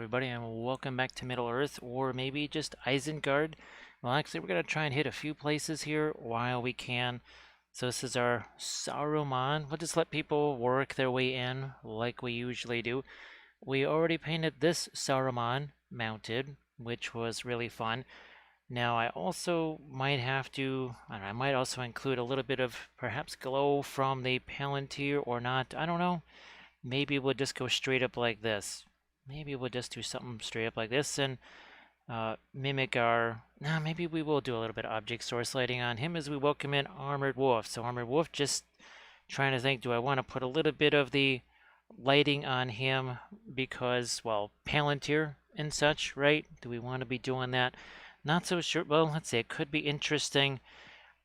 everybody, and welcome back to Middle Earth, or maybe just Isengard. Well, actually, we're going to try and hit a few places here while we can. So this is our Saruman. We'll just let people work their way in like we usually do. We already painted this Saruman mounted, which was really fun. Now, I also might have to, I might also include a little bit of perhaps glow from the Palantir or not. I don't know. Maybe we'll just go straight up like this. Maybe we'll just do something straight up like this and mimic our... Nah, maybe we will do a little bit of object source lighting on him as we welcome in Armored Wolf. So Armored Wolf, just trying to think, do I want to put a little bit of the lighting on him because, well, Palantir and such, right? Do we want to be doing that? Not so sure. Well, let's say it could be interesting.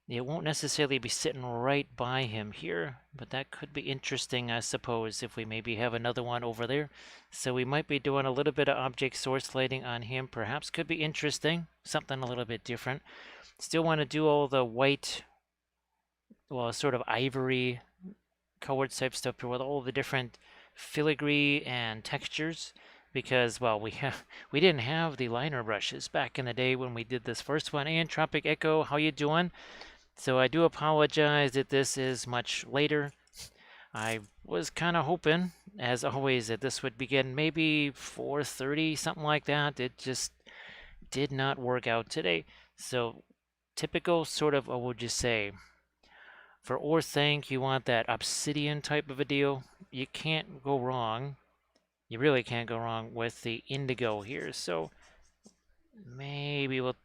It won't necessarily be sitting right by him here, but that could be interesting, I suppose, if we maybe have another one over there. So we might be doing a little bit of object source lighting on him. Perhaps could be interesting, something a little bit different. Still want to do all the white, well, sort of ivory colored type stuff with all the different filigree and textures. Because, well, we didn't have the liner brushes back in the day when we did this first one. And Tropic Echo, how you doing? So I do apologize that this is much later. I was kind of hoping, as always, that this would begin maybe 4:30, something like that. It just did not work out today. So typical sort of, what would you say? For Orthanc, you want that obsidian type of a deal. You can't go wrong. You really can't go wrong with the indigo here. So maybe we'll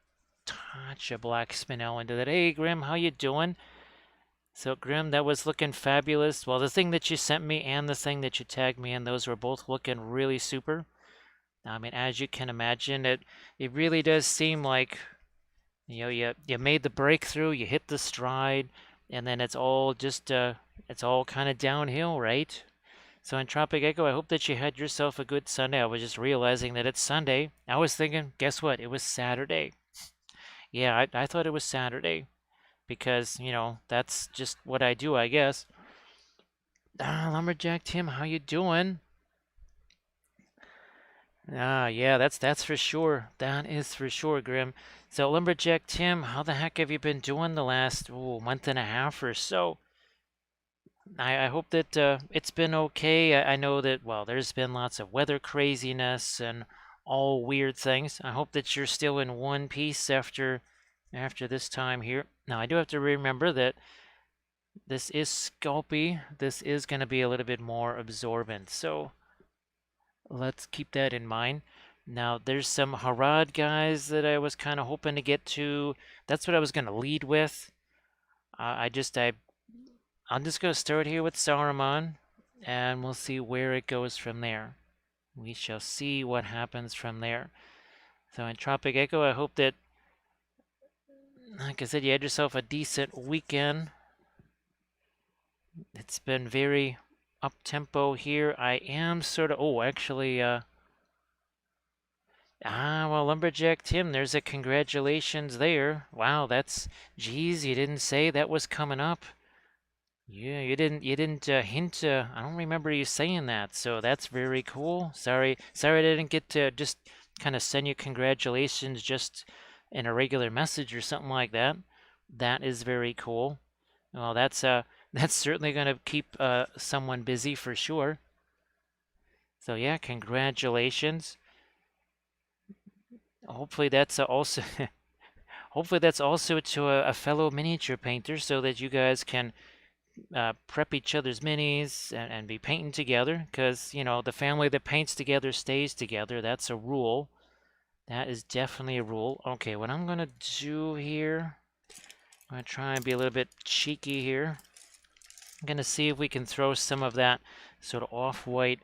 touch a black spinel into that. Hey, Grim, how you doing? So, Grim, that was looking fabulous. Well, the thing that you sent me and the thing that you tagged me in, those were both looking really super. I mean, as you can imagine, it really does seem like, you made the breakthrough, you hit the stride, and then it's all just, it's all kind of downhill, right? So in Tropic Echo, I hope that you had yourself a good Sunday. I was just realizing that it's Sunday. I was thinking, guess what? It was Saturday. Yeah, I thought it was Saturday because, that's just what I do, I guess. Lumberjack Tim, how you doing? Yeah, that's for sure. That is for sure, Grim. So, Lumberjack Tim, how the heck have you been doing the last month and a half or so? I hope that it's been okay. I know that, well, there's been lots of weather craziness and all weird things. I hope that you're still in one piece after this time here. Now, I do have to remember that this is Sculpey. This is going to be a little bit more absorbent, so let's keep that in mind. Now, there's some Harad guys that I was kind of hoping to get to. That's what I was going to lead with. I'm just going to start here with Saruman, and we'll see where it goes from there. We shall see what happens from there. So in Tropic Echo, I hope that, like I said, you had yourself a decent weekend. It's been very up-tempo here. I am sort of... Oh, actually... well, Lumberjack Tim, there's a congratulations there. Wow, that's... Geez, you didn't say that was coming up. Yeah, you didn't hint. I don't remember you saying that, so that's very cool. Sorry I didn't get to just kind of send you congratulations just in a regular message or something like that. That is very cool. Well, that's certainly going to keep someone busy for sure. So yeah, congratulations. Hopefully that's also hopefully that's also to a fellow miniature painter so that you guys can prep each other's minis and be painting together, because the family that paints together stays together. That's a rule. That is definitely a rule. Okay, what I'm gonna do here, I'm gonna try and be a little bit cheeky here. I'm gonna see if we can throw some of that sort of off-white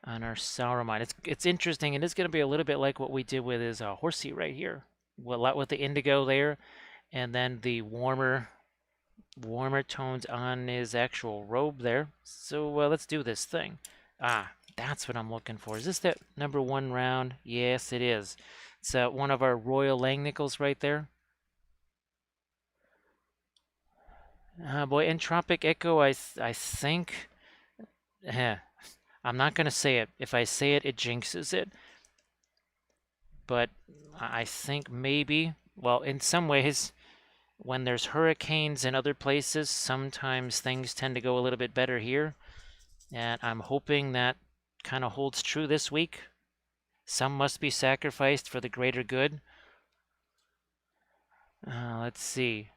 on our Saruman. It's interesting. It is gonna be a little bit like what we did with his horsey right here. A lot with the indigo there, and then the warmer tones on his actual robe there. So let's do this thing. That's what I'm looking for. Is this that number 1 round? Yes, it is. It's one of our Royal Langnickel's right there. Boy, Entropic Echo, I think... I'm not going to say it. If I say it, it jinxes it. but I think maybe, well, in some ways, when there's hurricanes in other places, sometimes things tend to go a little bit better here. And I'm hoping that kind of holds true this week. Some must be sacrificed for the greater good. Let's see.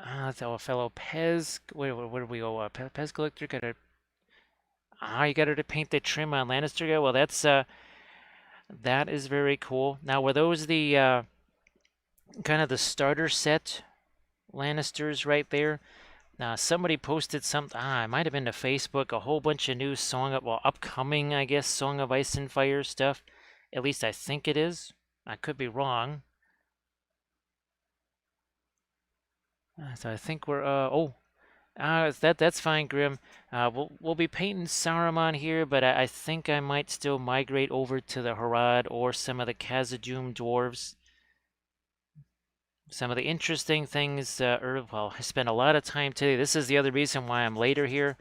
That's our fellow Pez. Where do we go? Pez collector got a. You got her to paint the trim on Lannister. Well, that is very cool. Now, were those the kind of the starter set Lannisters right there? Somebody posted something. It might have been to Facebook. A whole bunch of new upcoming, I guess, Song of Ice and Fire stuff. At least I think it is. I could be wrong. So I think we're. That's fine, Grim. We'll be painting Saruman here, but I think I might still migrate over to the Harad or some of the Khazad-dûm dwarves. Some of the interesting things, well, I spent a lot of time today. This is the other reason why I'm later here,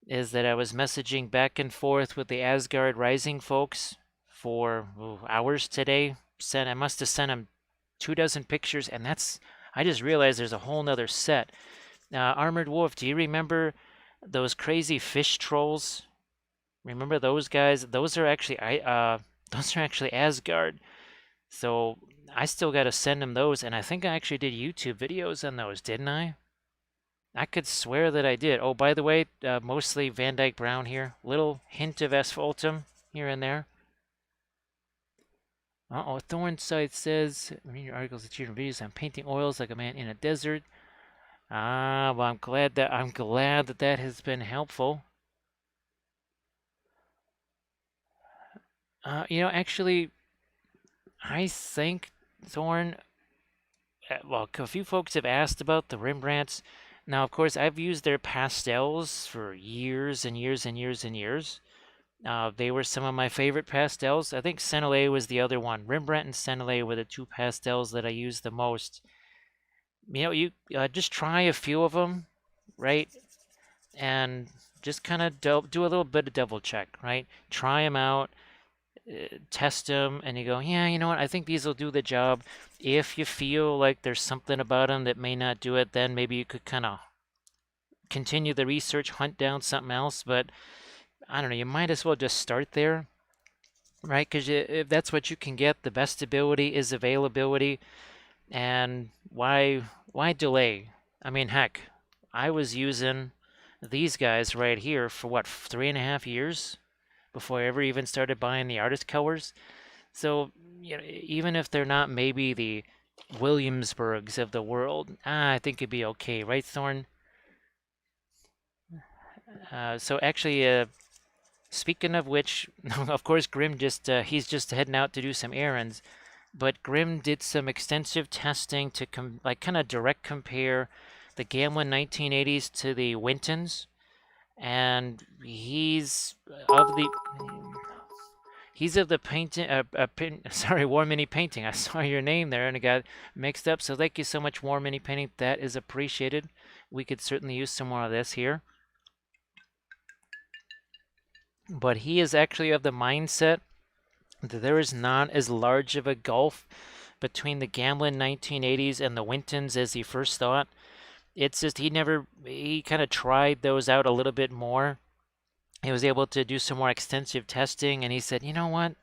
is that I was messaging back and forth with the Asgard Rising folks for hours today. I must have sent them 24 pictures, and I just realized there's a whole nother set. Armored Wolf, do you remember those crazy fish trolls? Remember those guys? Those are actually Asgard. So I still got to send him those, and I think I actually did YouTube videos on those, didn't I? I could swear that I did. Oh, by the way, mostly Van Dyke Brown here. Little hint of asphaltum here and there. Thornside says, read your articles and videos on painting oils like a man in a desert. Well, I'm glad that has been helpful. Actually, I think Thorn. Well, a few folks have asked about the Rembrandts. Now, of course, I've used their pastels for years and years and years and years. They were some of my favorite pastels. I think Sennelier was the other one. Rembrandt and Sennelier were the two pastels that I used the most. You just try a few of them, right? And just kind of do a little bit of double check, right? Try them out, test them, and you go, yeah, you know what? I think these will do the job. If you feel like there's something about them that may not do it, then maybe you could kind of continue the research, hunt down something else. But I don't know, you might as well just start there, right? Because if that's what you can get, the best ability is availability. And why delay? I mean, heck, I was using these guys right here for what, 3.5 years before I ever even started buying the artist colors. So, even if they're not maybe the Williamsburgs of the world, I think it'd be okay, right, Thorn? So actually, speaking of which, of course, Grim he's just heading out to do some errands. But Grim did some extensive testing to kind of direct compare the Gamlin 1980s to the Wintons, and he's of the painting. Sorry, War Mini Painting. I saw your name there and it got mixed up. So thank you so much, War Mini Painting. That is appreciated. We could certainly use some more of this here. But he is actually of the mindset that there is not as large of a gulf between the Gamlin 1980s and the Wintons as he first thought. It's just he kind of tried those out a little bit more. He was able to do some more extensive testing, and he said, you know what?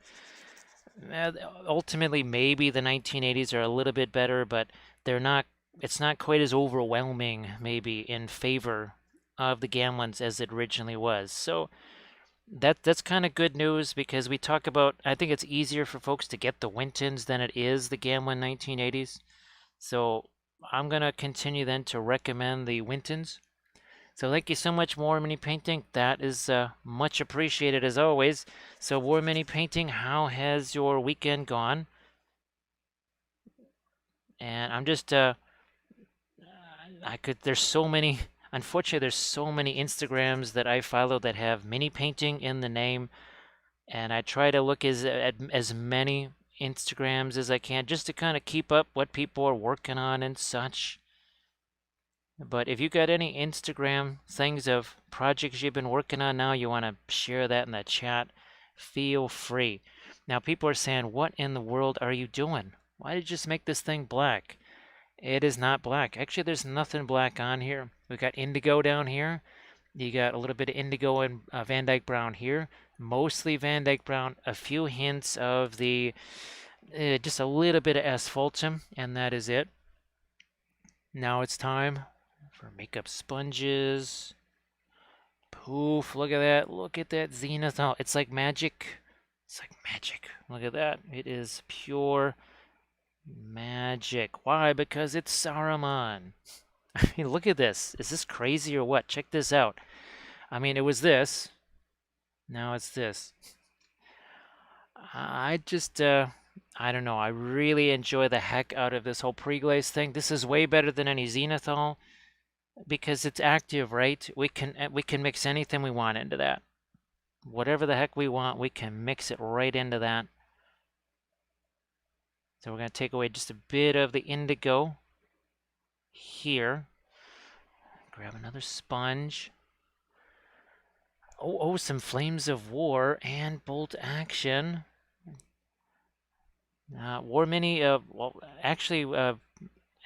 Ultimately, maybe the 1980s are a little bit better, but they're not. It's not quite as overwhelming, maybe, in favor of the Gamlins as it originally was. So that's kind of good news because we talk about. I think it's easier for folks to get the Wintons than it is the Gamlin 1980s. So I'm gonna continue then to recommend the Wintons. So thank you so much, War Mini Painting. That is much appreciated as always. So War Mini Painting, how has your weekend gone? And I'm just there's so many. Unfortunately, there's so many Instagrams that I follow that have mini painting in the name, and I try to look at as many Instagrams as I can just to kind of keep up what people are working on and such. But if you got any Instagram things of projects you've been working on now, you want to share that in the chat, feel free. Now people are saying, what in the world are you doing? Why did you just make this thing black? It is not black. Actually, there's nothing black on here. We've got indigo down here. You got a little bit of indigo and Van Dyke brown here. Mostly Van Dyke brown. A few hints of the, just a little bit of asphaltum, and that is it. Now it's time for makeup sponges. Poof, look at that. Look at that zenith. Oh, it's like magic. It's like magic. Look at that. It is pure magic. Why? Because it's Saruman. I mean, look at this. Is this crazy or what? Check this out. I mean, it was this. Now it's this. I just, I don't know. I really enjoy the heck out of this whole pre-glaze thing. This is way better than any zenithal because it's active, right? We can mix anything we want into that. Whatever the heck we want, we can mix it right into that. So we're going to take away just a bit of the indigo here. Grab another sponge. Oh, some flames of war and bolt action. War mini, well, actually,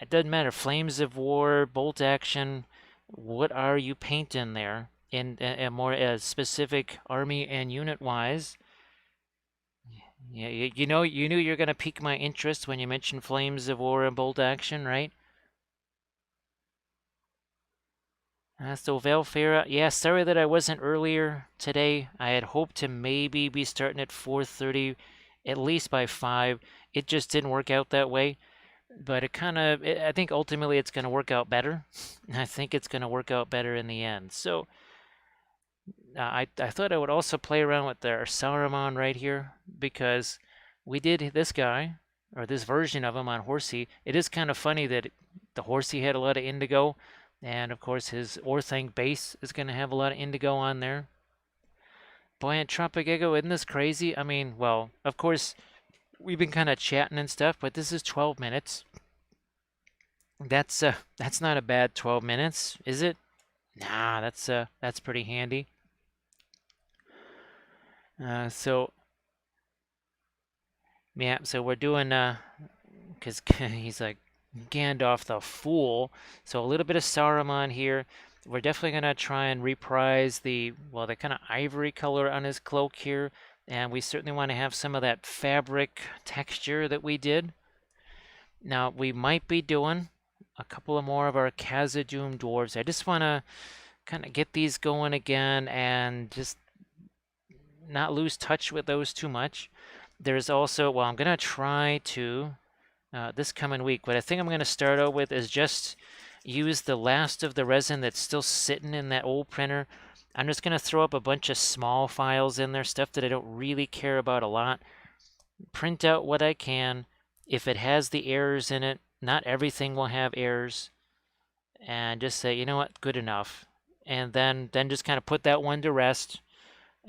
it doesn't matter. Flames of war, bolt action. What are you painting there? In more specific army and unit wise. Yeah, you know, you knew you're gonna pique my interest when you mentioned flames of war and bolt action, right? So Valfera, yeah, sorry that I wasn't earlier today. I had hoped to maybe be starting at 4:30, at least by 5. It just didn't work out that way. But I think ultimately it's going to work out better. I think it's going to work out better in the end. So I thought I would also play around with our Saruman right here because we did this guy, or this version of him on Horsey. It is kind of funny that the Horsey had a lot of indigo, and of course his Orthang base is going to have a lot of indigo on there. Buoyant Tropic Echo, isn't this crazy? I mean, well, of course, we've been kind of chatting and stuff, but this is 12 minutes. That's not a bad 12 minutes, is it? Nah, that's pretty handy. So yeah, so we're doing because he's like Gandalf the Fool. So a little bit of Saruman here. We're definitely gonna try and reprise the kind of ivory color on his cloak here, and we certainly want to have some of that fabric texture that we did. Now we might be doing a couple of more of our Khazad-dûm dwarves. I just want to kind of get these going again and just not lose touch with those too much. There's also, well, I'm going to try to, this coming week, what I think I'm going to start out with is just use the last of the resin that's still sitting in that old printer. I'm just going to throw up a bunch of small files in there, stuff that I don't really care about a lot. Print out what I can. If it has the errors in it, not everything will have errors. And just say, you know what, good enough. And then just kind of put that one to rest.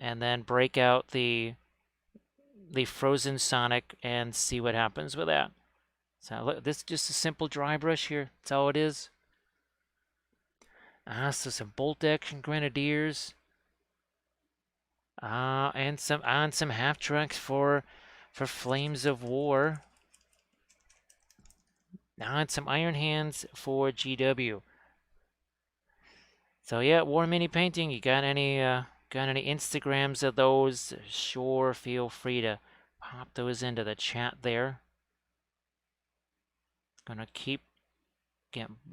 And then break out the frozen Sonic and see what happens with that. So look, this is just a simple dry brush here. That's all it is. So some bolt action grenadiers. And some half tracks for flames of war. And some iron hands for GW. So yeah, war mini painting. You got any Instagrams of those? Sure, feel free to pop those into the chat there. Gonna keep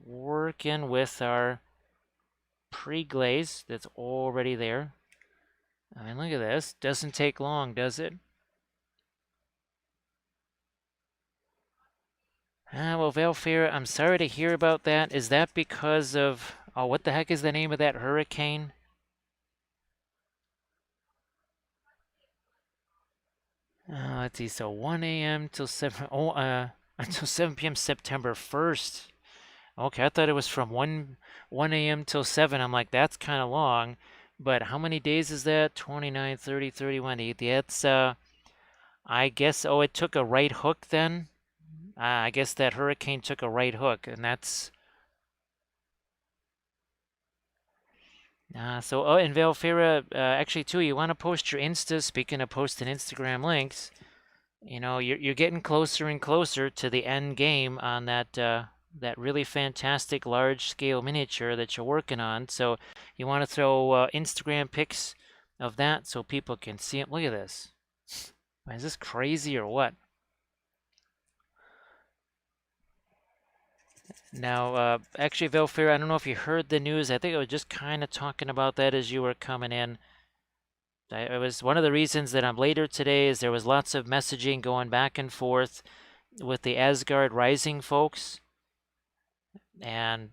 working with our pre-glaze that's already there. I mean, look at this. Doesn't take long, does it? Well, Valfira, I'm sorry to hear about that. Is that because of... Oh, what the heck is the name of that hurricane? Let's see. So 1 a.m. till 7... Oh, until 7 p.m. September 1st. Okay, I thought it was from 1 a.m. till 7. I'm like, that's kind of long. But how many days is that? 29, 30, 31. That's, I guess, oh, it took a right hook then? I guess that hurricane took a right hook, and that's... Oh, and Valfera, actually too, you want to post your Insta. Speaking of posting Instagram links, you know, you're getting closer and closer to the end game on that really fantastic large scale miniature that you're working on. So you want to throw Instagram pics of that so people can see it. Look at this. Is this crazy or what? Now, actually, Velfair, I don't know if you heard the news. I think I was just kind of talking about that as you were coming in. It was one of the reasons that I'm later today is there was lots of messaging going back and forth with the Asgard Rising folks, and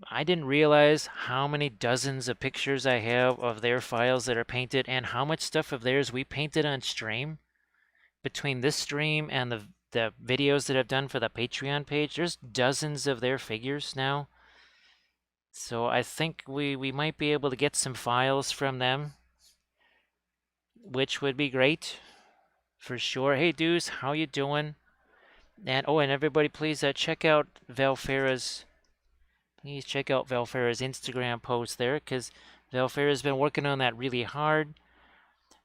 I didn't realize how many dozens of pictures I have of their files that are painted and how much stuff of theirs we painted on stream. Between this stream and the videos that I've done for the Patreon page, there's dozens of their figures now. So I think we might be able to get some files from them, which would be great for sure. Hey Deuce, how you doing? And oh, and everybody please check out Valfera's Instagram post there, because Valfera's been working on that really hard.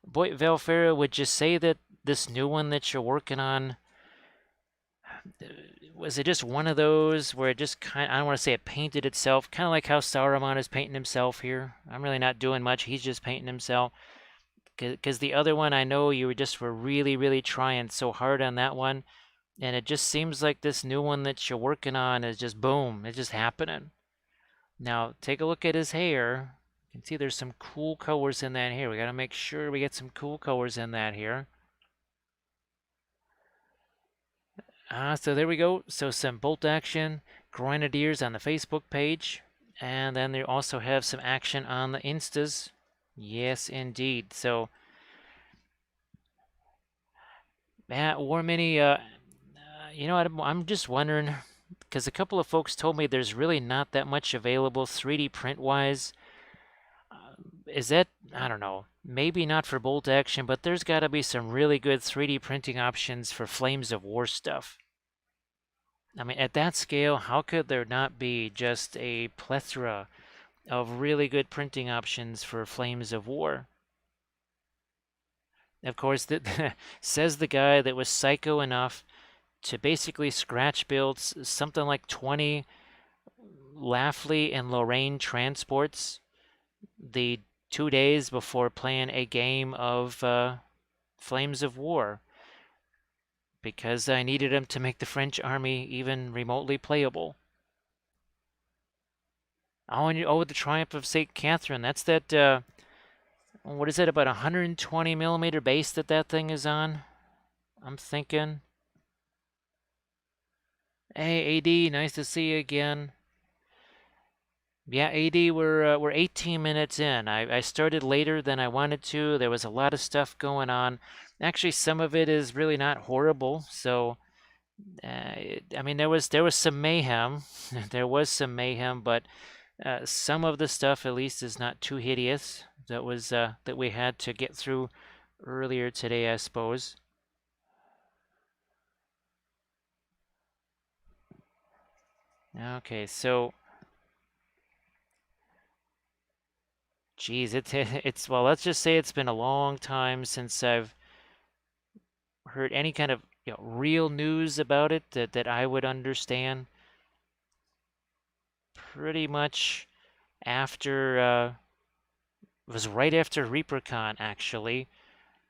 Boy, Valfera, would you say that this new one that you're working on, was it just one of those where it just I don't want to say it painted itself, kind of like how Saruman is painting himself here? I'm really not doing much, he's just painting himself. Because the other one, I know you were really, really trying so hard on that one, and it just seems like this new one that you're working on is just boom, it's just happening. Now, take a look at his hair. You can see there's some cool colors in that hair. We got to make sure we get some cool colors in that hair. So there we go. So some bolt action grenadiers on the Facebook page. And then they also have some action on the Instas. Yes, indeed. So, War Mini, you know, I'm just wondering, because a couple of folks told me there's really not that much available 3D print-wise. Is that, I don't know, maybe not for bolt action, but there's got to be some really good 3D printing options for Flames of War stuff. I mean, at that scale, how could there not be just a plethora of really good printing options for Flames of War? Of course, says the guy that was psycho enough to basically scratch build something like 20 Laughley and Lorraine transports the 2 days before playing a game of Flames of War, because I needed him to make the French army even remotely playable. Oh, and the Triumph of St. Catherine. That's that, what is it, about 120 millimeter base that thing is on? I'm thinking. Hey, AD, nice to see you again. Yeah, AD, we're 18 minutes in. I started later than I wanted to. There was a lot of stuff going on. Actually, some of it is really not horrible. So, I mean, there was some mayhem. There was some mayhem, but some of the stuff at least is not too hideous. That we had to get through earlier today, I suppose. Okay, so, geez, it's well, let's just say it's been a long time since I've heard any kind of real news about it that I would understand. Pretty much after was right after ReaperCon actually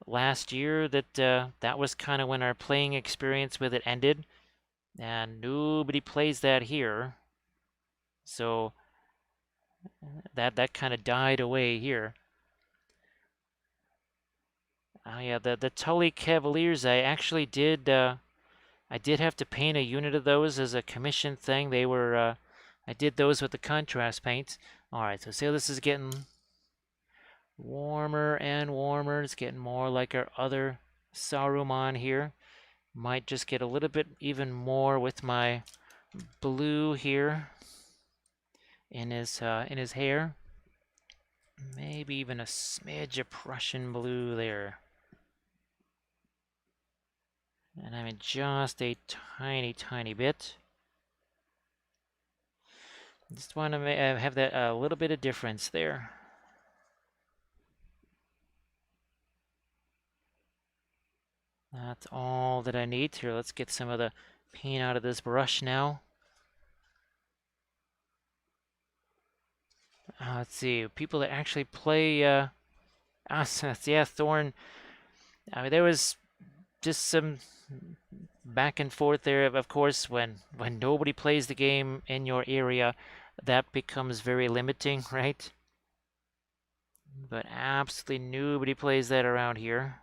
last year that was kind of when our playing experience with it ended, and nobody plays that here, so that kind of died away here. Oh yeah, the Tully Cavaliers, I did have to paint a unit of those as a commission thing. They were, I did those with the contrast paints. All right, so see how this is getting warmer and warmer. It's getting more like our other Saruman here. Might just get a little bit even more with my blue here in his hair. Maybe even a smidge of Prussian blue there. And I mean just a tiny, tiny bit. Just want to have that a little bit of difference there. That's all that I need. Here, let's get some of the paint out of this brush now. Let's see, people that actually play, yeah, Thorn. I mean, there was just some back and forth there. Of course, when nobody plays the game in your area, that becomes very limiting, right? But absolutely nobody plays that around here.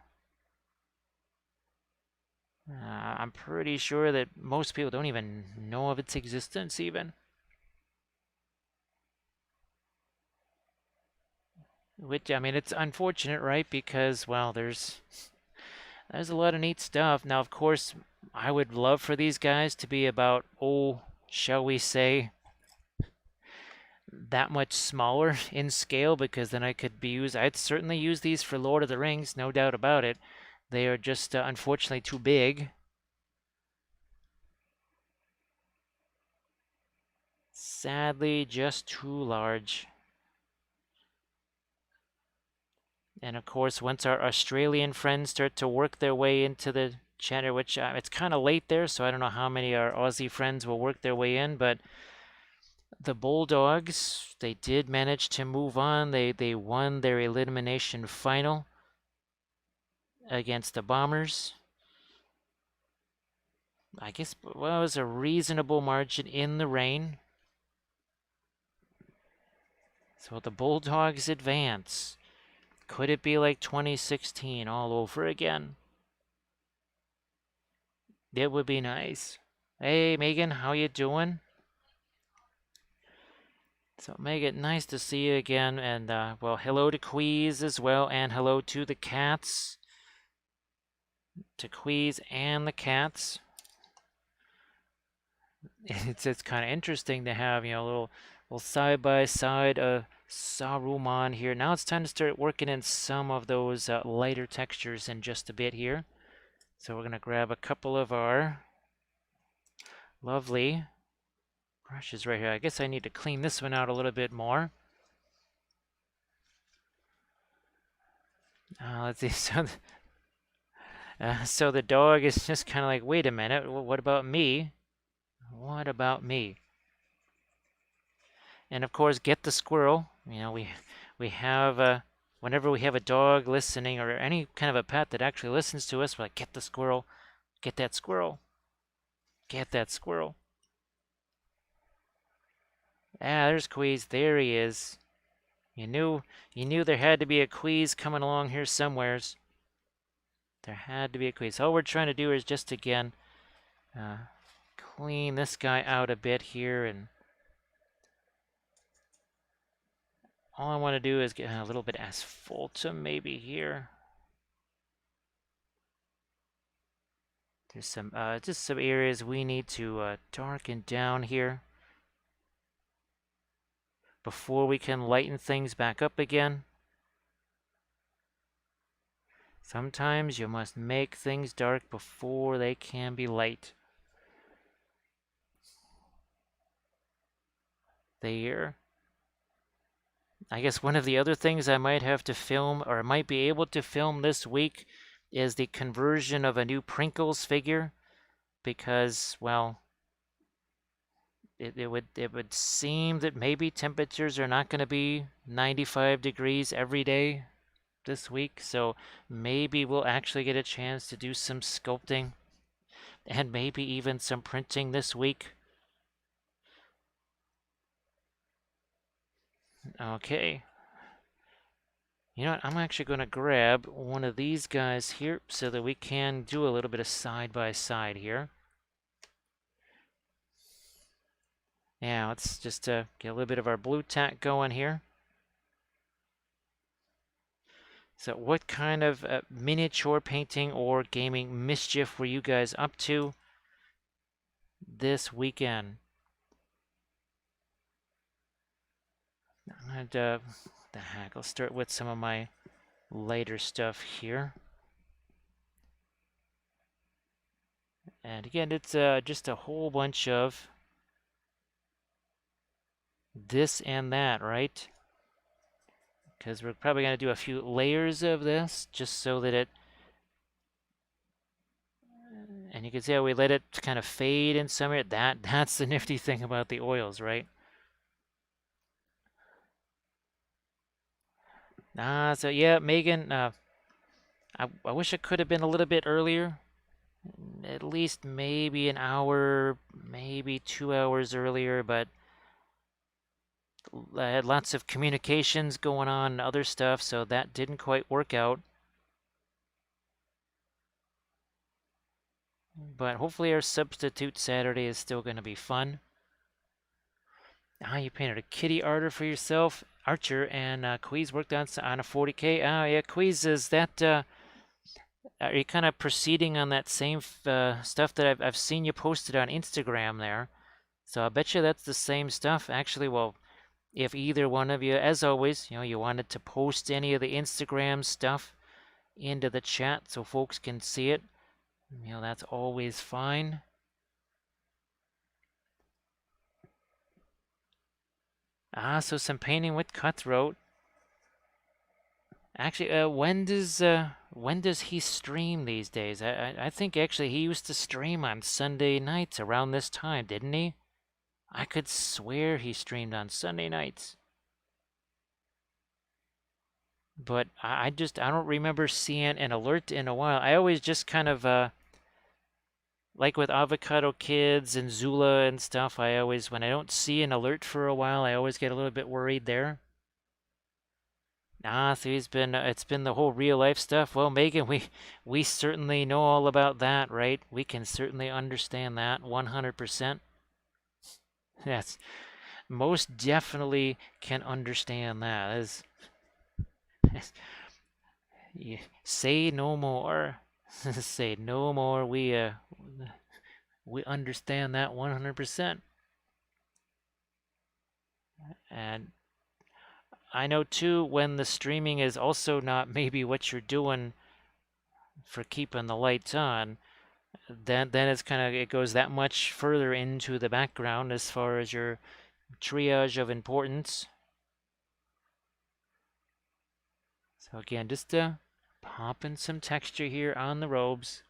I'm pretty sure that most people don't even know of its existence even. Which, I mean, it's unfortunate, right? Because, well, there's a lot of neat stuff. Now, of course, I would love for these guys to be about, oh, shall we say, that much smaller in scale, because then I'd certainly use these for Lord of the Rings, no doubt about it. They are just unfortunately too big. Sadly, just too large. And of course, once our Australian friends start to work their way into the channel, which it's kind of late there, so I don't know how many our Aussie friends will work their way in, but the Bulldogs, they did manage to move on. They won their elimination final against the Bombers. I guess, well, it was a reasonable margin in the rain. So the Bulldogs advance. Could it be like 2016 all over again? It would be nice. Hey, Megan, how you doing? So, Megan, nice to see you again. And, well, hello to Queez as well. And hello to the cats. To Queez and the cats. It's kind of interesting to have, you know, a little side by side Saruman here. Now it's time to start working in some of those lighter textures in just a bit here. So we're going to grab a couple of our lovely brushes right here. I guess I need to clean this one out a little bit more. Let's see. So the dog is just kind of like, wait a minute, what about me? What about me? And of course, get the squirrel. You know, we have whenever we have a dog listening or any kind of a pet that actually listens to us, we're like, get the squirrel, get that squirrel, get that squirrel. Ah, there's Queez. There he is. You knew there had to be a Queez coming along here somewheres. There had to be a Queez. All we're trying to do is just again clean this guy out a bit here, and all I want to do is get a little bit asphaltum maybe here. There's some just some areas we need to darken down here before we can lighten things back up again. Sometimes you must make things dark before they can be light. There. I guess one of the other things I might have to film, or might be able to film this week, is the conversion of a new Prinkles figure, because, well, it would seem that maybe temperatures are not going to be 95 degrees every day this week, so maybe we'll actually get a chance to do some sculpting and maybe even some printing this week. Okay. You know what? I'm actually going to grab one of these guys here so that we can do a little bit of side by side here. Yeah, let's just get a little bit of our blue tack going here. So what kind of miniature painting or gaming mischief were you guys up to this weekend? And the heck, I'll start with some of my lighter stuff here. And again, it's just a whole bunch of this and that, right? Because we're probably going to do a few layers of this just so that it And you can see how we let it kind of fade in some area. That's the nifty thing about the oils, right? So yeah, Megan, I wish it could have been a little bit earlier. At least maybe an hour, maybe 2 hours earlier, but I had lots of communications going on and other stuff, so that didn't quite work out. But hopefully our substitute Saturday is still going to be fun. You painted a kitty for yourself, Archer, and Quiz worked on a 40K. Oh, yeah, Quiz, is that, are you kind of proceeding on that same stuff that I've seen you posted on Instagram there? So I bet you that's the same stuff. Actually, well, if either one of you, as always, you wanted to post any of the Instagram stuff into the chat so folks can see it, that's always fine. So some painting with Cutthroat. Actually, when does he stream these days? I think actually he used to stream on Sunday nights around this time, didn't he? I could swear he streamed on Sunday nights. But I don't remember seeing an alert in a while. I always just kind of like with Avocado Kids and Zula and stuff, I always, when I don't see an alert for a while, I always get a little bit worried there. So it's been the whole real life stuff. Well, Megan, we certainly know all about that, right? We can certainly understand that 100%. Yes, most definitely can understand that. Yeah, say no more. Say no more. We understand that 100%. And I know too when the streaming is also not maybe what you're doing for keeping the lights on, then it's kind of, it goes that much further into the background as far as your triage of importance. So again, just popping some texture here on the robes.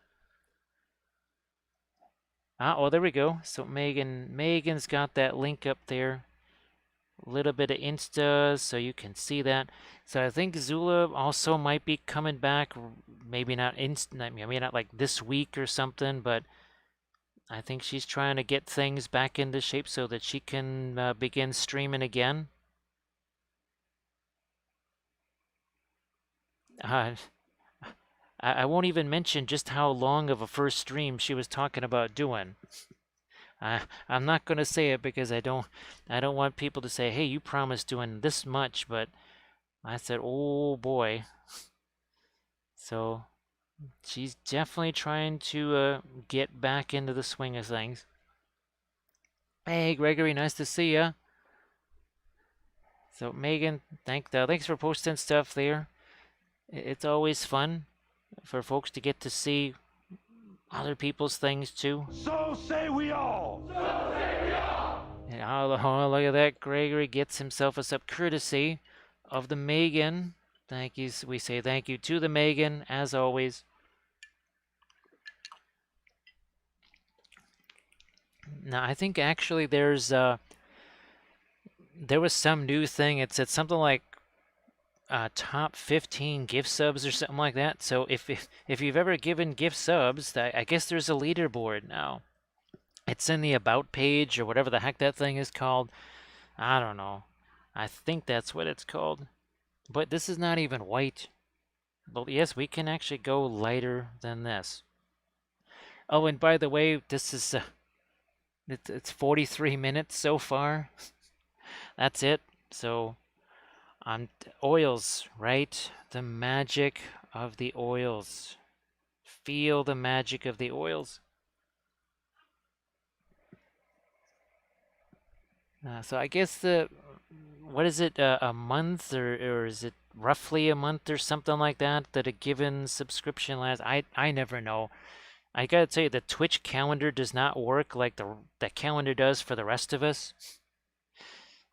Oh, there we go. So Megan's got that link up there. A little bit of Insta, so you can see that. So I think Zula also might be coming back. Maybe not maybe not like this week or something, but I think she's trying to get things back into shape so that she can begin streaming again. Uh, I won't even mention just how long of a first stream she was talking about doing. I'm not going to say it because I don't want people to say, "Hey, you promised doing this much," but I said, "Oh boy." So she's definitely trying to get back into the swing of things. Hey, Gregory, nice to see ya. So Megan, thanks for posting stuff there. It's always fun for folks to get to see other people's things too. So say we all. So say we all. And oh, look at that. Gregory gets himself a sub courtesy of the Megan. Thank you. We say thank you to the Megan, as always. Now, I think actually there was some new thing. It said something like top 15 gift subs or something like that. So if you've ever given gift subs, I guess there's a leaderboard now. It's in the about page or whatever the heck that thing is called. I don't know. I think that's what it's called. But this is not even white. But yes, we can actually go lighter than this. Oh, and by the way, this is it's 43 minutes so far. That's it. So on oils, right? The magic of the oils. Feel the magic of the oils. So I guess what is it, a month or is it roughly a month or something like that that a given subscription lasts? I never know. I gotta tell you, the Twitch calendar does not work like the calendar does for the rest of us.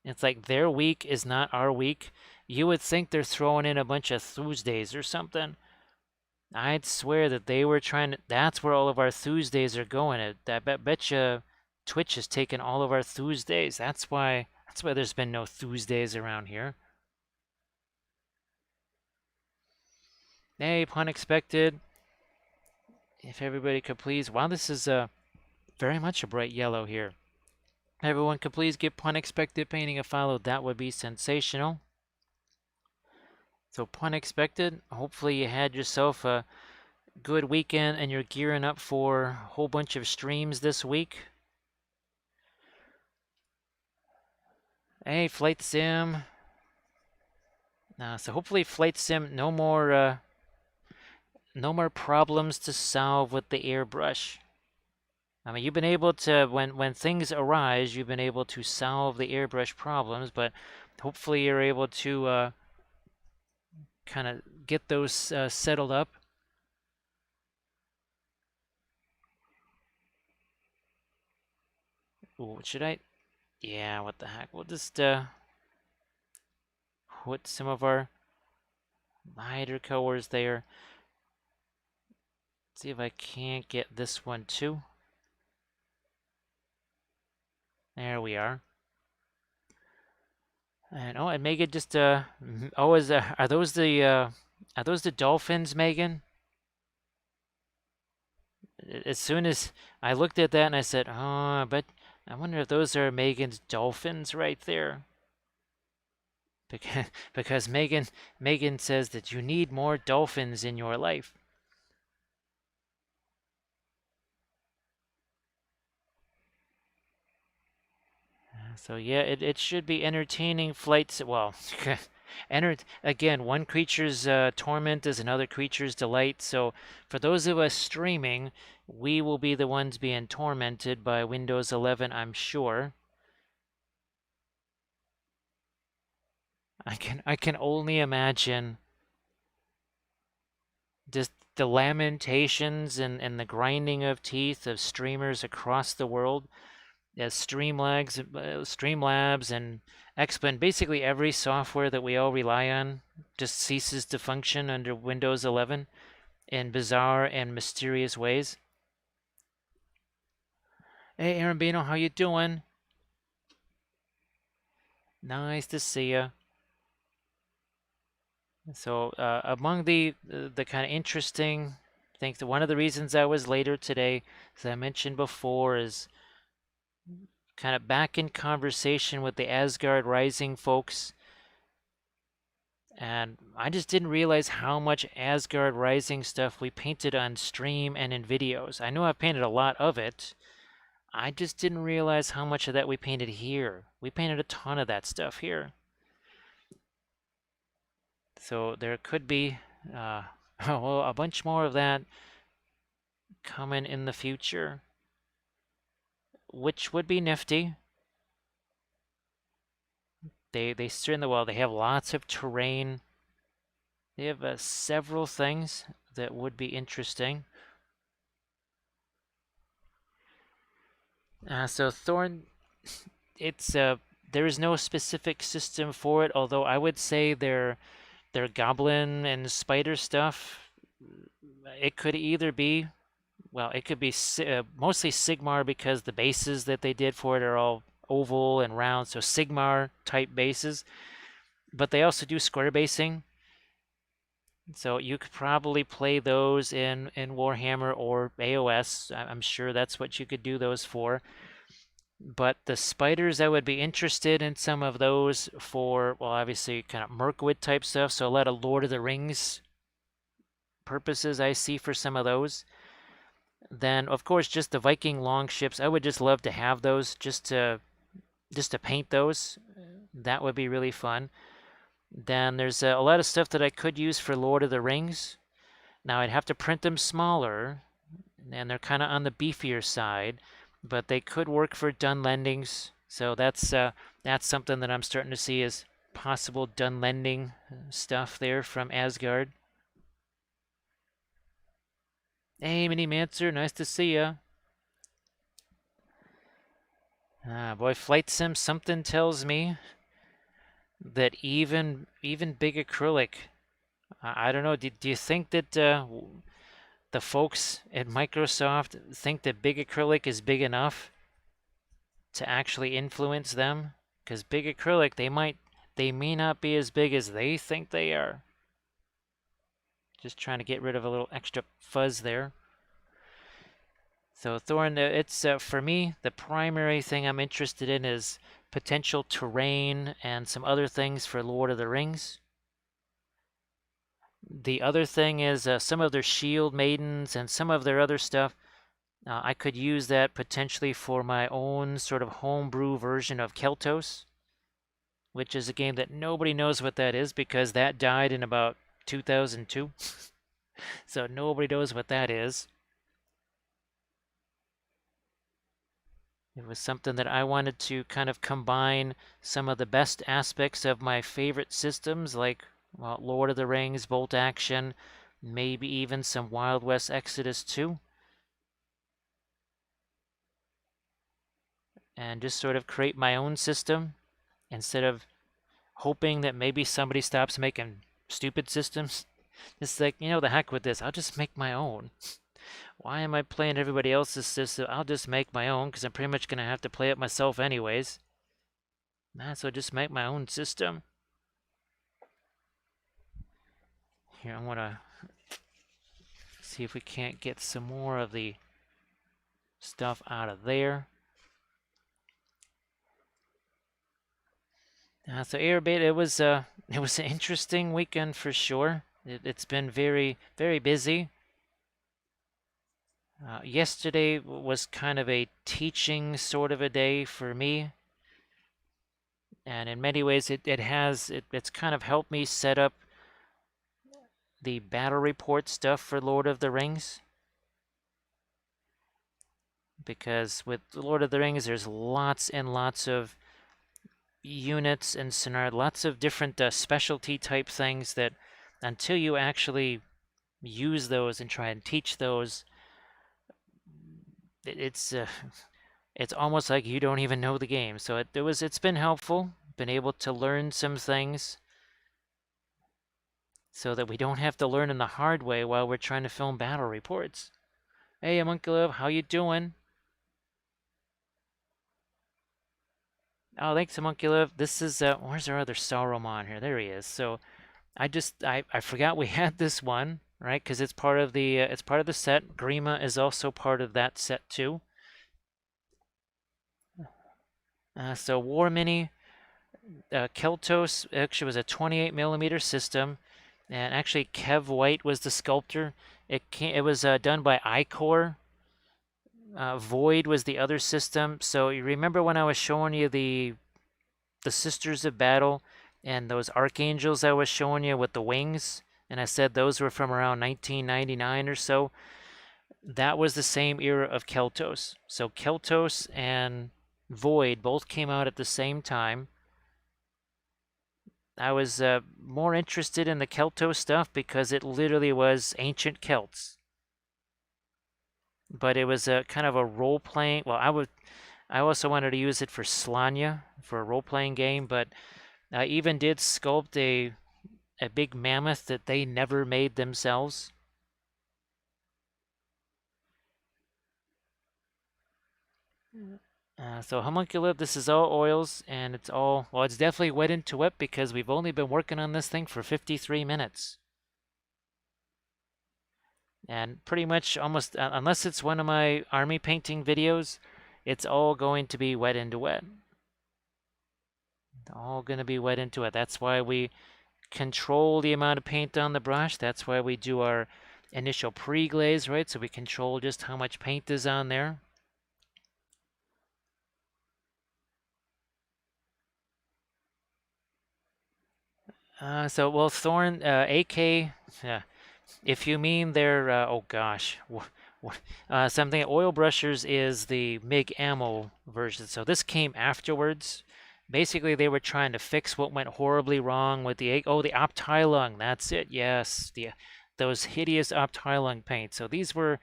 It's like their week is not our week. You would think they're throwing in a bunch of Tuesdays or something. I'd swear that they were trying to. That's where all of our Tuesdays are going. I betcha Twitch has taken all of our Tuesdays. That's why. That's why there's been no Tuesdays around here. Hey, pun expected. If everybody could please. Wow, this is very much a bright yellow here. Everyone could please give pun expected painting a follow. That would be sensational. So pun expected. Hopefully you had yourself a good weekend and you're gearing up for a whole bunch of streams this week. Hey, Flight Sim. So hopefully Flight Sim, no more problems to solve with the airbrush. I mean, you've been able to, when things arise, you've been able to solve the airbrush problems, but hopefully you're able to kind of get those settled up. Ooh, should I? Yeah, what the heck? We'll just put some of our lighter colors there. See if I can't get this one too. There we are. And oh, and Megan just oh, are those the dolphins, Megan? As soon as I looked at that and I said, oh, but I wonder if those are Megan's dolphins right there. Because Megan says that you need more dolphins in your life. So yeah, it should be entertaining flights. Well, again, one creature's torment is another creature's delight. So for those of us streaming, we will be the ones being tormented by Windows 11, I'm sure. I can only imagine just the lamentations and the grinding of teeth of streamers across the world as Streamlabs and Expo, basically every software that we all rely on just ceases to function under Windows 11 in bizarre and mysterious ways. Hey, Aaron Bino, how you doing? Nice to see you. So, among the kind of interesting things, one of the reasons I was later today, as I mentioned before, is kind of back in conversation with the Asgard Rising folks. And I just didn't realize how much Asgard Rising stuff we painted on stream and in videos. I know I've painted a lot of it. I just didn't realize how much of that we painted here. We painted a ton of that stuff here. So there could be well, a bunch more of that coming in the future, which would be nifty. They certainly, well, they have lots of terrain. They have several things that would be interesting. So Thorn, it's there is no specific system for it. Although I would say their goblin and spider stuff, it could either be, well, it could be mostly Sigmar because the bases that they did for it are all oval and round, so Sigmar type bases. But they also do square basing, so you could probably play those in Warhammer or AOS. I'm sure that's what you could do those for. But the spiders, I would be interested in some of those for, well, obviously kind of Mirkwood type stuff. So a lot of Lord of the Rings purposes I see for some of those. Then, of course, just the Viking longships. I would just love to have those just to paint those. That would be really fun. Then there's a lot of stuff that I could use for Lord of the Rings. Now I'd have to print them smaller, and they're kind of on the beefier side, but they could work for Dunlendings. So that's something that I'm starting to see as possible Dunlending stuff there from Asgard. Hey, Mini Mancer, nice to see ya. Boy, Flight Sim, something tells me that even big acrylic I don't know. Do you think that the folks at Microsoft think that big acrylic is big enough to actually influence them? Because big acrylic, they may not be as big as they think they are. Just trying to get rid of a little extra fuzz there. So Thorn, it's for me, the primary thing I'm interested in is potential terrain and some other things for Lord of the Rings. The other thing is some of their shield maidens and some of their other stuff. I could use that potentially for my own sort of homebrew version of Keltos, which is a game that nobody knows what that is because that died in about 2002. So nobody knows what that is. It was something that I wanted to kind of combine some of the best aspects of my favorite systems, like well, Lord of the Rings, Bolt Action, maybe even some Wild West Exodus 2, and just sort of create my own system instead of hoping that maybe somebody stops making stupid systems. It's like, the heck with this. I'll just make my own. Why am I playing everybody else's system? I'll just make my own because I'm pretty much going to have to play it myself anyways. So just make my own system. Here, I want to see if we can't get some more of the stuff out of there. So Airbait, it was an interesting weekend for sure. It's been very, very busy. Yesterday was kind of a teaching sort of a day for me, and in many ways it's kind of helped me set up the battle report stuff for Lord of the Rings. Because with Lord of the Rings, there's lots and lots of units and scenario, lots of different specialty type things that until you actually use those and try and teach those, it's it's almost like you don't even know the game. So it's been helpful, been able to learn some things so that we don't have to learn in the hard way while we're trying to film battle reports. Hey, Amunculov, how you doing? Oh, thanks, Amunculov. This is where's our other Saruman here? There he is. So I forgot we had this one, right? Because it's part of the set. Grima is also part of that set too. So War Mini, Keltos actually was a 28 millimeter system, and actually Kev White was the sculptor. It was done by Icore. Void was the other system. So you remember when I was showing you the Sisters of Battle and those archangels I was showing you with the wings, and I said those were from around 1999 or so. That was the same era of Keltos. So Keltos and Void both came out at the same time. I was more interested in the Keltos stuff because it literally was ancient Celts. But it was a kind of a role playing. Well, I also wanted to use it for Slanya for a role playing game, but I even did sculpt a big mammoth that they never made themselves. So homunculus, this is all oils, and it's definitely wet into wet because we've only been working on this thing for 53 minutes. And pretty much almost, unless it's one of my army painting videos, it's all going to be wet into wet. All going to be wet into it. That's why we control the amount of paint on the brush. That's why we do our initial pre-glaze, right? So we control just how much paint is on there. Well, Thorn, AK, if you mean their, oh gosh, something, Oil Brushers is the MIG ammo version. So this came afterwards. Basically, they were trying to fix what went horribly wrong with the Optilung. That's it. Yes, those hideous Optilung paints. So these were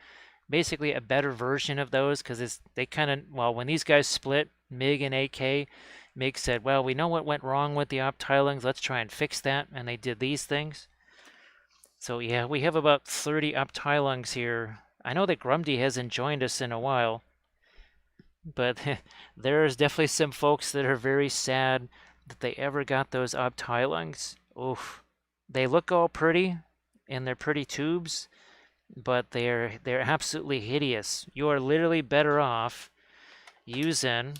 basically a better version of those because they kind of, well, when these guys split, MiG and AK, MiG said, well, we know what went wrong with the Optilungs. Let's try and fix that. And they did these things. So yeah, we have about 30 Uptilungs here. I know that Grumdy hasn't joined us in a while, but there's definitely some folks that are very sad that they ever got those Uptilungs. Oof. They look all pretty in their pretty tubes, but they're absolutely hideous. You are literally better off using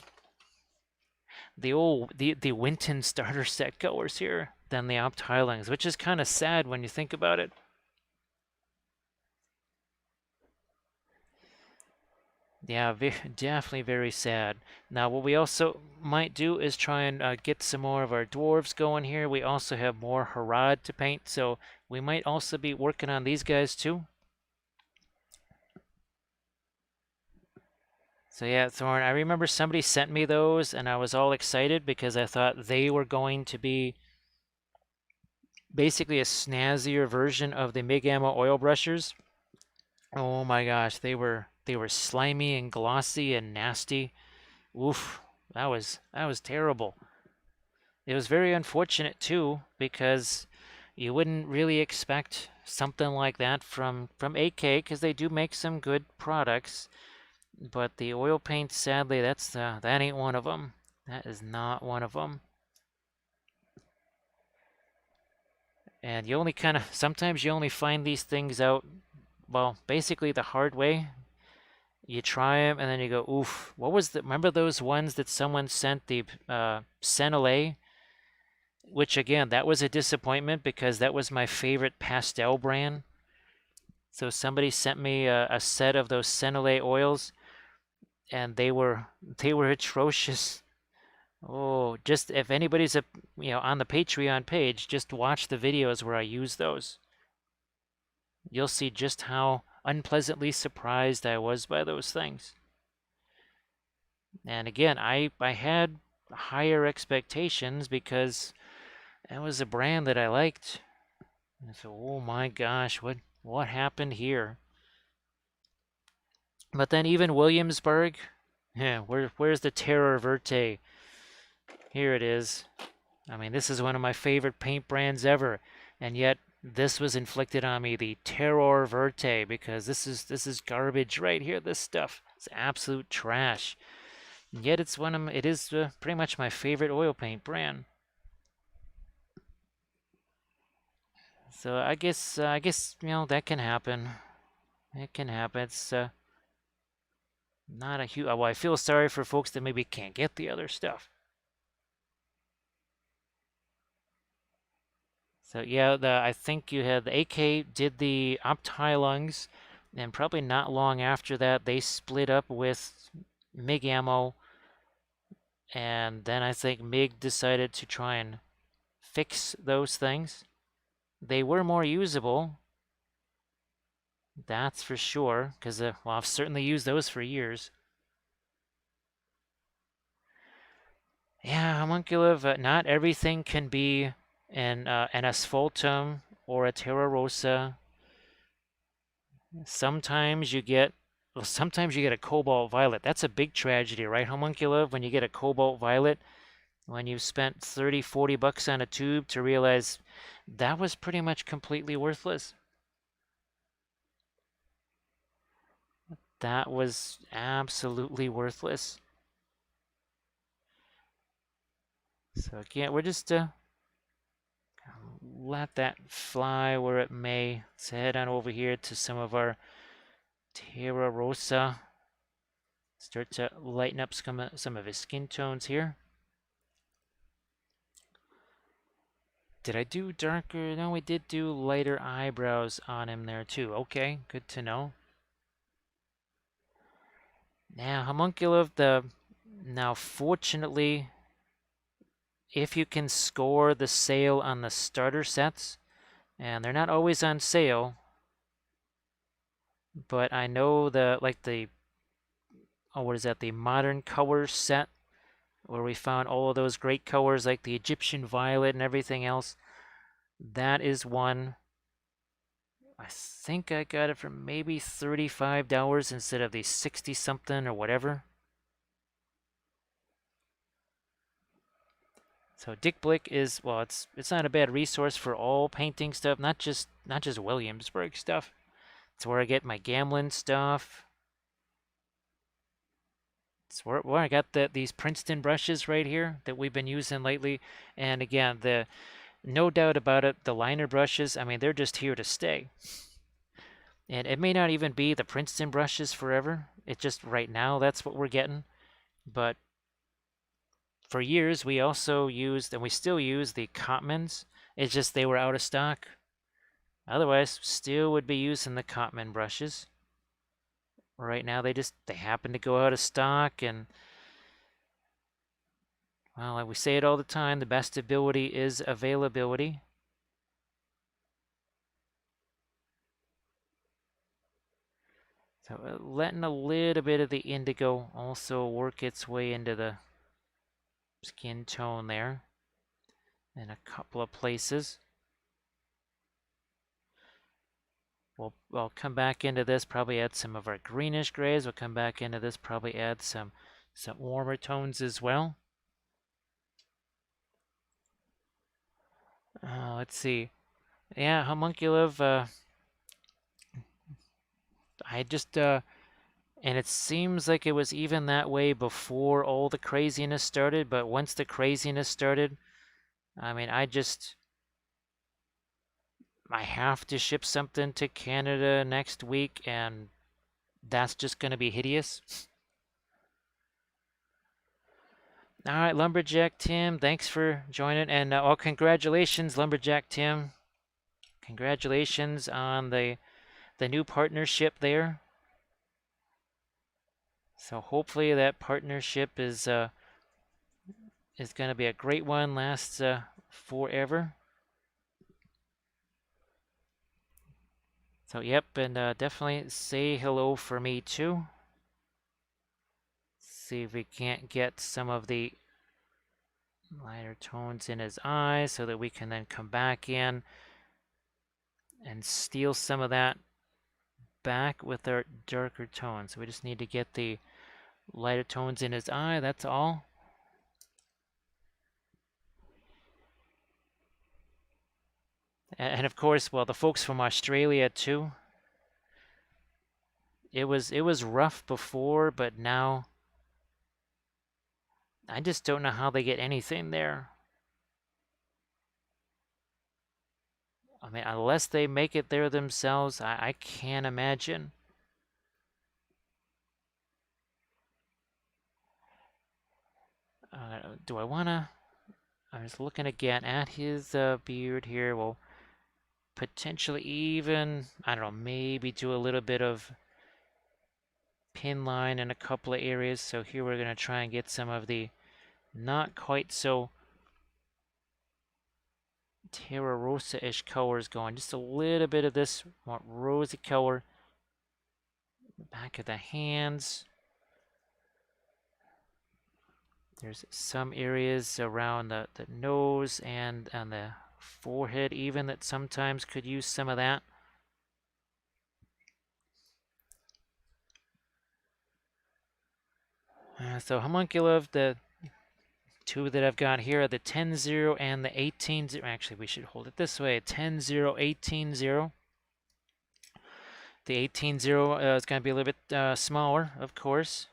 the Winton starter set goers here than the Optilings, which is kind of sad when you think about it. Yeah, definitely very sad. Now, what we also might do is try and get some more of our dwarves going here. We also have more Harad to paint, so we might also be working on these guys too. So yeah, Thorn, I remember somebody sent me those, and I was all excited because I thought they were going to be basically a snazzier version of the Mig Ammo oil brushers. Oh my gosh, they were slimy and glossy and nasty. Oof, that was terrible. It was very unfortunate too because you wouldn't really expect something like that from AK because they do make some good products, but the oil paint, sadly, that ain't one of them. That is not one of them. And you only kind of sometimes you only find these things out, well, basically the hard way. You try them and then you go, oof. What was the? Remember those ones that someone sent the Senelay, which again, that was a disappointment because that was my favorite pastel brand. So somebody sent me a set of those Senelay oils, and they were atrocious. Oh, just if anybody's on the Patreon page, just watch the videos where I use those. You'll see just how unpleasantly surprised I was by those things. And again, I had higher expectations because that was a brand that I liked. And so, oh my gosh, what happened here? But then even Williamsburg, yeah, where's the Terror Verte? Here it is. I mean, this is one of my favorite paint brands ever, and yet this was inflicted on me, the Terror Verte, because this is garbage right here. This stuff is absolute trash. And yet it is pretty much my favorite oil paint brand. So I guess that can happen. It can happen. It's not a huge. Well, I feel sorry for folks that maybe can't get the other stuff. So yeah, I think you had the AK did the Optilungs, and probably not long after that they split up with MiG Ammo, and then I think MiG decided to try and fix those things. They were more usable, that's for sure, because well, I've certainly used those for years. Yeah, Homunculus, not everything can be an Asphaltum or a Terra Rosa. Sometimes you get, well, sometimes you get a Cobalt Violet. That's a big tragedy, right, Homuncula? When you get a Cobalt Violet, when you've spent 30, 40 bucks on a tube to realize that was pretty much completely worthless. That was absolutely worthless. So again, we're just let that fly where it may. Let's head on over here to some of our Terra Rosa. Start to lighten up some of his skin tones here. Did I do darker? No, we did do lighter eyebrows on him there too. Okay, good to know. Now, Homunculus, now fortunately, if you can score the sale on the starter sets, and they're not always on sale, but I know what is that, the modern color set, where we found all of those great colors like the Egyptian violet and everything else. That is one. I think I got it for maybe $35 instead of the 60 something or whatever. So Dick Blick is, well, it's not a bad resource for all painting stuff, not just Williamsburg stuff. It's where I get my Gamlin stuff. It's where I got these Princeton brushes right here that we've been using lately. And again, the no doubt about it, the liner brushes, I mean, they're just here to stay. And it may not even be the Princeton brushes forever. It's just right now that's what we're getting. But for years we also used, and we still use, the Cotmans. It's just they were out of stock. Otherwise, still would be using the Cotman brushes. Right now they happen to go out of stock, and well, like we say it all the time, the best ability is availability. So letting a little bit of the indigo also work its way into the skin tone there in a couple of places. We'll come back into this, probably add some of our greenish grays. We'll come back into this, probably add some warmer tones as well. Let's see. Yeah, homunculus. I just and it seems like it was even that way before all the craziness started, but once the craziness started, I mean, I have to ship something to Canada next week, and that's just going to be hideous. All right, Lumberjack Tim, thanks for joining, and congratulations, Lumberjack Tim. Congratulations on the new partnership there. So hopefully that partnership is going to be a great one, lasts forever. So yep, and definitely say hello for me too. See if we can't get some of the lighter tones in his eyes so that we can then come back in and steal some of that back with our darker tones. So we just need to get the lighter tones in his eye, that's all. And of course, well, the folks from Australia too. It was rough before, but now I just don't know how they get anything there. I mean, unless they make it there themselves, I can't imagine. Do I want to? I'm just looking again at his beard here. We'll potentially even, I don't know, maybe do a little bit of pin line in a couple of areas. So here we're going to try and get some of the not quite so Terra Rosa-ish colors going. Just a little bit of this more rosy color. Back of the hands. There's some areas around the nose and on the forehead even that sometimes could use some of that. So homunculus, the two that I've got here are the 10-0 and the 18-0. Actually, we should hold it this way, 10-0, 18-0. The 18-0 is going to be a little bit smaller, of course.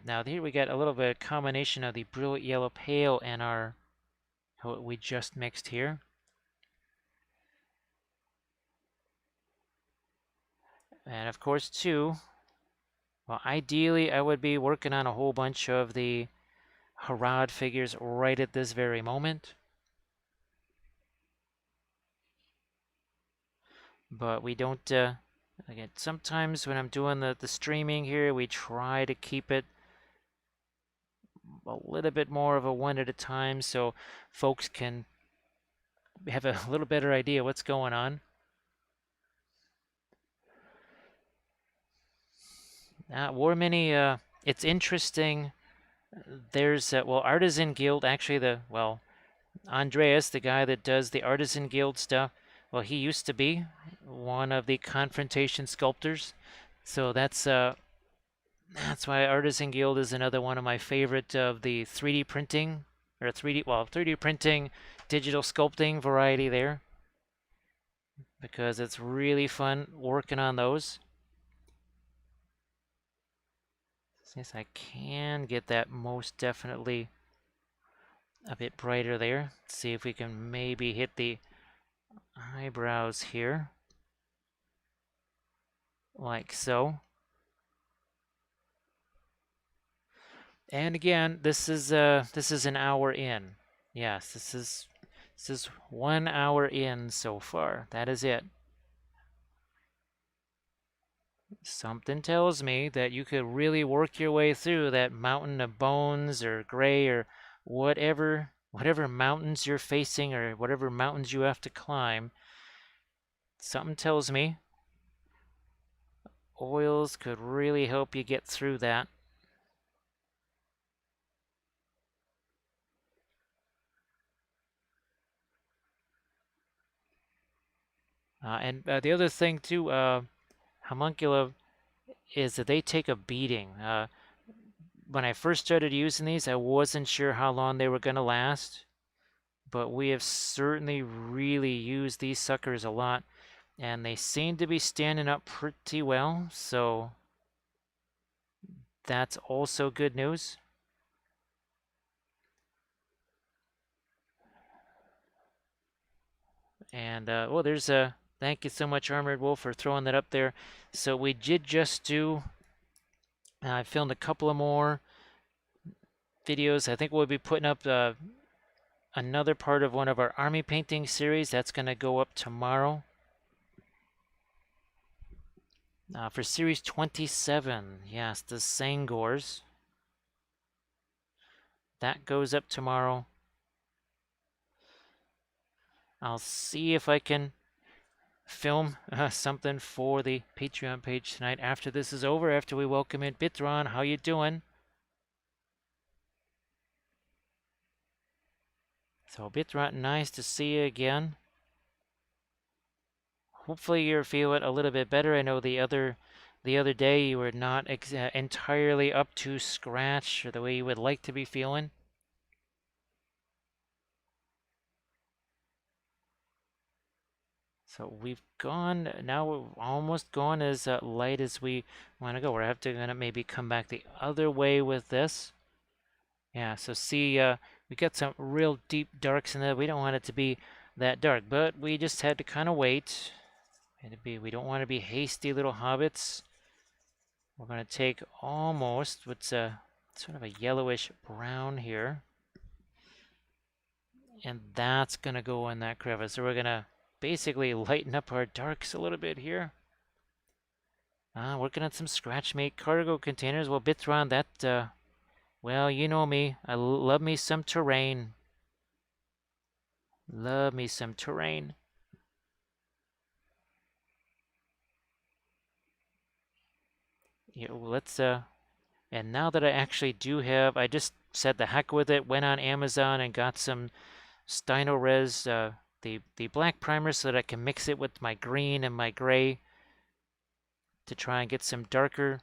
Now here we got a little bit of combination of the brilliant yellow pale and our what we just mixed here. And of course too, well, ideally I would be working on a whole bunch of the Harad figures right at this very moment. But we don't, again, sometimes when I'm doing the streaming here, we try to keep it a little bit more of a one at a time so folks can have a little better idea what's going on. War Mini, it's interesting. There's, well, Artisan Guild, actually Andreas, the guy that does the Artisan Guild stuff, well, he used to be one of the confrontation sculptors. So that's why Artisan Guild is another one of my favorite of the 3D printing or 3D printing, digital sculpting variety there because it's really fun working on those. Since I can get that most definitely a bit brighter there. Let's see if we can maybe hit the eyebrows here, like so. And again, this is an hour in. Yes, this is 1 hour in so far. That is it. Something tells me that you could really work your way through that mountain of bones or gray or whatever mountains you're facing or whatever mountains you have to climb. Something tells me oils could really help you get through that. And the other thing too, homuncula, is that they take a beating. When I first started using these, I wasn't sure how long they were going to last, but we have certainly really used these suckers a lot, and they seem to be standing up pretty well, so that's also good news. And, well, there's a thank you so much, Armored Wolf, for throwing that up there. So we did just do, I filmed a couple of more videos. I think we'll be putting up another part of one of our army painting series. That's going to go up tomorrow. For series 27, yes, the Sangors. That goes up tomorrow. I'll see if I can film something for the Patreon page tonight after this is over, after we welcome in Bitron. How you doing? So Bitron, nice to see you again. Hopefully you're feeling a little bit better. I know the other day you were not entirely up to scratch or the way you would like to be feeling. So we've gone, now we've almost gone as light as we want to go. We're have to gonna maybe come back the other way with this. Yeah, so see, we got some real deep darks in there. We don't want it to be that dark, but we just had to kind of wait. We don't want to be hasty little hobbits. We're going to take almost what's a sort of a yellowish brown here. And that's going to go in that crevice. So we're going to basically lighten up our darks a little bit here. Working on some scratch-made cargo containers. Well, Bithron, that, well, you know me. I love me some terrain. Love me some terrain. Yeah, well, let's, and now that I actually do have, I just said the heck with it, went on Amazon and got some StynoRes, the black primer so that I can mix it with my green and my gray to try and get some darker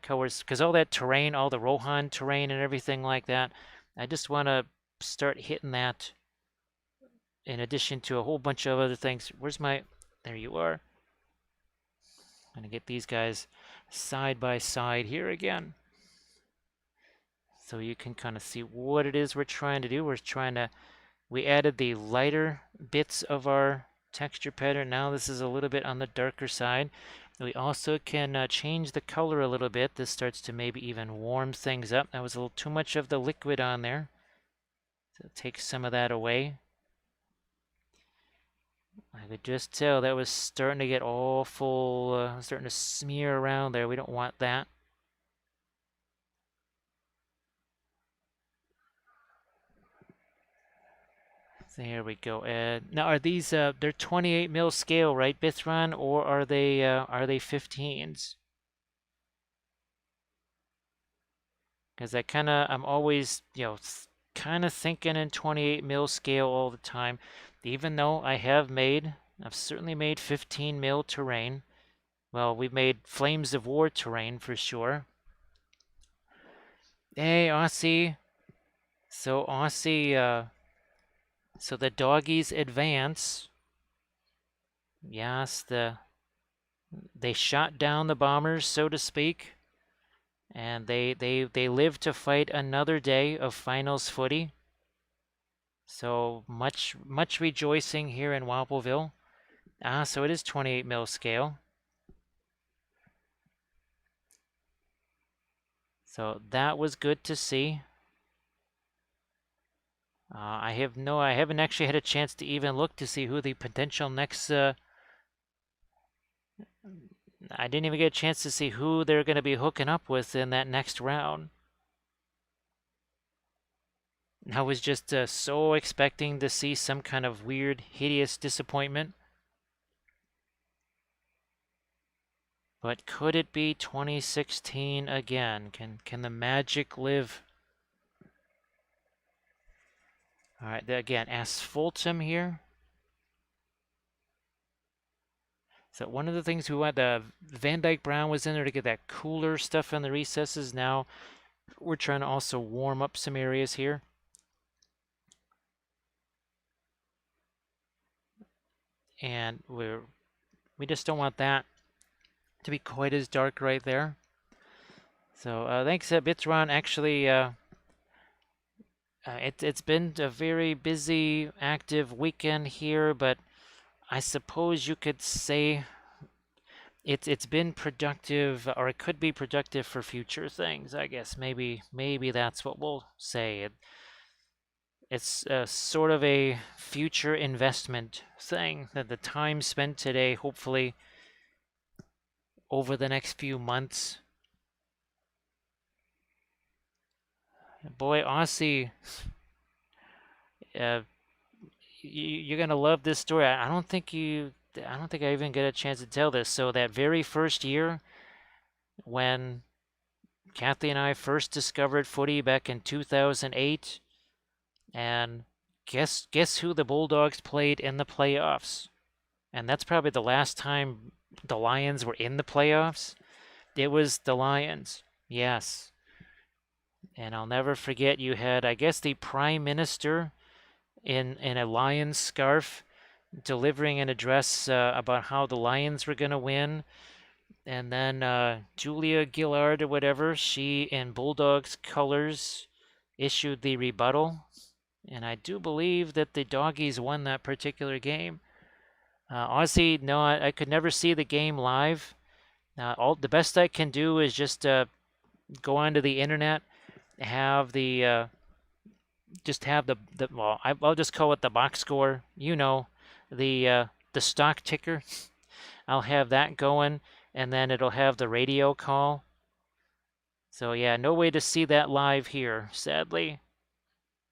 colors. Because all that terrain, all the Rohan terrain and everything like that, I just want to start hitting that in addition to a whole bunch of other things. Where's my, there you are. I'm going to get these guys side by side here again. So you can kind of see what it is we're trying to do. We added the lighter bits of our texture pattern. Now this is a little bit on the darker side. We also can change the color a little bit. This starts to maybe even warm things up. That was a little too much of the liquid on there. So take some of that away. I could just tell that was starting to get all full, starting to smear around there. We don't want that. There we go. Now are these they're 28 mil scale, right, Bithron, or are they 15s? Because I'm always, kind of thinking in 28 mil scale all the time, even though I've certainly made 15 mil terrain. Well, we've made Flames of War terrain for sure. Hey, Aussie. So Aussie, so the doggies advance. Yes, they shot down the bombers, so to speak, and they live to fight another day of finals footy. So much rejoicing here in Wappelville. So it is 28 mil scale. So that was good to see. I haven't actually had a chance to even look to see who the potential next. I didn't even get a chance to see who they're going to be hooking up with in that next round. I was just so expecting to see some kind of weird, hideous disappointment. But could it be 2016 again? Can the magic live? All right, again, asphaltum here. So one of the things we want, the Van Dyke Brown was in there to get that cooler stuff in the recesses. Now we're trying to also warm up some areas here. And we just don't want that to be quite as dark right there. So thanks, Bitron. Actually, it's been a very busy, active weekend here, but I suppose you could say it's been productive, or it could be productive for future things. I guess maybe that's what we'll say. It's sort of a future investment thing that the time spent today, hopefully over the next few months. Boy, Aussie, uh, you're gonna love this story. I don't think I even get a chance to tell this. So that very first year, when Kathy and I first discovered footy back in 2008, and guess who the Bulldogs played in the playoffs? And that's probably the last time the Lions were in the playoffs. It was the Lions. Yes. And I'll never forget you had, I guess, the Prime Minister in a Lions scarf delivering an address about how the Lions were going to win. And then Julia Gillard or whatever, she in Bulldogs colors issued the rebuttal. And I do believe that the Doggies won that particular game. Aussie, no, I could never see the game live. All the best I can do is just go onto the internet, have the just have the well, I'll just call it the box score. You know, the stock ticker. I'll have that going, and then it'll have the radio call. So yeah, no way to see that live here, sadly.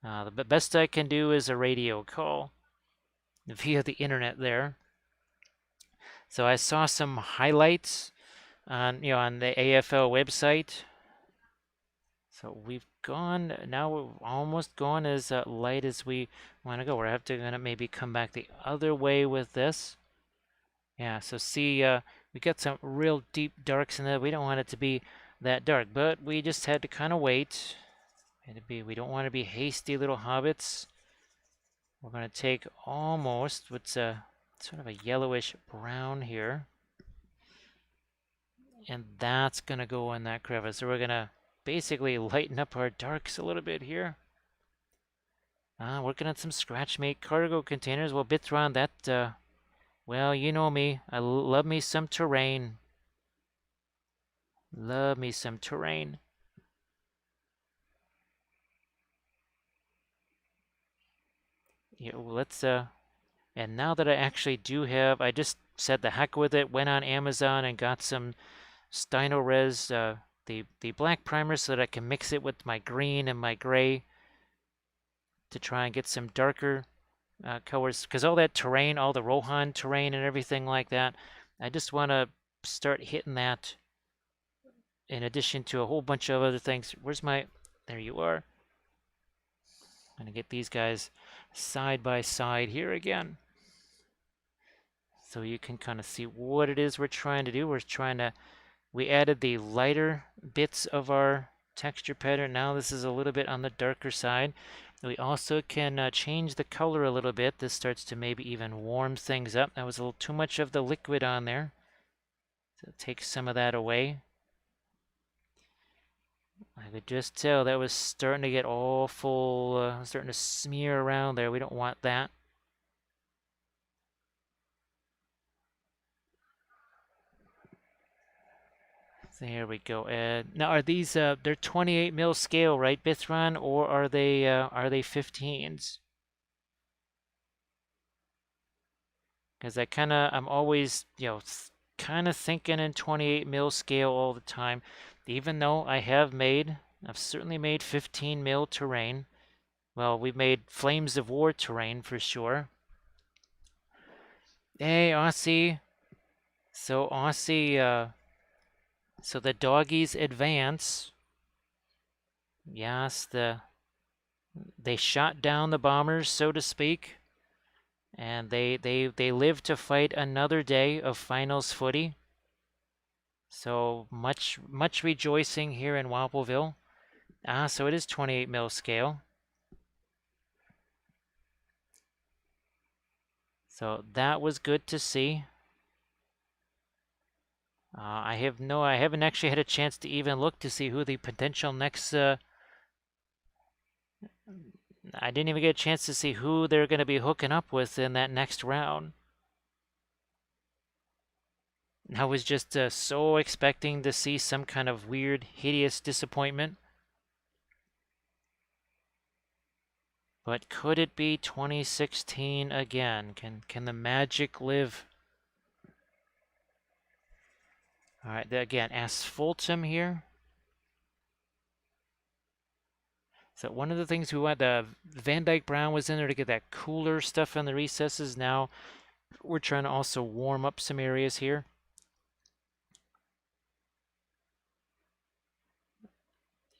The best I can do is a radio call via the internet there. So I saw some highlights on the AFL website. So we've gone now. We're almost gone as light as we want to go. We're gonna maybe come back the other way with this. Yeah. So see, we got some real deep darks in there. We don't want it to be that dark, but we just had to kind of wait. We don't want to be hasty little hobbits. We're gonna take almost what's sort of a yellowish brown here. And that's going to go in that crevice. So we're going to basically lighten up our darks a little bit here. Working on some Scratchmate cargo containers. Well, Bithron, well, you know me. I love me some terrain. Love me some terrain. Yeah, well, and now that I actually do have, I just said the heck with it, went on Amazon and got some Stino-Res, the black primer so that I can mix it with my green and my gray to try and get some darker colors, because all that terrain, all the Rohan terrain and everything like that, I just want to start hitting that in addition to a whole bunch of other things. There you are. I'm going to get these guys side by side here again. So you can kind of see what it is we're trying to do. We added the lighter bits of our texture pattern. Now this is a little bit on the darker side. We also can change the color a little bit. This starts to maybe even warm things up. That was a little too much of the liquid on there. So take some of that away. I could just tell that was starting to get all full, starting to smear around there. We don't want that. There we go, Ed. Now, are these they're 28 mil scale, right, Bithron, or are they 15s? Because I'm always, kind of thinking in 28 mil scale all the time. Even though I've certainly made 15 mil terrain. Well, we've made Flames of War terrain for sure. Hey, Aussie. So Aussie, so the doggies advance. Yes, they shot down the bombers, so to speak, and they live to fight another day of finals footy. So much rejoicing here in Wappelville. So it is 28 mil scale. So that was good to see. I haven't actually had a chance to even look to see who the potential next. I didn't even get a chance to see who they're going to be hooking up with in that next round. I was just so expecting to see some kind of weird, hideous disappointment. But could it be 2016 again? Can the magic live? All right, again, asphaltum here. So one of the things we want, the Van Dyke Brown was in there to get that cooler stuff in the recesses. Now we're trying to also warm up some areas here.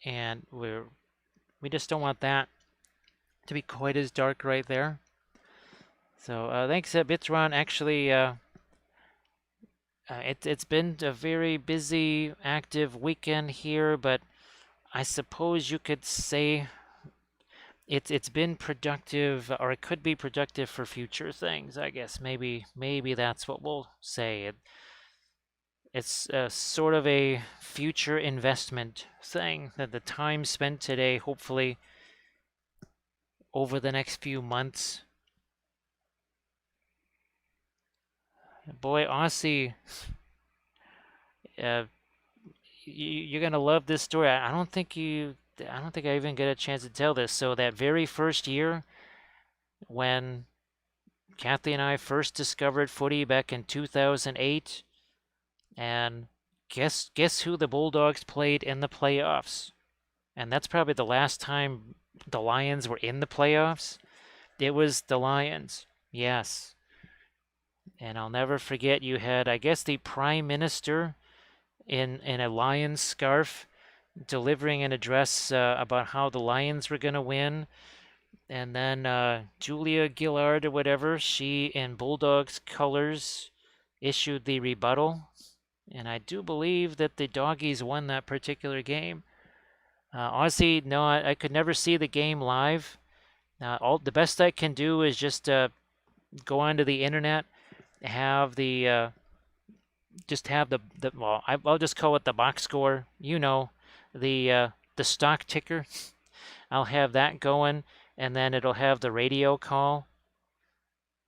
And we just don't want that to be quite as dark right there. So thanks, Bitron. Actually, it's been a very busy, active weekend here, but I suppose you could say it's been productive, or it could be productive for future things. I guess maybe that's what we'll say. It's sort of a future investment thing that the time spent today, hopefully over the next few months. Boy, Aussie, uh, you're gonna love this story. I don't think I even get a chance to tell this. So that very first year, when Kathy and I first discovered footy back in 2008, and guess who the Bulldogs played in the playoffs? And that's probably the last time the Lions were in the playoffs. It was the Lions. Yes. And I'll never forget, you had, I guess, the Prime Minister in a Lions scarf delivering an address about how the Lions were going to win. And then Julia Gillard or whatever, she in Bulldogs colors issued the rebuttal. And I do believe that the Doggies won that particular game. Honestly, no, I could never see the game live. All the best I can do is just go onto the internet, have the just have the well, I'll just call it the box score. The stock ticker. I'll have that going, and then it'll have the radio call.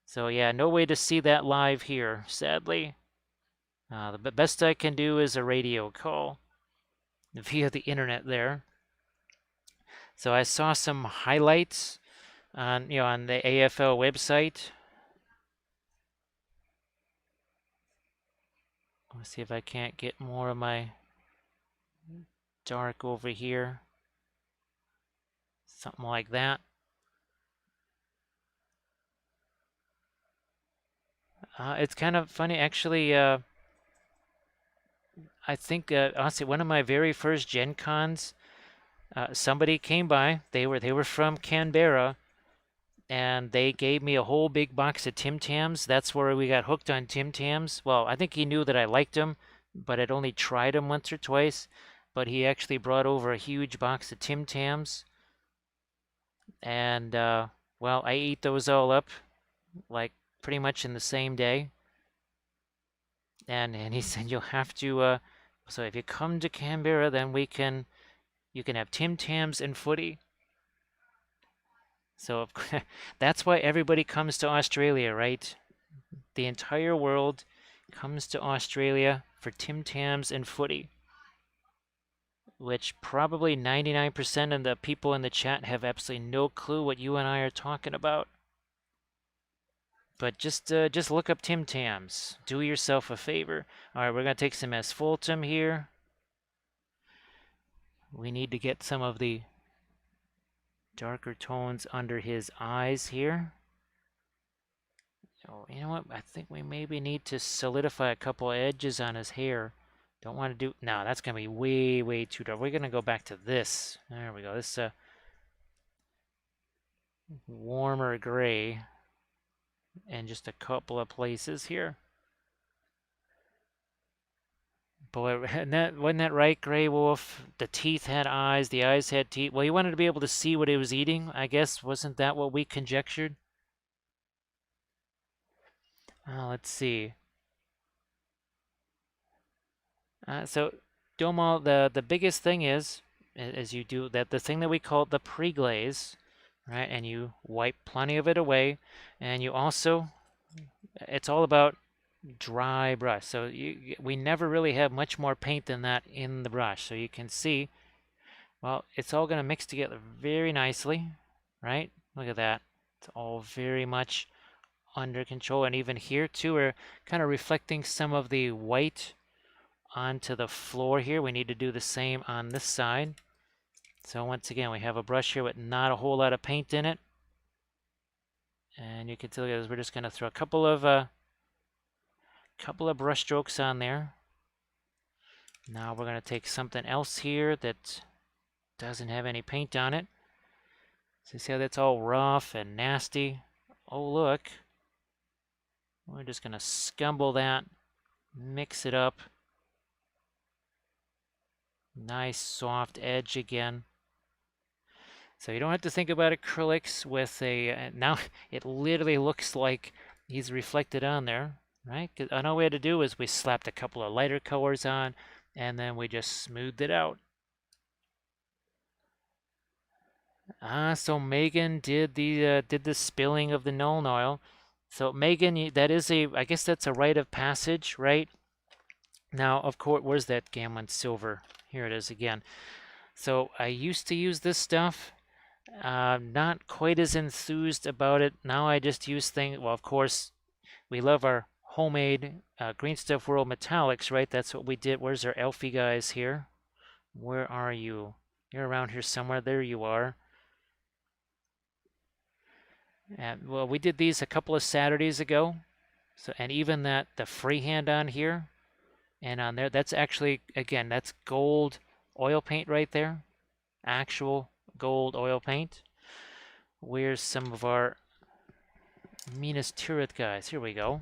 So yeah, no way to see that live here, sadly. The best I can do is a radio call via the internet there. So I saw some highlights on the AFL website. Let's see if I can't get more of my dark over here. Something like that. It's kind of funny, actually. I think honestly, one of my very first Gen Cons, somebody came by. They were from Canberra, and they gave me a whole big box of Tim Tams. That's where we got hooked on Tim Tams. Well, I think he knew that I liked them, but I'd only tried them once or twice. But he actually brought over a huge box of Tim Tams, and well, I ate those all up like pretty much in the same day. And he said you'll have to. So if you come to Canberra, then you can have Tim Tams and footy. So that's why everybody comes to Australia, right? The entire world comes to Australia for Tim Tams and footy, which probably 99% of the people in the chat have absolutely no clue what you and I are talking about. But just look up Tim Tams. Do yourself a favor. All right, we're gonna take some asphaltum here. We need to get some of the darker tones under his eyes here. Oh, you know what? I think we maybe need to solidify a couple edges on his hair. Don't want to do... No, that's going to be way, way too dark. We're going to go back to this. There we go. This warmer gray in just a couple of places here. Boy, wasn't that right, Grey Wolf? The teeth had eyes, the eyes had teeth. Well, he wanted to be able to see what he was eating, I guess. Wasn't that what we conjectured? Let's see. So, Domal, the biggest thing is you do that the thing that we call the pre-glaze, right? And you wipe plenty of it away, and you also, it's all about dry brush. So we never really have much more paint than that in the brush. So you can see, well, it's all going to mix together very nicely, right? Look at that. It's all very much under control. And even here too, we're kind of reflecting some of the white onto the floor here. We need to do the same on this side. So once again, we have a brush here with not a whole lot of paint in it. And you can tell we're just going to throw a couple of brush strokes on there. Now we're going to take something else here that doesn't have any paint on it. So you see how that's all rough and nasty? Oh, look. We're just going to scumble that, mix it up. Nice soft edge again. So you don't have to think about acrylics with a, now it literally looks like he's reflected on there, right? 'Cause all we had to do is we slapped a couple of lighter colors on and then we just smoothed it out. So Megan did the spilling of the Nuln Oil. So Megan, that is I guess that's a rite of passage, right? Now, of course, where's that Gamlin Silver? Here it is again. So I used to use this stuff. Not quite as enthused about it. Now I just use things. Well, of course, we love our homemade Green Stuff World metallics, right? That's what we did. Where's our Elfie guys here? Where are you? You're around here somewhere. There you are. And well, we did these a couple of Saturdays ago. So, and even the freehand on here and on there, that's actually, again, that's gold oil paint right there. Actual gold oil paint. Where's some of our Minas Tirith guys? Here we go.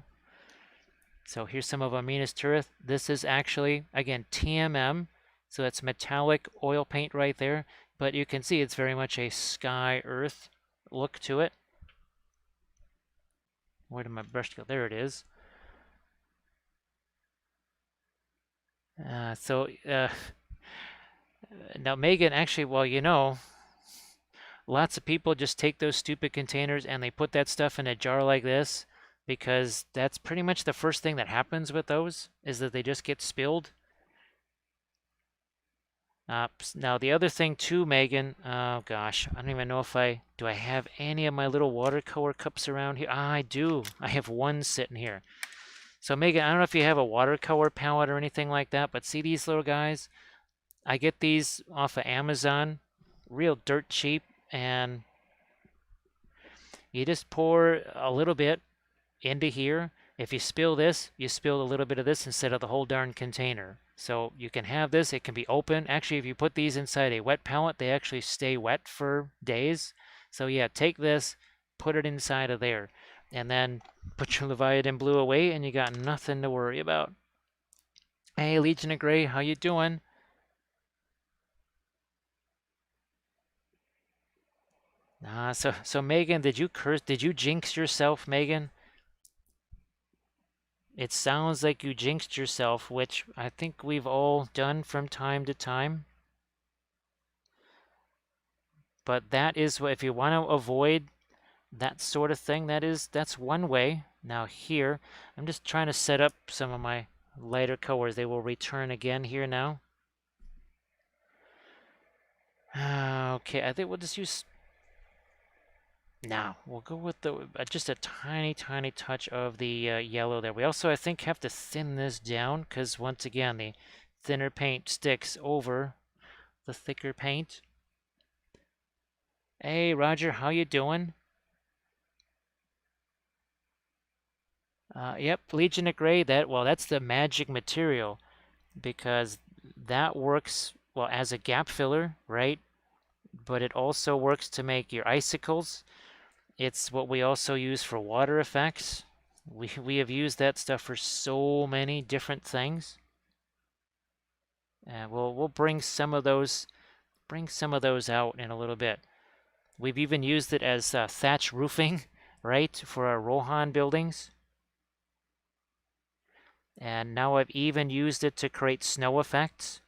So here's some of our Minas Tirith. This is actually, again, TMM. So that's metallic oil paint right there. But you can see it's very much a sky earth look to it. Where did my brush go? There it is. Now Megan, actually, well, you know, lots of people just take those stupid containers and they put that stuff in a jar like this because that's pretty much the first thing that happens with those is that they just get spilled. Now the other thing too, Megan, oh gosh, I don't even know if do I have any of my little watercolor cups around here? I do. I have one sitting here. So Megan, I don't know if you have a watercolor palette or anything like that, but see these little guys? I get these off of Amazon, real dirt cheap, and you just pour a little bit into here. If you spill this, you spill a little bit of this instead of the whole darn container. So you can have this, it can be open. Actually, if you put these inside a wet palette, they actually stay wet for days. So yeah, take this, put it inside of there. And then put your Leviathan Blue away, and you got nothing to worry about. Hey, Legion of Grey, how you doing? So Megan, did you jinx yourself, Megan? It sounds like you jinxed yourself, which I think we've all done from time to time. But that is what, if you want to avoid that sort of thing, that's one way. Now here, I'm just trying to set up some of my lighter colors. They will return again here now. Okay, I think we'll just use. Now we'll go with the just a tiny, tiny touch of the yellow there. We also, I think, have to thin this down because once again, the thinner paint sticks over the thicker paint. Hey, Roger, how you doing? Yep, Legion of Grey. That's the magic material because that works well as a gap filler, right? But it also works to make your icicles. It's what we also use for water effects. We have used that stuff for so many different things. And we'll bring some of those out in a little bit. We've even used it as thatch roofing, right, for our Rohan buildings. And now I've even used it to create snow effects.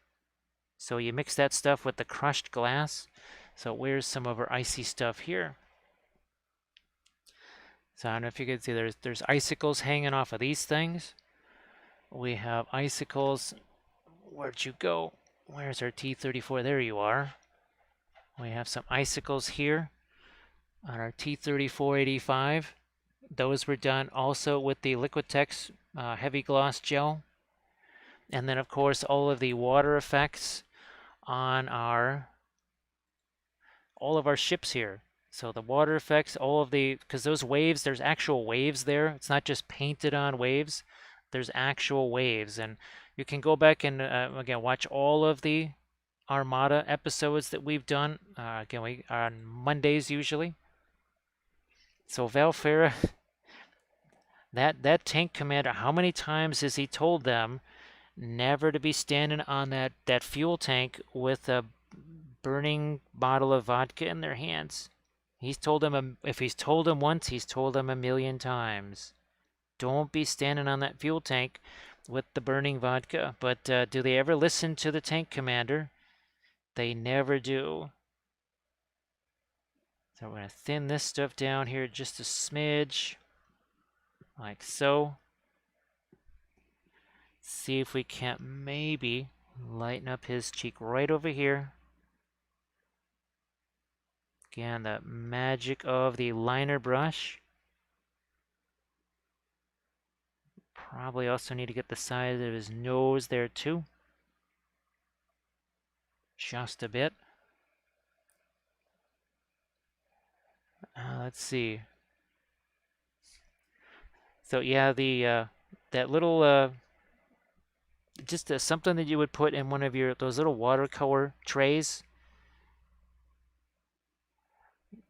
So you mix that stuff with the crushed glass. So where's some of our icy stuff here? So I don't know if you can see there's icicles hanging off of these things. We have icicles. Where'd you go? Where's our T-34? There you are. We have some icicles here on our T-34-85. Those were done also with the Liquitex heavy gloss gel. And then, of course, all of the water effects on all of our ships here. So the water effects, because those waves, there's actual waves there. It's not just painted on waves. There's actual waves. And you can go back and, again, watch all of the Armada episodes that we've done. Again, on Mondays usually. So Valfera, that tank commander, how many times has he told them never to be standing on that fuel tank with a burning bottle of vodka in their hands? He's told them, if he's told them once, he's told them a million times. Don't be standing on that fuel tank with the burning vodka. But do they ever listen to the tank commander? They never do. So we're going to thin this stuff down here just a smidge, like so. See if we can't maybe lighten up his cheek right over here. Again, the magic of the liner brush. Probably also need to get the side of his nose there too. Just a bit. Let's see. So yeah, the that little just something that you would put in one of those little watercolor trays.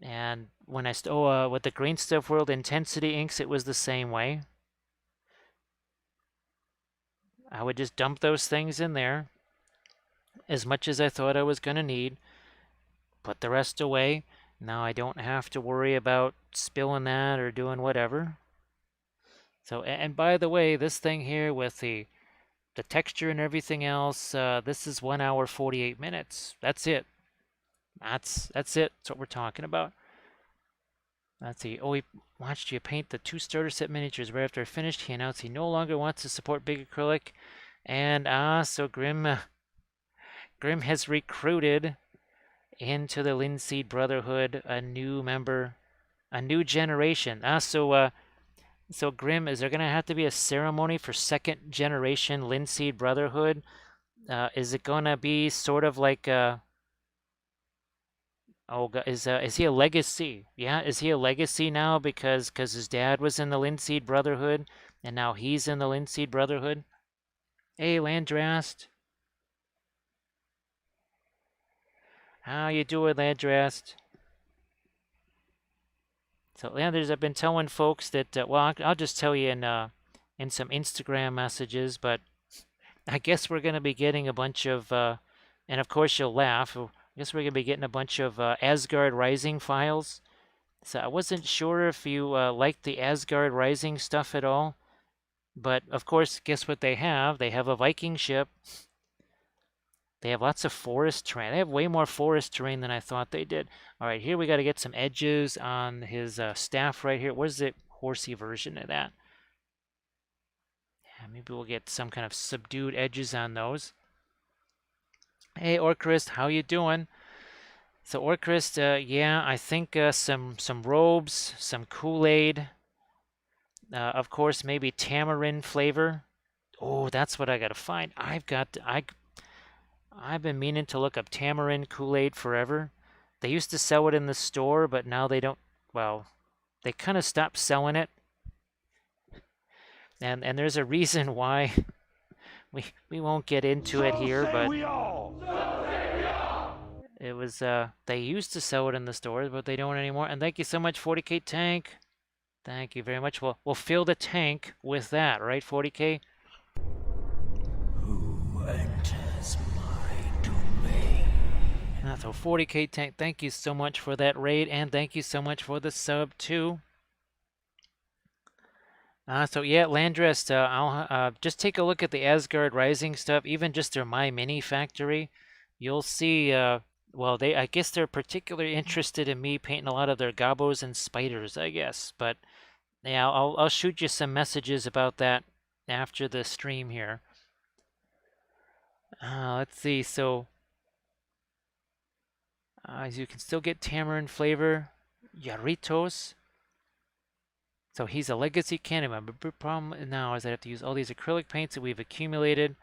And when with the Green Stuff World Intensity inks, it was the same way. I would just dump those things in there as much as I thought I was going to need, put the rest away. Now I don't have to worry about spilling that or doing whatever. So, and by the way, this thing here with the texture and everything else, this is 1 hour 48 minutes. That's it. That's it. That's what we're talking about. Let's see. Oh, he watched you paint the 2 starter set miniatures. Right after I finished, he announced he no longer wants to support big acrylic. And so Grim has recruited into the Linseed Brotherhood a new member, a new generation. So Grim, is there gonna have to be a ceremony for second generation Linseed Brotherhood? Is it gonna be sort of like oh, is he a legacy? Yeah, is he a legacy now because his dad was in the Linseed Brotherhood and now he's in the Linseed Brotherhood? Hey, Landrast. How you doing, Landrast? So Landers, I've been telling folks that well, I'll just tell you in some Instagram messages, but I guess we're going to be getting a bunch of, and of course you'll laugh. I guess we're going to be getting a bunch of Asgard Rising files. So I wasn't sure if you liked the Asgard Rising stuff at all, but of course, guess what they have? They have a Viking ship. They have lots of forest terrain. They have way more forest terrain than I thought they did. All right, here we got to get some edges on his staff right here. Where's the horsey version of that? Yeah, maybe we'll get some kind of subdued edges on those. Hey, Orcrist, how you doing? So Orcrist, yeah, I think some robes, some Kool-Aid, of course, maybe tamarind flavor. Oh, that's what I gotta find. I've been meaning to look up tamarind Kool-Aid forever. They used to sell it in the store, but now they don't. Well, they kind of stopped selling it, and there's a reason why. We won't get into it So here, say but we all. So say we all. it was they used to sell it in the stores, but they don't anymore. And thank you so much, 40K Tank. Thank you very much. We'll fill the tank with that, right, 40K? Who enters my domain? So 40K Tank, thank you so much for that raid, and thank you so much for the sub too. So yeah, Landrest, I'll just take a look at the Asgard Rising stuff, even just their My Mini factory. You'll see, well, I guess they're particularly interested in me painting a lot of their gobos and spiders, I guess. But yeah, I'll shoot you some messages about that after the stream here. Let's see, so as you can still get tamarind flavor, Yarritos. So he's a legacy Candyman. But the problem now is I have to use all these acrylic paints that we've accumulated.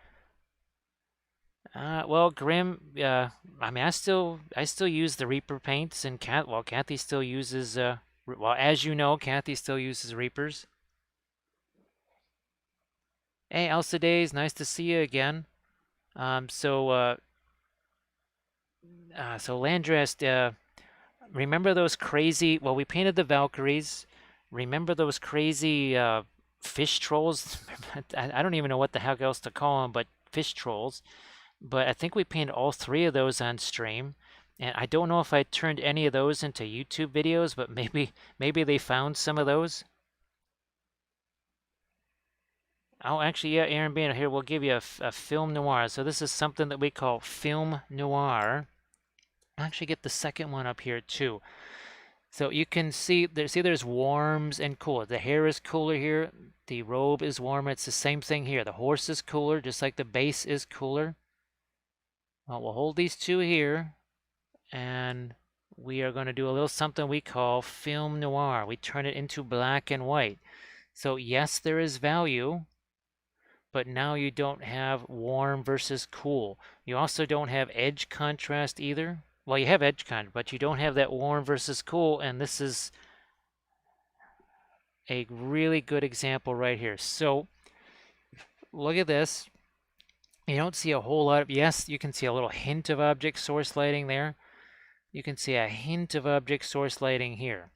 Well, Grim, I mean, I still use the Reaper paints, and Kathy still uses, well, as you know, Kathy still uses Reapers. Hey, Alcides, nice to see you again. So Landrest, remember those crazy, well, we painted the Valkyries. Remember those crazy fish trolls? I don't even know what the heck else to call them, but fish trolls. But I think we painted all three of those on stream. And I don't know if I turned any of those into YouTube videos, but maybe they found some of those. Oh, actually, yeah, Aaron Banner here. We'll give you a film noir. So this is something that we call film noir. I'll actually get the second one up here too. So you can see there's warms and cooler. The hair is cooler here. The robe is warmer. It's the same thing here. The horse is cooler, just like the base is cooler. Well, we'll hold these two here, and we are going to do a little something we call film noir. We turn it into black and white. So yes, there is value, but now you don't have warm versus cool. You also don't have edge contrast either. Well, you have edge contrast, but you don't have that warm versus cool, and this is a really good example right here. So look at this. You don't see a whole lot of, yes, you can see a little hint of object source lighting there. You can see a hint of object source lighting here.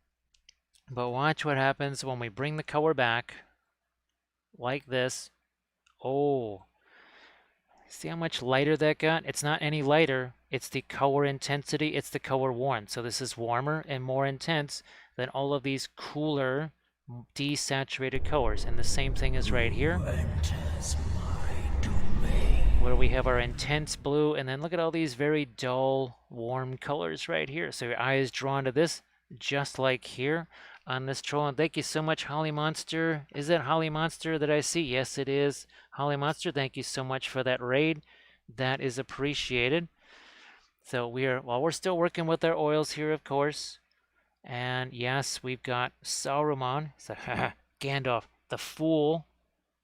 But watch what happens when we bring the color back like this. Oh, see how much lighter that got? It's not any lighter. It's the color intensity. It's the color warm. So this is warmer and more intense than all of these cooler, desaturated colors. And the same thing is right here, where we have our intense blue, and then look at all these very dull, warm colors right here. So your eye is drawn to this, just like here on this troll. And thank you so much, Holly Monster. Is that Holly Monster that I see? Yes, it is. Holly Monster, thank you so much for that raid. That is appreciated. So we're still working with our oils here, of course. And yes, we've got Saruman. So, Gandalf, the fool.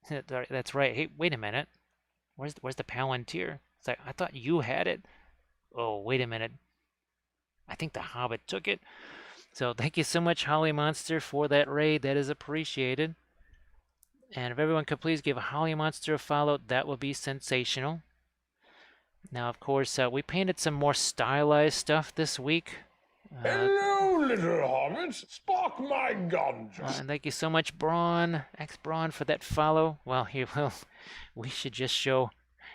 That's right. Hey, wait a minute. Where's the Palantir? It's like, I thought you had it. Oh, wait a minute. I think the Hobbit took it. So thank you so much, Holly Monster, for that raid. That is appreciated. And if everyone could please give Holly Monster a follow, that would be sensational. Now, of course, we painted some more stylized stuff this week. Hello, little hobbits, spark my gun. And thank you so much, Braun, X-Braun, for that follow. Well, here, well, we should just show.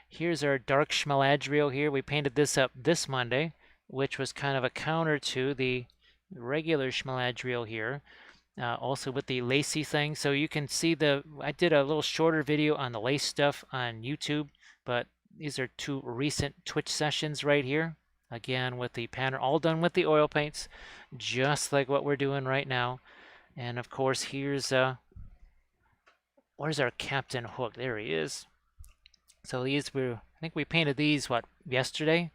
Here's our dark Schmeladriel here. We painted this up this Monday, which was kind of a counter to the regular Schmeladriel here. Also with the lacy thing. So you can see I did a little shorter video on the lace stuff on YouTube, but these are two recent Twitch sessions right here. Again, with the pattern, all done with the oil paints, just like what we're doing right now. And of course, where's our Captain Hook? There he is. So I think we painted these, what, yesterday?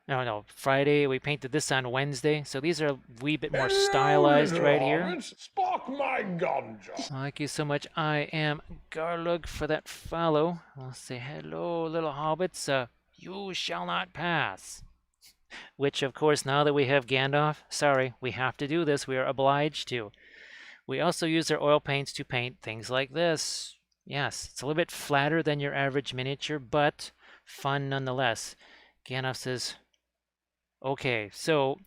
No, Friday. We painted this on Wednesday. So these are a wee bit more stylized right here. Spark my gun. Thank you so much. I am Garlug for that follow. I'll say hello, little hobbits. You shall not pass. Which, of course, now that we have Gandalf, sorry, we have to do this. We are obliged to. We also use our oil paints to paint things like this. Yes, it's a little bit flatter than your average miniature, but fun nonetheless. Gandalf says, okay, so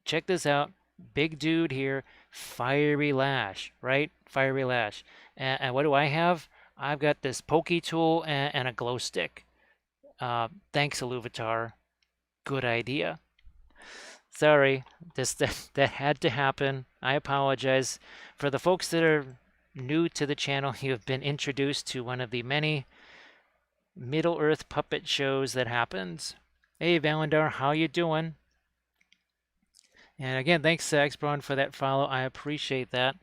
check this out. Big dude here, fiery lash, right? Fiery lash. And what do I have? I've got this pokey tool and a glow stick. Thanks, Iluvatar. Good idea. Sorry, that had to happen. I apologize. For the folks that are new to the channel, you have been introduced to one of the many Middle-earth puppet shows that happens. Hey, Valandar, how you doing? And again, thanks, X-Braun, for that follow. I appreciate that.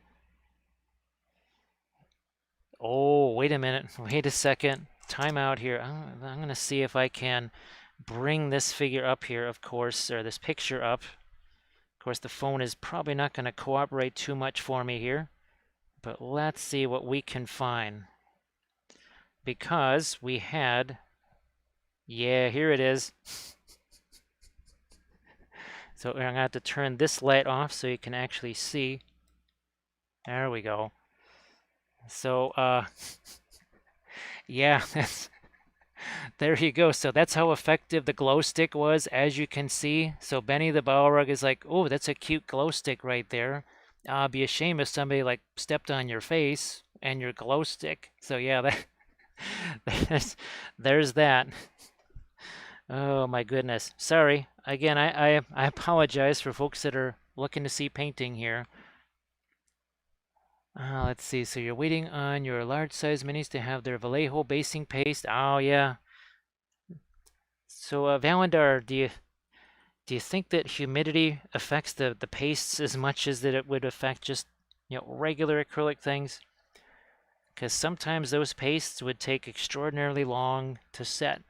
Oh, wait a minute. Wait a second. Time out here. I'm going to see if I can bring this figure up here, of course, or this picture up. Of course, the phone is probably not going to cooperate too much for me here. But let's see what we can find. Because we had... Yeah, here it is. So I'm going to have to turn this light off so you can actually see. There we go. So, yeah, there you go. So that's how effective the glow stick was, as you can see. So Benny the Balrog is like, oh, that's a cute glow stick right there. Be a shame if somebody like stepped on your face and your glow stick. So yeah, there's that. Oh my goodness. Sorry. Again, I apologize for folks that are looking to see painting here. Let's see. So you're waiting on your large size minis to have their Vallejo basing paste. Oh yeah. So Valandar, do you think that humidity affects the pastes as much as that it would affect just regular acrylic things? Because sometimes those pastes would take extraordinarily long to set.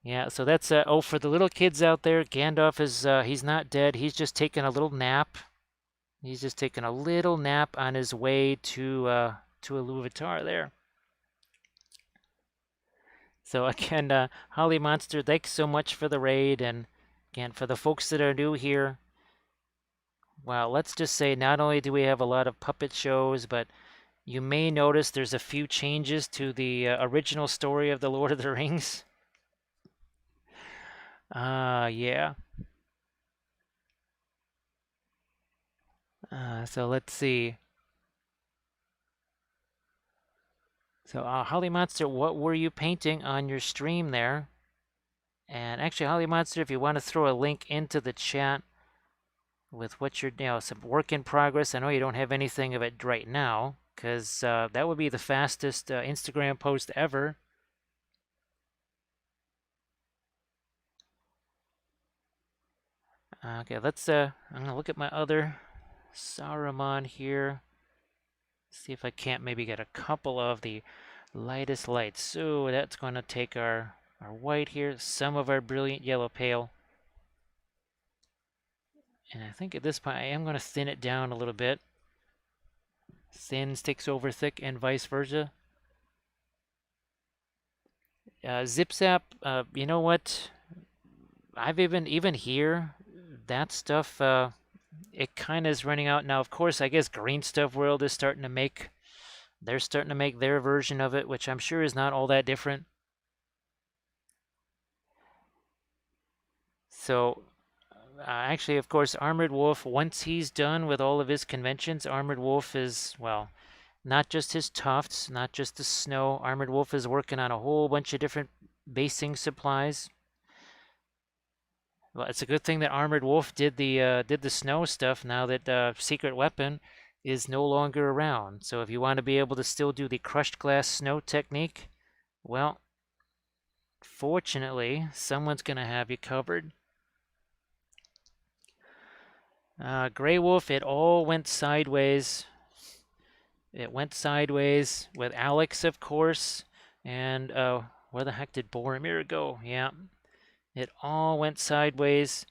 Yeah, so that's oh, for the little kids out there, Gandalf is he's not dead. He's just taking a little nap. He's just taking a little nap on his way to Iluvatar there. So again, Holly Monster, thanks so much for the raid, and again for the folks that are new here. Well, let's just say not only do we have a lot of puppet shows, but you may notice there's a few changes to the original story of the Lord of the Rings. Yeah. So let's see. So, Holly Monster, what were you painting on your stream there? And actually, Holly Monster, if you want to throw a link into the chat with what you're, some work in progress. I know you don't have anything of it right now, because that would be the fastest Instagram post ever. Okay, I'm gonna look at my other Saruman here. See if I can't maybe get a couple of the lightest lights. So that's gonna take our white here, some of our brilliant yellow pale. And I think at this point I am gonna thin it down a little bit. Thin sticks over thick and vice versa. Zip Zap, you know what? I've even here, that stuff, it kind of is running out now. Of course, I guess Green Stuff World is starting to make, they're starting to make their version of it, which I'm sure is not all that different. So Actually, of course, Armored Wolf, once he's done with all of his conventions, Armored Wolf is, well, not just his tufts, not just the snow. Armored Wolf is working on a whole bunch of different basing supplies. Well, it's a good thing that Armored Wolf did the snow stuff now that Secret Weapon is no longer around. So if you want to be able to still do the crushed glass snow technique, well, fortunately, someone's going to have you covered. Grey Wolf, it all went sideways. It went sideways with Alex, of course. And where the heck did Boromir go? Yeah, it all went sideways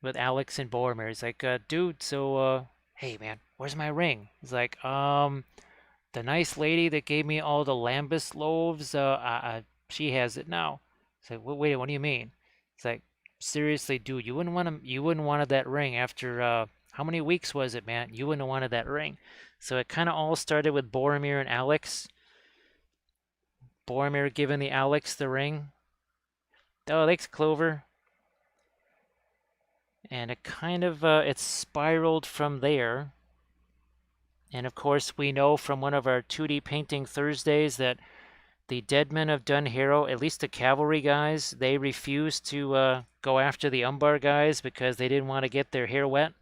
with Alex and Boromir. He's like, dude, so, hey, man, where's my ring? He's like, the nice lady that gave me all the lambus loaves, she has it now. It's like, wait, what do you mean? It's like, seriously, dude, you wouldn't wanted that ring after, how many weeks was it, man? You wouldn't have wanted that ring. So it kind of all started with Boromir and Alex. Boromir giving the Alex the ring. Oh, thanks, Clover. And it kind of, it spiraled from there. And of course, we know from one of our 2D painting Thursdays that the dead men of Dun Hero, at least the cavalry guys, they refused to go after the Umbar guys because they didn't want to get their hair wet.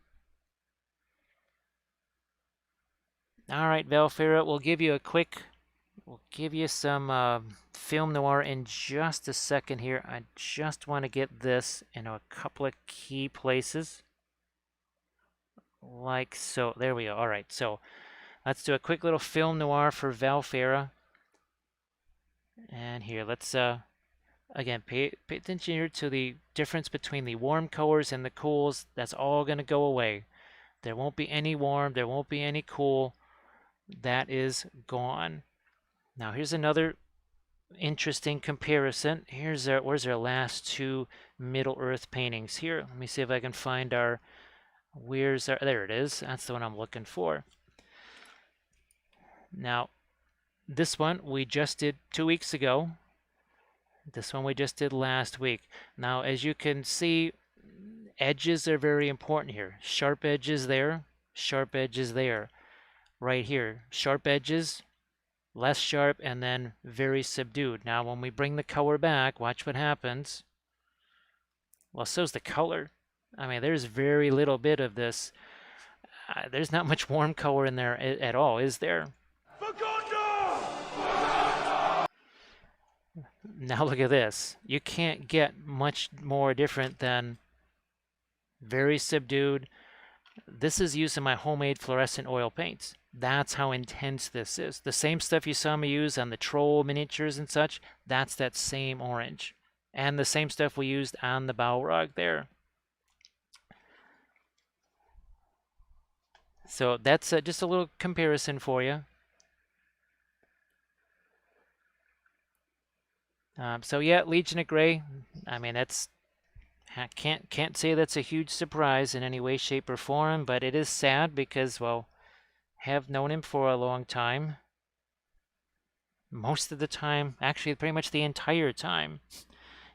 All right, Valfera, we'll give you some film noir in just a second here. I just want to get this in a couple of key places. Like so. There we go. All right, so let's do a quick little film noir for Valfera. And here, let's again pay attention here to the difference between the warm colors and the cools. That's all going to go away. There won't be any warm, there won't be any cool. That is gone. Now here's another interesting comparison. Where's our last two Middle Earth paintings here? Let me see if I can find our, there it is. That's the one I'm looking for. Now, this one we just did 2 weeks ago. This one we just did last week. Now, as you can see, edges are very important here. Sharp edges there, sharp edges there. Right here, sharp edges, less sharp, and then very subdued. Now, when we bring the color back, watch what happens. Well, so's the color. I mean, there's very little bit of this. There's not much warm color in there at all, is there? Now look at this. You can't get much more different than very subdued. This is using my homemade fluorescent oil paints. That's how intense this is. The same stuff you saw me use on the troll miniatures and such, that's that same orange. And the same stuff we used on the Balrog there. So that's just a little comparison for you. So yeah, Legion of Grey. I mean, I can't say that's a huge surprise in any way, shape, or form, but it is sad because, well, have known him for a long time. Most of the time, actually, pretty much the entire time.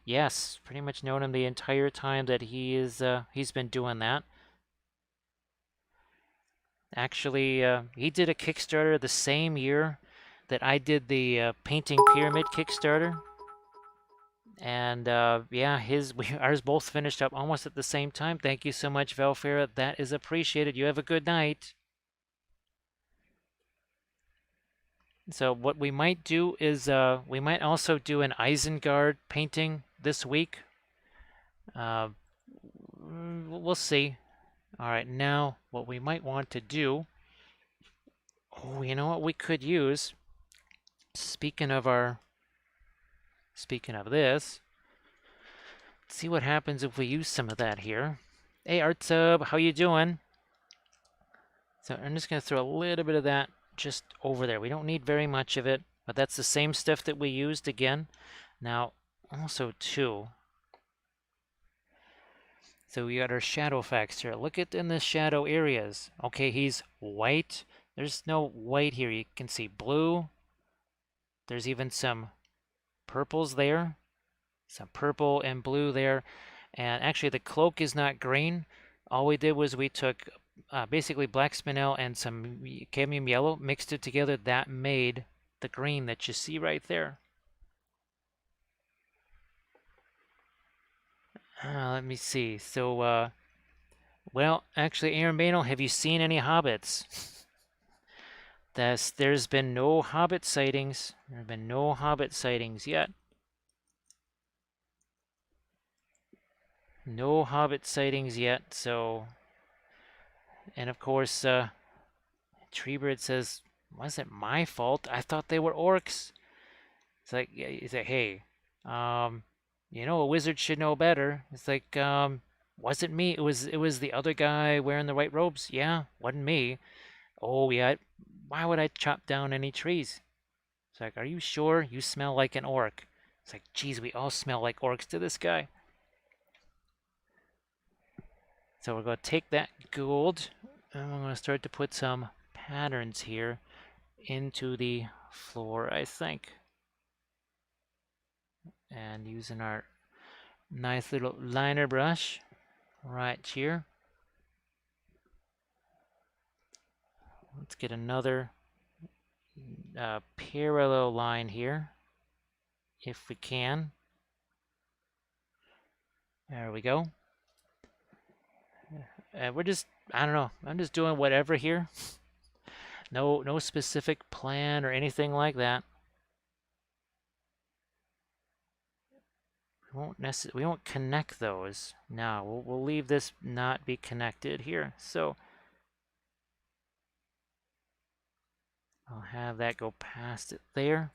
Yes, pretty much known him the entire time that he's been doing that. Actually, he did a Kickstarter the same year that I did the Painting Pyramid Kickstarter. And yeah, ours both finished up almost at the same time. Thank you so much, Valfera. That is appreciated. You have a good night. So what we might do is we might also do an Isengard painting this week. We'll see. All right, now what we might want to do. Oh, you know what we could use? Speaking of this, let's see what happens if we use some of that here. Hey, Artsub, how you doing? So I'm just going to throw a little bit of that just over there. We don't need very much of it, but that's the same stuff that we used again. Now, also too, so we got our shadow effects here. Look at in the shadow areas. Okay, he's white. There's no white here. You can see blue. There's even some purples there. Some purple and blue there. And actually, the cloak is not green. All we did was we took basically black spinel and some cadmium yellow, mixed it together. That made the green that you see right there. Let me see. So, well, actually, Aaron Bano, have you seen any hobbits? There's been no hobbit sightings. There have been no hobbit sightings yet. No hobbit sightings yet. So, and of course, Treebird says, "Was it my fault? I thought they were orcs." It's like, yeah, it's like, hey, um, a wizard should know better. It's like, wasn't me. It was the other guy wearing the white robes. Yeah, wasn't me. Oh yeah, why would I chop down any trees? It's like, are you sure? You smell like an orc. It's like, geez, we all smell like orcs to this guy. So we're going to take that gold, and we're going to start to put some patterns here into the floor, I think. And using our nice little liner brush right here. Let's get another parallel line here, if we can. There we go. We're just, I don't know, I'm just doing whatever here. No specific plan or anything like that. We won't connect those. No, we'll leave this not be connected here. So I'll have that go past it there.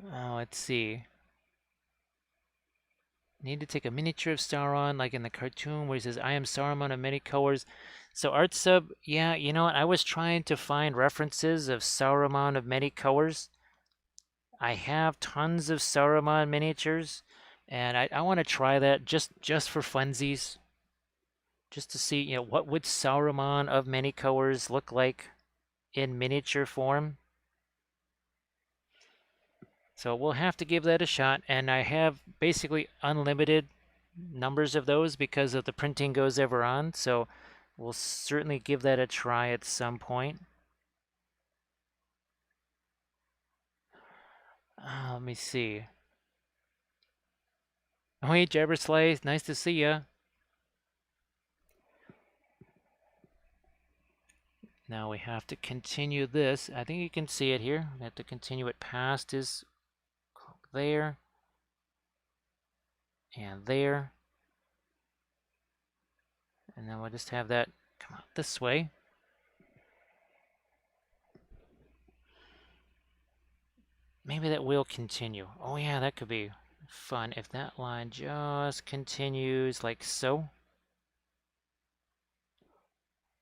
Let's see. Need to take a miniature of Sauron, like in the cartoon where he says, "I am Saruman of many colors." So art sub, yeah, you know what? I was trying to find references of Saruman of many colors. I have tons of Saruman miniatures, and I want to try that just for funsies, just to see, what would Saruman of many colors look like in miniature form. So we'll have to give that a shot, and I have basically unlimited numbers of those because of the printing goes ever on, so we'll certainly give that a try at some point. Let me see. Oh, hey, Jabberslay, nice to see ya. Now we have to continue this. I think you can see it here. We have to continue it past his there and there. And then we'll just have that come out this way. Maybe that will continue. Oh yeah, that could be fun if that line just continues like so.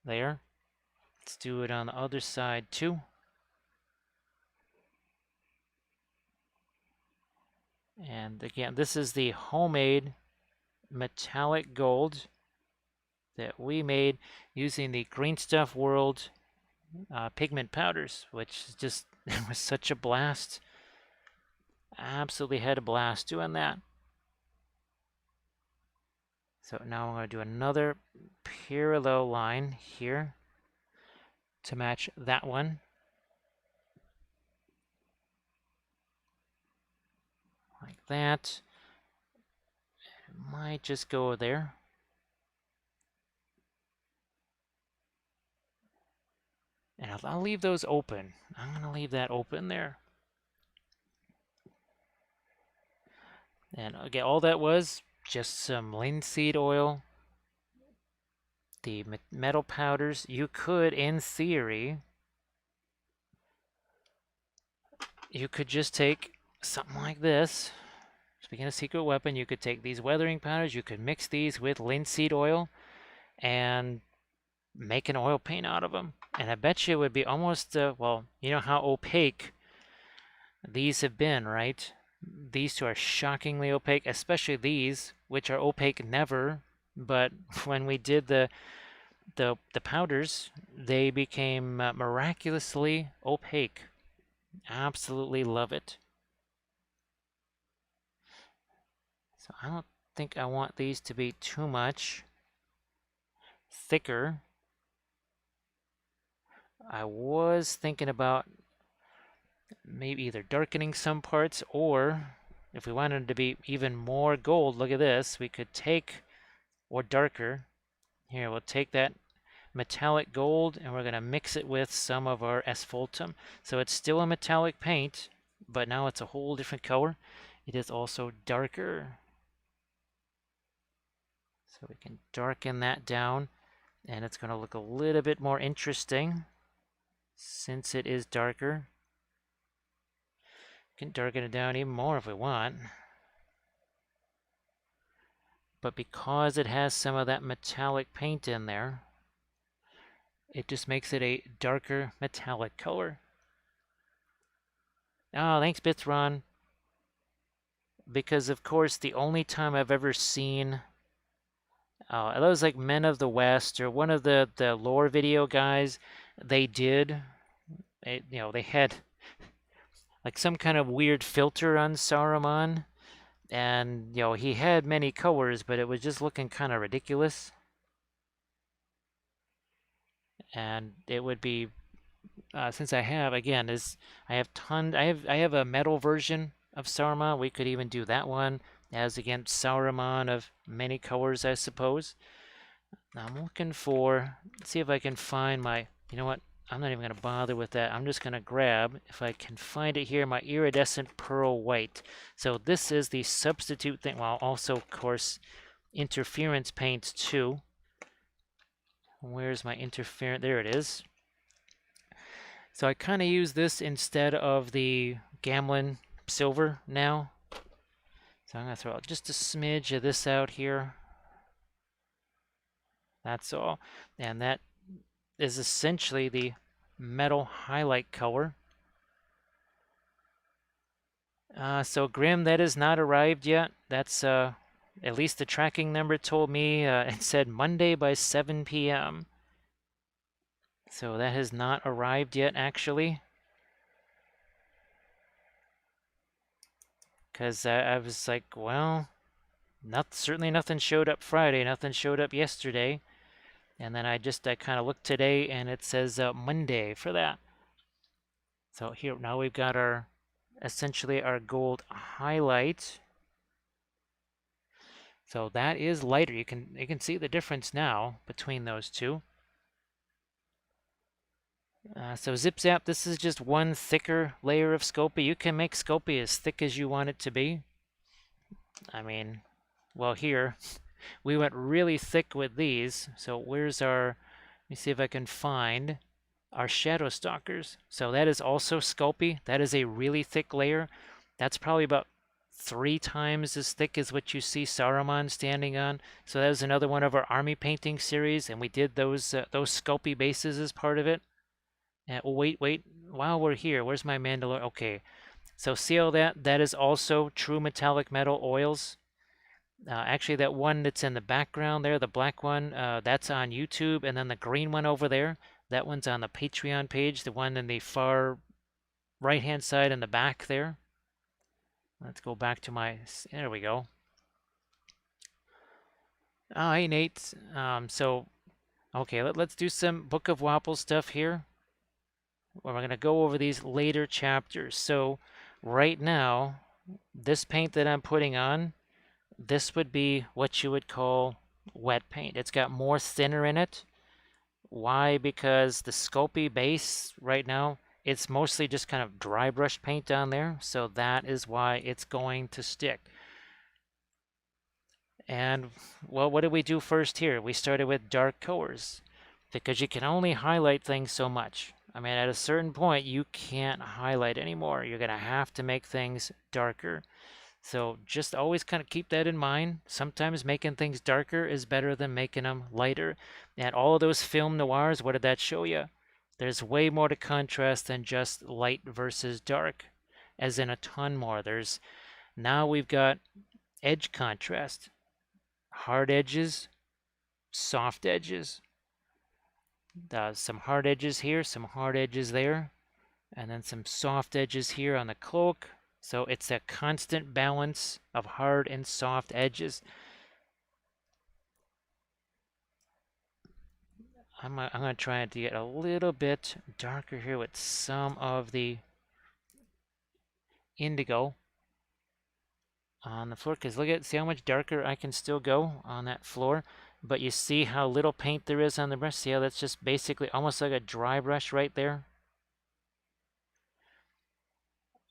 There. Let's do it on the other side too. And again, this is the homemade metallic gold that we made using the Green Stuff World pigment powders, which is just, it was such a blast. Absolutely had a blast doing that. So now I'm going to do another parallel line here to match that one. Like that. It might just go there. And I'll leave those open. I'm going to leave that open there. And again, all that was just some linseed oil, the metal powders. You could, in theory, you could just take something like this. Speaking of secret weapon, you could take these weathering powders, you could mix these with linseed oil and make an oil paint out of them. And I bet you it would be almost, well, you know how opaque these have been, right? These two are shockingly opaque, especially these, which are opaque never. But when we did the powders, they became miraculously opaque. Absolutely love it. So I don't think I want these to be too much thicker. I was thinking about maybe either darkening some parts, or if we wanted to be even more gold, look at this, we could take, or darker. Here, we'll take that metallic gold and we're going to mix it with some of our asphaltum. So it's still a metallic paint, but now it's a whole different color. It is also darker. So we can darken that down and it's going to look a little bit more interesting since it is darker. We can darken it down even more if we want. But because it has some of that metallic paint in there, it just makes it a darker metallic color. Oh, thanks, Bitsron. Because, of course, the only time I've ever seen those like Men of the West or one of the lore video guys, they did, they had like some kind of weird filter on Saruman, and he had many colors, but it was just looking kind of ridiculous. And it would be since I have again is I have I have a metal version of Saruman. We could even do that one as against Saruman of many colors, I suppose. Now I'm looking for, let's see if I can find my, you know what? I'm not even going to bother with that. I'm just going to grab, if I can find it here, my iridescent pearl white. So this is the substitute thing. Well, also, of course, interference paints too. Where's my interference? There it is. So I kind of use this instead of the Gamlin silver now. So I'm going to throw out just a smidge of this out here. That's all. And that is essentially the metal highlight color. So Grim, that has not arrived yet. That's at least the tracking number told me. It said Monday by 7 p.m. So that has not arrived yet, actually. Because I was like, well, certainly nothing showed up Friday, nothing showed up yesterday. And then I kind of looked today and it says Monday for that. So here, now we've got essentially our gold highlight. So that is lighter. You can see the difference now between those two. So Zip Zap, this is just one thicker layer of Sculpey. You can make Sculpey as thick as you want it to be. I mean, well here, we went really thick with these. So where's let me see if I can find our Shadow Stalkers. So that is also Sculpey. That is a really thick layer. That's probably about 3 times as thick as what you see Saruman standing on. So that was another one of our army painting series, and we did those Sculpey bases as part of it. Oh, wait, while we're here, where's my Mandalore? Okay, so see all that? That is also true metallic metal oils. Actually, that one that's in the background there, the black one, that's on YouTube, and then the green one over there, that one's on the Patreon page, the one in the far right-hand side in the back there. Let's go back to there we go. Oh, hey, Nate. Okay, let's do some Book of Wappel stuff here. We're going to go over these later chapters. So right now, this paint that I'm putting on, this would be what you would call wet paint. It's got more thinner in it. Why? Because the Sculpey base right now, it's mostly just kind of dry brush paint on there. So that is why it's going to stick. And, well, what did we do first here? We started with dark colors because you can only highlight things so much. I mean, at a certain point, you can't highlight anymore. You're going to have to make things darker. So just always kind of keep that in mind. Sometimes making things darker is better than making them lighter. And all of those film noirs, what did that show you? There's way more to contrast than just light versus dark, as in a ton more. Now we've got edge contrast. Hard edges, soft edges. Some hard edges here, some hard edges there, and then some soft edges here on the cloak, So it's a constant balance of hard and soft edges. I'm going to try to get a little bit darker here with some of the indigo on the floor, because see how much darker I can still go on that floor. But you see how little paint there is on the brush. See how that's just basically almost like a dry brush right there.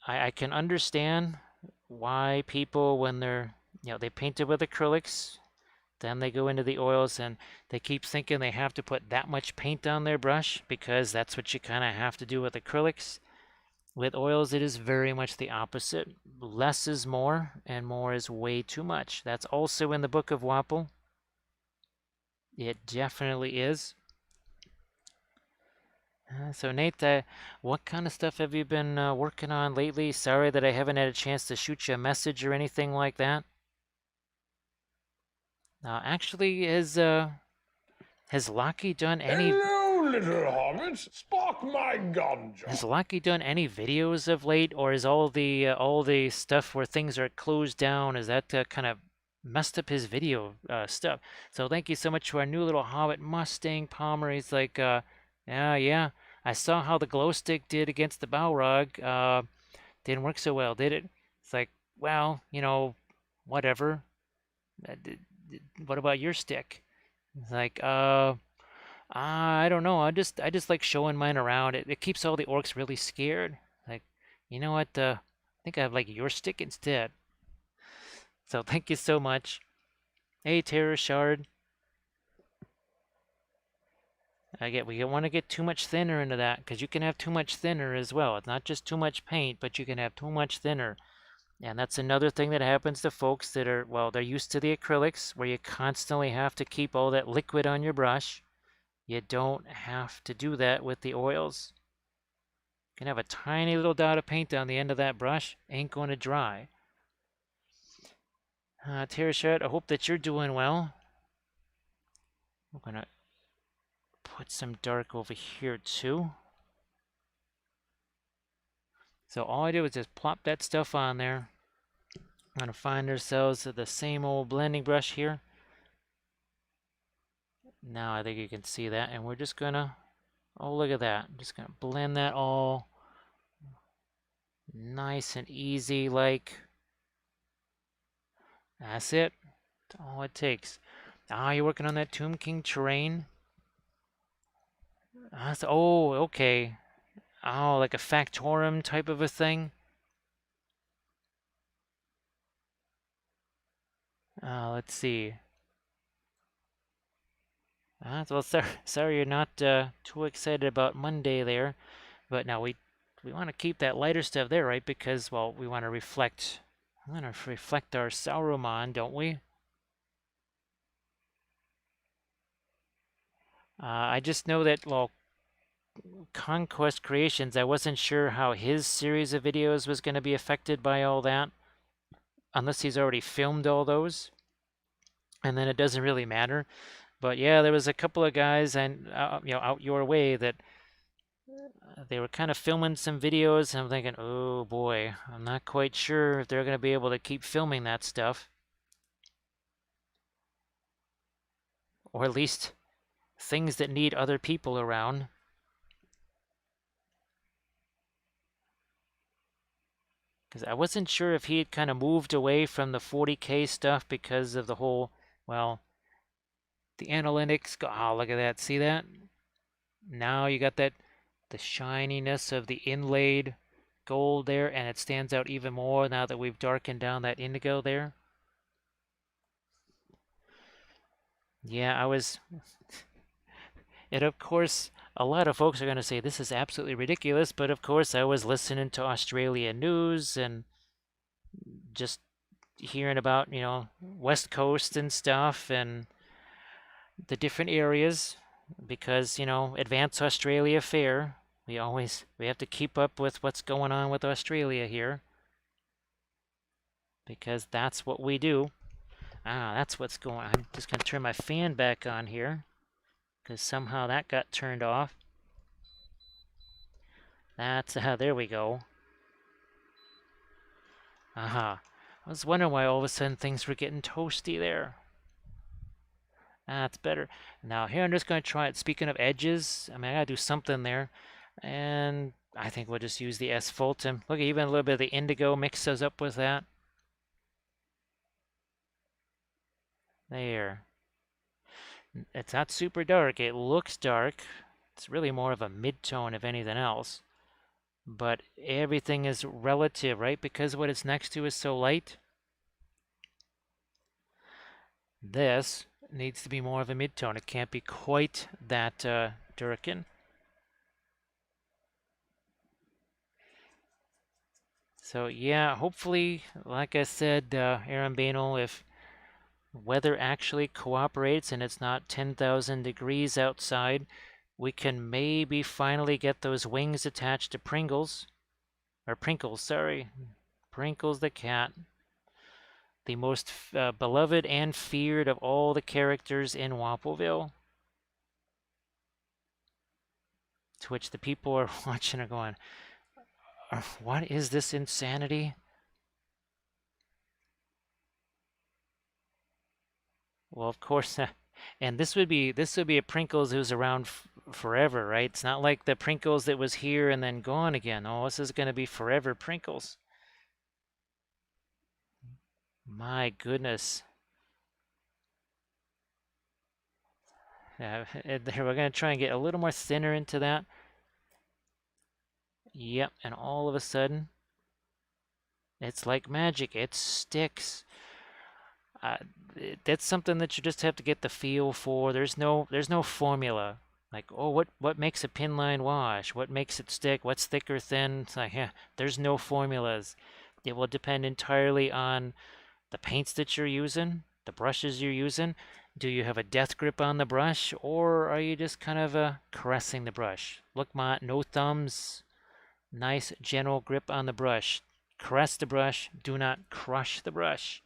I can understand why people, when they paint it with acrylics, then they go into the oils and they keep thinking they have to put that much paint on their brush because that's what you kind of have to do with acrylics. With oils, it is very much the opposite. Less is more, and more is way too much. That's also in the book of Wappel. It definitely is. So Nate, what kind of stuff have you been working on lately? Sorry that I haven't had a chance to shoot you a message or anything like that. Actually, has Lockie done any Hello, little hobbit. Spark my ganja. has Lockie done any videos of late, or is all the stuff where things are closed down, is that kind of messed up his video stuff? So thank you so much to our new little Hobbit Mustang Palmer. He's like, yeah, I saw how the glow stick did against the Balrog. Didn't work so well, did it? It's like, well, whatever. What about your stick? It's like, I don't know. I just like showing mine around. It keeps all the orcs really scared. Like, you know what? I think I have like your stick instead. So thank you so much. Hey, Terror Shard. We don't want to get too much thinner into that because you can have too much thinner as well. It's not just too much paint, but you can have too much thinner. And that's another thing that happens to folks that are, well, they're used to the acrylics where you constantly have to keep all that liquid on your brush. You don't have to do that with the oils. You can have a tiny little dot of paint on the end of that brush, ain't going to dry. Terrashat, I hope that you're doing well. I'm going to put some dark over here too. So all I do is just plop that stuff on there. I'm going to find ourselves the same old blending brush here. Now I think you can see that, and we're just going to, oh, look at that. I'm just going to blend that all nice and easy like. That's it. That's all it takes. You're working on that Tomb King terrain? Oh, okay. Oh, like a Factorum type of a thing? Let's see. Well, sorry you're not too excited about Monday there, but now we want to keep that lighter stuff there, right? Because, well, we want to reflect our Saruman, don't we? I just know that, well, Conquest Creations, I wasn't sure how his series of videos was going to be affected by all that, unless he's already filmed all those, and then it doesn't really matter. But yeah, there was a couple of guys and out your way that they were kind of filming some videos, and I'm thinking, oh boy, I'm not quite sure if they're going to be able to keep filming that stuff, or at least things that need other people around. Because I wasn't sure if he had kind of moved away from the 40K stuff because of the whole, well, the analytics. Oh, look at that. See that? Now you got the shininess of the inlaid gold there, and it stands out even more now that we've darkened down that indigo there. Yeah, and of course, a lot of folks are going to say this is absolutely ridiculous, but of course I was listening to Australia news and just hearing about, West Coast and stuff and the different areas because, Advance Australia Fair, we have to keep up with what's going on with Australia here because that's what we do. That's what's going on. I'm just going to turn my fan back on here because somehow that got turned off. That's, there we go. Aha. I was wondering why all of a sudden things were getting toasty there. That's better. Now here I'm just going to try it. Speaking of edges, I mean, I got to do something there. And I think we'll just use the asphaltum. Look, even a little bit of the indigo mixes up with that. There. It's not super dark. It looks dark. It's really more of a mid-tone if anything else. But everything is relative, right? Because what it's next to is so light. This needs to be more of a mid-tone. It can't be quite that Durkin. So yeah, hopefully, like I said, Aaron Banel, if weather actually cooperates and it's not 10,000 degrees outside, we can maybe finally get those wings attached to Pringles. Or Prinkles, sorry. Prinkles the cat. The most beloved and feared of all the characters in Wappelville. To which the people are watching are going, what is this insanity? Well, of course, and this would be a Prinkles who's around forever, right? It's not like the Prinkles that was here and then gone again. Oh, this is going to be forever Prinkles. My goodness. We're going to try and get a little more thinner into that. Yep, and all of a sudden, it's like magic. It sticks. Uh, that's something that you just have to get the feel for. There's no formula. Like, oh, what makes a pin line wash? What makes it stick? What's thick or thin? It's like, yeah, there's no formulas. It will depend entirely on the paints that you're using, the brushes you're using. Do you have a death grip on the brush, or are you just kind of caressing the brush? Look, Ma, no thumbs. Nice general grip on the brush. Caress the brush. Do not crush the brush.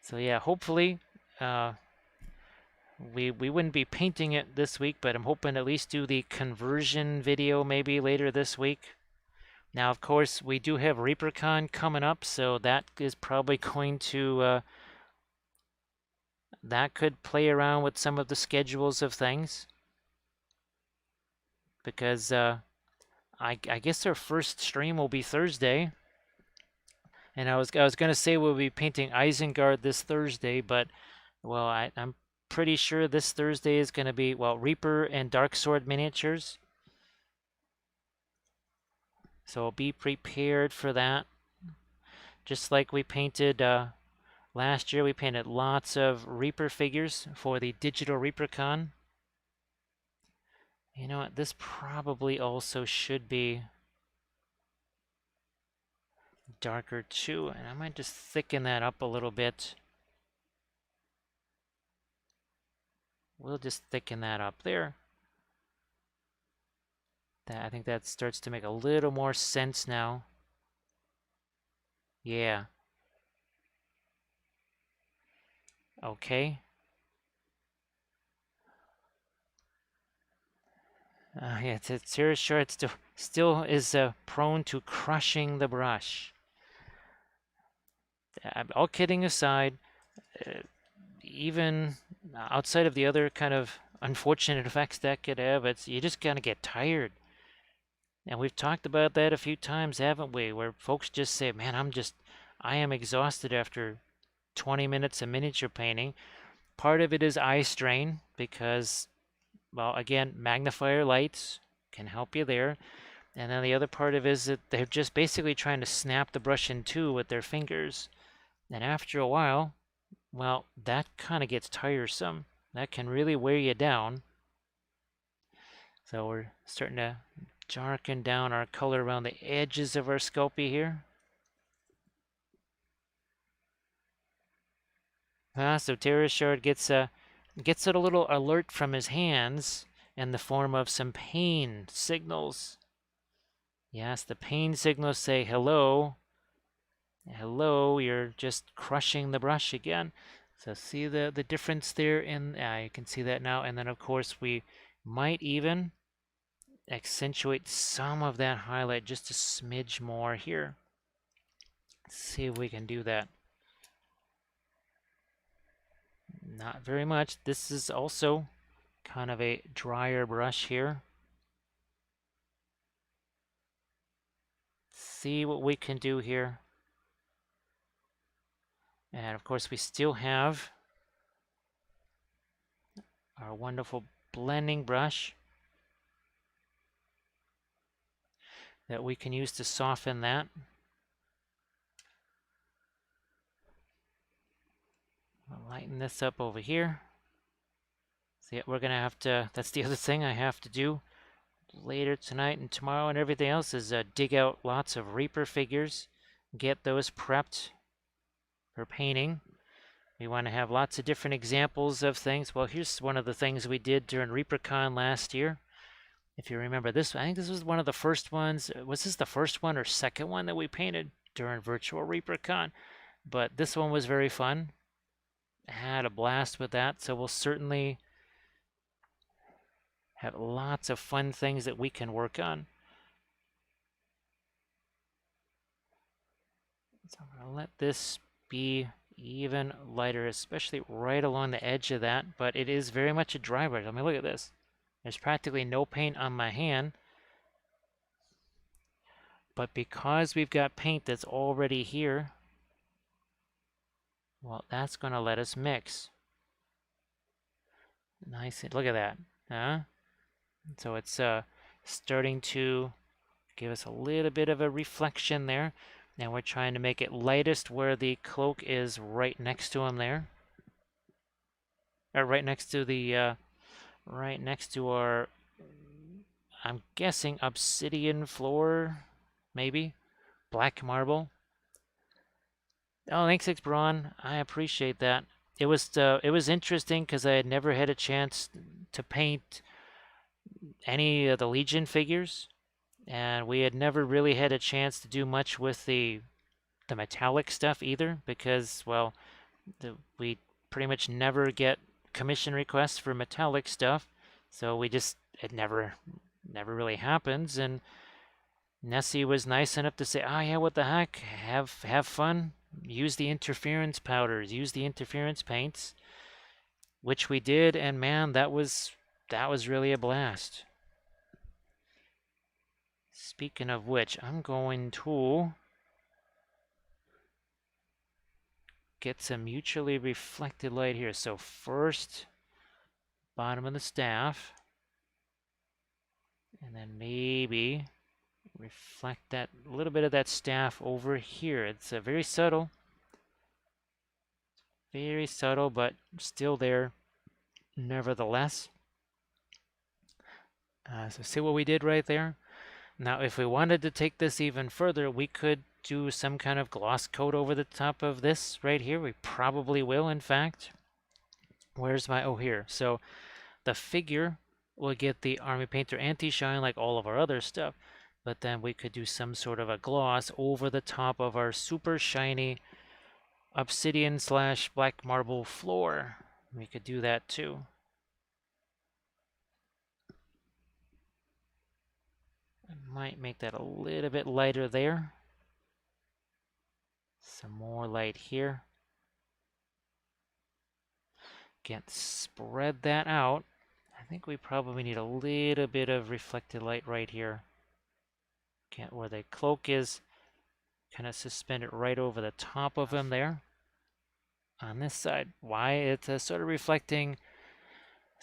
So yeah, hopefully uh, we wouldn't be painting it this week, but I'm hoping to at least do the conversion video maybe later this week. Now, of course, we do have ReaperCon coming up, so that is probably going to that could play around with some of the schedules of things because I guess our first stream will be Thursday, and I was gonna say we'll be painting Isengard this Thursday, but well, I'm pretty sure this Thursday is going to be, well, Reaper and Darksword miniatures. So be prepared for that. Just like we painted last year, we painted lots of Reaper figures for the digital ReaperCon. You know what? This probably also should be darker too. And I might just thicken that up a little bit. We'll just thicken that up there. I think that starts to make a little more sense now. Yeah. Okay. Yeah, it's here sure it still is prone to crushing the brush. All kidding aside, uh, even outside of the other kind of unfortunate effects that could have, it's you just gotta get tired. And we've talked about that a few times, haven't we? Where folks just say, "Man, I am exhausted after 20 minutes of miniature painting." Part of it is eye strain because, well, again, magnifier lights can help you there. And then the other part of it is that they're just basically trying to snap the brush in two with their fingers. And after a while, well, that kind of gets tiresome. That can really wear you down. So we're starting to darken down our color around the edges of our Sculpey here. So Terrashard gets a little alert from his hands in the form of some pain signals. Yes, the pain signals say hello. Hello, you're just crushing the brush again. So see the difference there in, you can see that now. And then of course we might even accentuate some of that highlight just a smidge more here. Let's see if we can do that. Not very much. This is also kind of a drier brush here. See what we can do here. And of course we still have our wonderful blending brush that we can use to soften that. I'll lighten this up over here. See, we're gonna have to, that's the other thing I have to do later tonight and tomorrow and everything else is dig out lots of Reaper figures, get those prepped for painting. We want to have lots of different examples of things. Well, here's one of the things we did during ReaperCon last year. If you remember this, I think this was one of the first ones. Was this the first one or second one that we painted during virtual ReaperCon? But this one was very fun. Had a blast with that. So we'll certainly have lots of fun things that we can work on. So I'm going to let this be even lighter, especially right along the edge of that. But it is very much a dry brush. I mean, look at this. There's practically no paint on my hand. But because we've got paint that's already here, well, that's going to let us mix. Nice. Look at that. Huh? So it's starting to give us a little bit of a reflection there. Now we're trying to make it lightest where the cloak is right next to him there. Or right next to the, right next to our, I'm guessing obsidian floor, maybe? Black marble. Oh, thanks, Braun. I appreciate that. It was interesting because I had never had a chance to paint any of the Legion figures, and we had never really had a chance to do much with the metallic stuff either because, well, we pretty much never get commission requests for metallic stuff, so we just it never really happens. And Nessie was nice enough to say, "Oh yeah, what the heck? Have fun. Use the interference powders. Use the interference paints," which we did, and man, that was really a blast. Speaking of which, I'm going to get some mutually reflected light here. So first, bottom of the staff, and then maybe reflect that little bit of that staff over here. It's very subtle, but still there nevertheless. So see what we did right there? Now, if we wanted to take this even further, we could do some kind of gloss coat over the top of this right here. We probably will, in fact. Where's my, oh, here. So the figure will get the Army Painter anti-shine like all of our other stuff, but then we could do some sort of a gloss over the top of our super shiny obsidian slash black marble floor. We could do that too. I might make that a little bit lighter there. Some more light here. Again, spread that out. I think we probably need a little bit of reflected light right here. Again, where the cloak is, kind of suspended right over the top of him there. On this side, why it's sort of reflecting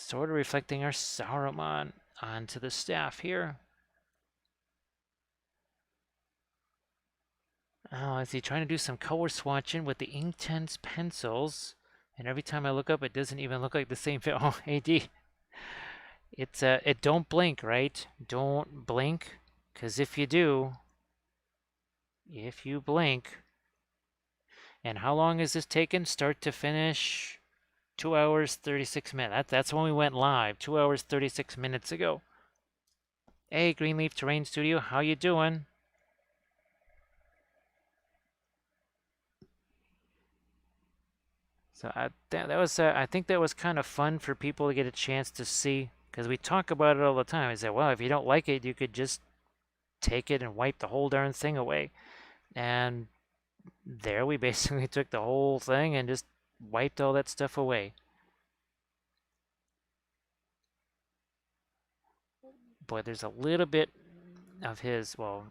our Saruman onto the staff here. Oh, is he trying to do some color swatching with the Inktense pencils? And every time I look up, it doesn't even look like the same film. Oh, AD. It's it don't blink, right? Don't blink, because if you do, if you blink, and how long has this taken, start to finish? 2 hours 36 minutes. That's when we went live. 2 hours 36 minutes ago. Hey, Greenleaf Terrain Studio, how you doing? So that was I think that was kind of fun for people to get a chance to see, Because we talk about it all the time. I say, well, if you don't like it, you could just take it and wipe the whole darn thing away. And there we basically took the whole thing and just wiped all that stuff away. Boy, there's a little bit of his, well,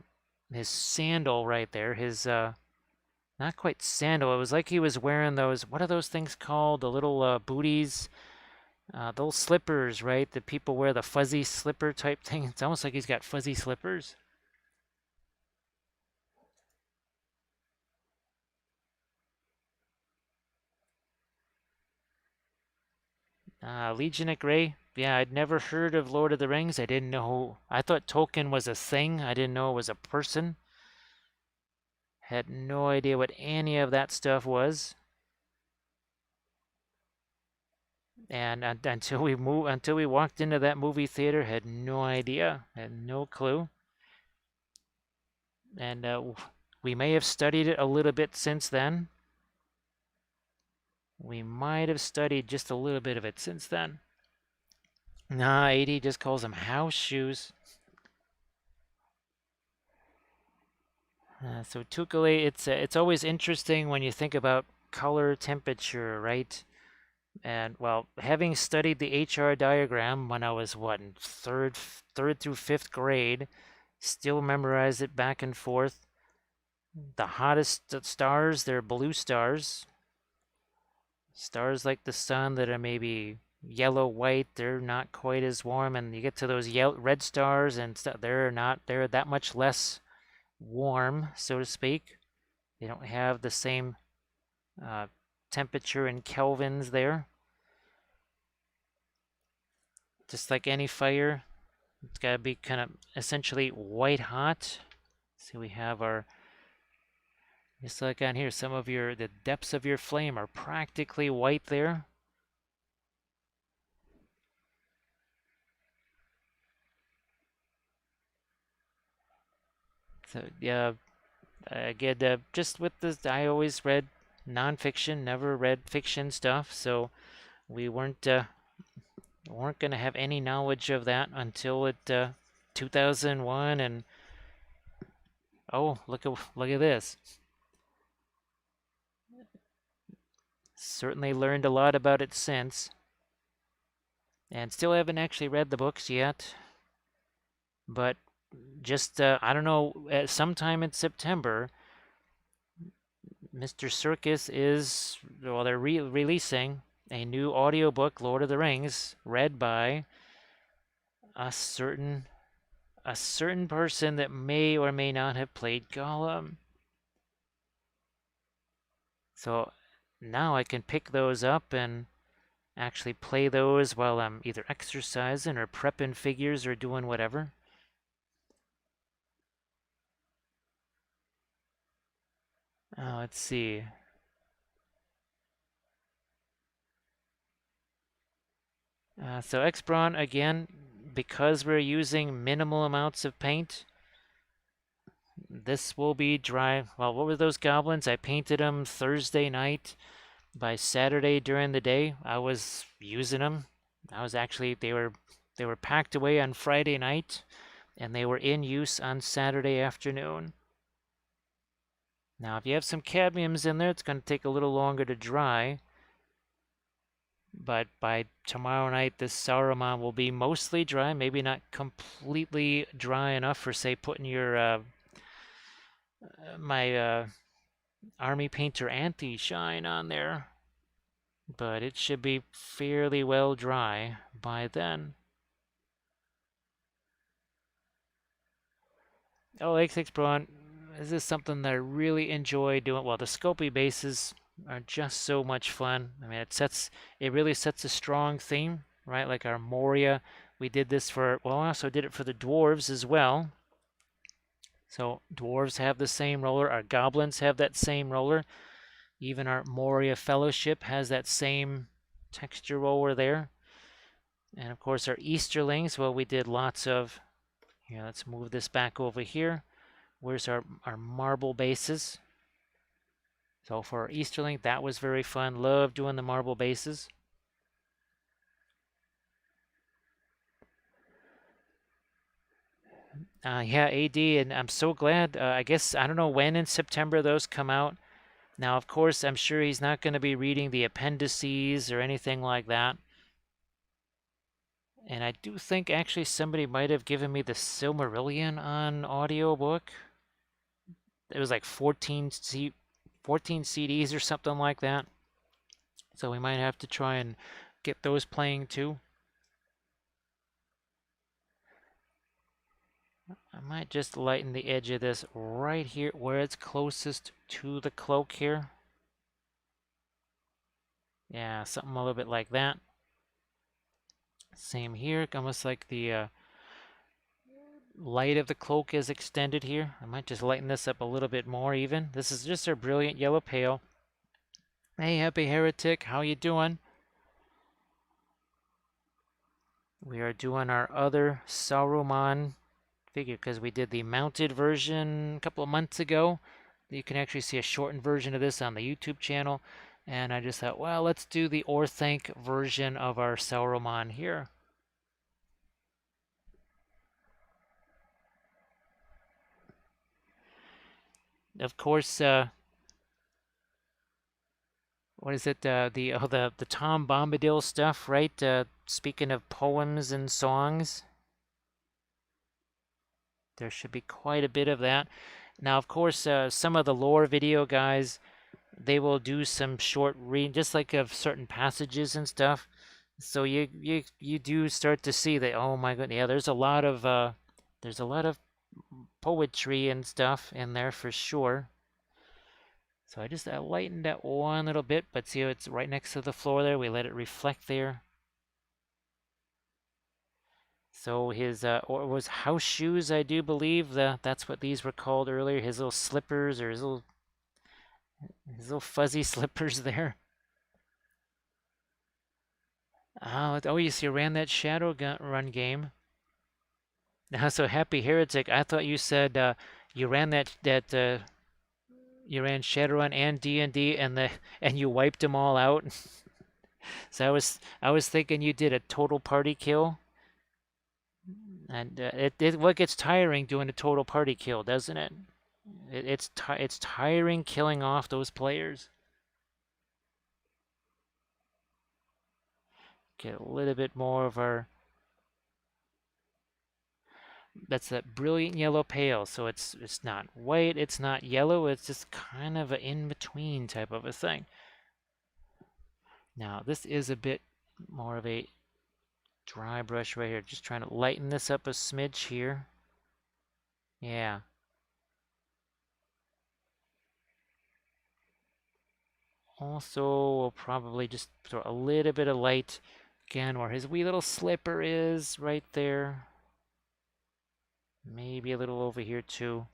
his sandal right there. His, not quite sandal. It was like he was wearing those, what are those things called? The little booties, those slippers, right? The people wear the fuzzy slipper type thing. It's almost like he's got fuzzy slippers. Legion of Grey. Yeah, I'd never heard of Lord of the Rings. I didn't know. I thought Tolkien was a thing. I didn't know it was a person. Had no idea what any of that stuff was. And until we walked into that movie theater, had no idea, had no clue. And we may have studied it a little bit since then. We might have studied just a little bit of it since then. Nah, 80 just calls them house shoes. So Tukale, it's always interesting when you think about color temperature, right? And well, having studied the HR diagram when I was what in third through fifth grade, still memorized it back and forth. The hottest stars, they're blue stars. Stars like the sun that are maybe yellow white, they're not quite as warm. And you get to those red stars, and they're that much less warm, so to speak. They don't have the same uh, temperature in kelvins there. Just like any fire, it's got to be kind of essentially white hot. So we have our, just like on here, the depths of your flame are practically white there. So yeah, again, just with this, I always read nonfiction, never read fiction stuff. So we weren't going to have any knowledge of that until 2001. And oh, look at this. Certainly learned a lot about it since. And still haven't actually read the books yet. But just, I don't know, sometime in September, Mr. Circus is, well, they're releasing a new audiobook, Lord of the Rings, read by a certain person that may or may not have played Gollum. So now I can pick those up and actually play those while I'm either exercising or prepping figures or doing whatever. Let's see. So X-Brawn, again, because we're using minimal amounts of paint, this will be dry. Well, what were those goblins? I painted them Thursday night. By Saturday during the day, I was using them. They were packed away on Friday night, and they were in use on Saturday afternoon. Now, if you have some cadmiums in there, it's going to take a little longer to dry. But by tomorrow night, this Saruman will be mostly dry, maybe not completely dry enough for, say, putting your my Army Painter Anti-Shine on there. But it should be fairly well dry by then. Oh, X6 Braun, this is something that I really enjoy doing. Well, the Scopy bases are just so much fun. I mean, it really sets a strong theme, right? Like our Moria, we did this for, well, I also did it for the dwarves as well. So dwarves have the same roller, our goblins have that same roller. Even our Moria Fellowship has that same texture roller there. And of course our Easterlings, well, we did lots of, here, let's move this back over here. Where's our marble bases? So for our Easterling, that was very fun. Love doing the marble bases. Yeah, AD, and I'm so glad. I guess I don't know when in September those come out. Now, of course, I'm sure he's not going to be reading the appendices or anything like that. And I do think actually somebody might have given me the Silmarillion on audiobook. It was like 14 CDs or something like that. So we might have to try and get those playing too. I might just lighten the edge of this right here where it's closest to the cloak here. Yeah, something a little bit like that. Same here, almost like the light of the cloak is extended here. I might just lighten this up a little bit more even. This is just our brilliant yellow pale. Hey, Happy Heretic, how you doing? We are doing our other Saruman figure because we did the mounted version a couple of months ago. You can actually see a shortened version of this on the YouTube channel. And I just thought, well, let's do the Orthanc version of our Saruman here. Of course, what is it? The Tom Bombadil stuff, right? Speaking of poems and songs, there should be quite a bit of that. Now, of course, some of the lore video guys, they will do some short read, just like of certain passages and stuff. So you do start to see that. Oh my goodness, yeah, there's a lot of poetry and stuff in there for sure. So I lightened that one little bit, but see how it's right next to the floor there. We let it reflect there. So his or it was house shoes, I do believe. That's what these were called earlier. His little slippers or his little fuzzy slippers there. Oh, you see, ran that shadow gun run game. Now, so Happy Heretic, I thought you said you ran you ran Shadowrun and D&D and you wiped them all out. So I was thinking you did a total party kill. And what gets tiring doing a total party kill, doesn't it? It's tiring killing off those players. Get a little bit more of our. That's that brilliant yellow pale. So it's not white, it's not yellow. It's just kind of an in between type of a thing. Now this is a bit more of a dry brush right here. Just trying to lighten this up a smidge here. Yeah. Also, we'll probably just throw a little bit of light again where his wee little slipper is right there. Maybe a little over here too.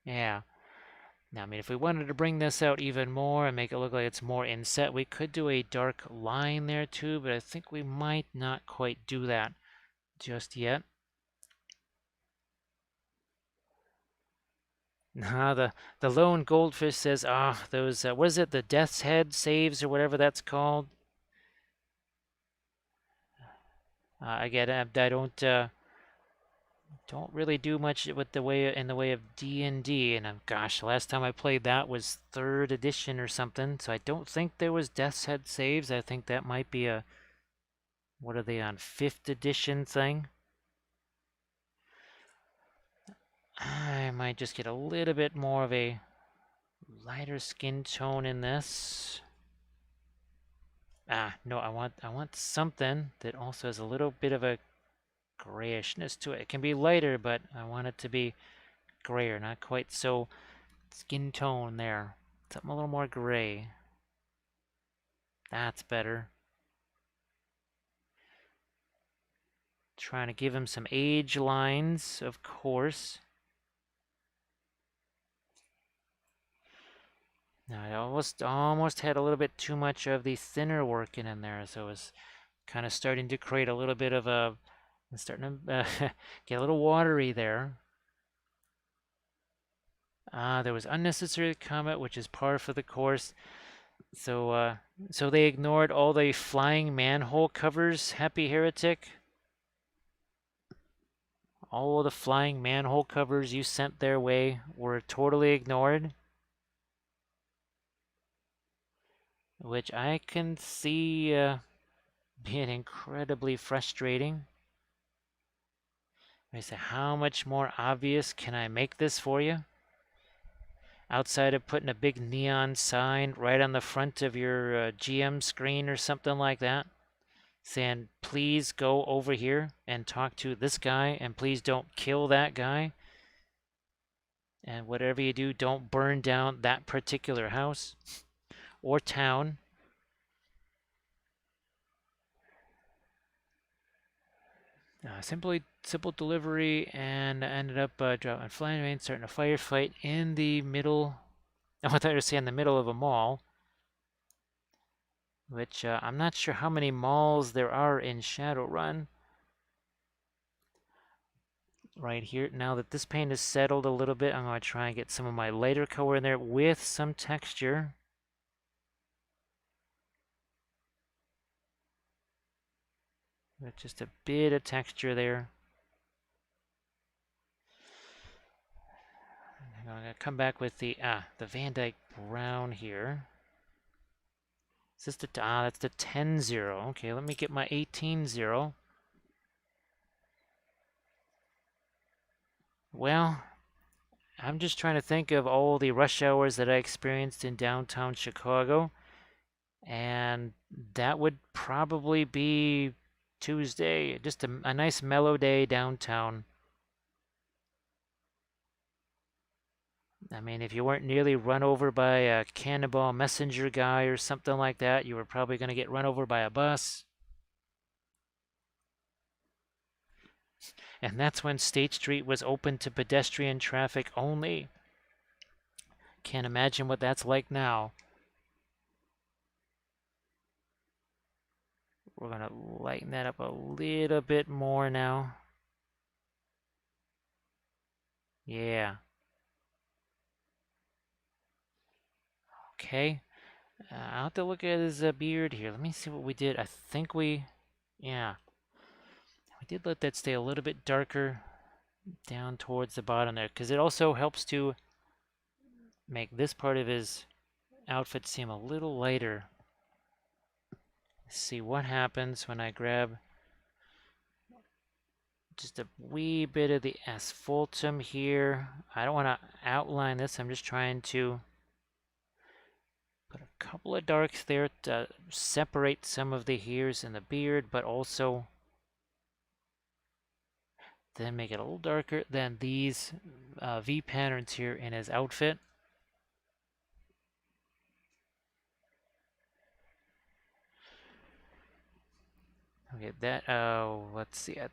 Yeah. Now, I mean, if we wanted to bring this out even more and make it look like it's more inset, we could do a dark line there too, but I think we might not quite do that just yet. Now, the lone goldfish says, those, what is it, the death's head saves or whatever that's called? Again, I don't really do much with in the way of D&D, and gosh, last time I played that was 3rd edition or something, so I don't think there was Death's Head saves. I think that might be a, what are they on, 5th edition thing? I might just get a little bit more of a lighter skin tone in this. No, I want something that also has a little bit of a grayishness to it. It can be lighter, but I want it to be grayer, not quite so skin tone there. Something a little more gray. That's better. Trying to give him some age lines, of course. Now I almost had a little bit too much of the thinner working in there, so it was kind of starting to create a little bit of a, starting to get a little watery there. There was unnecessary comment, which is par for the course. So they ignored all the flying manhole covers, Happy Heretic. all the flying manhole covers you sent their way were totally ignored, which I can see being incredibly frustrating. I say, how much more obvious can I make this for you? Outside of putting a big neon sign right on the front of your GM screen or something like that, saying, please go over here and talk to this guy, and please don't kill that guy. And whatever you do, don't burn down that particular house or town. Simple delivery, and I ended up dropping flame, starting a firefight in the middle. I thought you were saying the middle of a mall, which I'm not sure how many malls there are in Shadowrun. Right here, now that this paint is settled a little bit, I'm going to try and get some of my lighter color in there with some texture. With just a bit of texture there. I'm going to come back with the Van Dyke brown here. Is this the, that's the 10-0. Okay, let me get my 18-0. Well, I'm just trying to think of all the rush hours that I experienced in downtown Chicago, and that would probably be Tuesday, just a nice mellow day downtown. I mean, if you weren't nearly run over by a cannonball messenger guy or something like that, you were probably going to get run over by a bus. And that's when State Street was open to pedestrian traffic only. Can't imagine what that's like now. We're going to lighten that up a little bit more now. Yeah. Okay. I'll have to look at his beard here. Let me see what we did. I think yeah. We did let that stay a little bit darker down towards the bottom there, because it also helps to make this part of his outfit seem a little lighter. Let's see what happens when I grab just a wee bit of the asphaltum here. I don't want to outline this. I'm just trying to put a couple of darks there to separate some of the hairs in the beard, but also then make it a little darker than these V patterns here in his outfit. Okay, that, let's see. I'm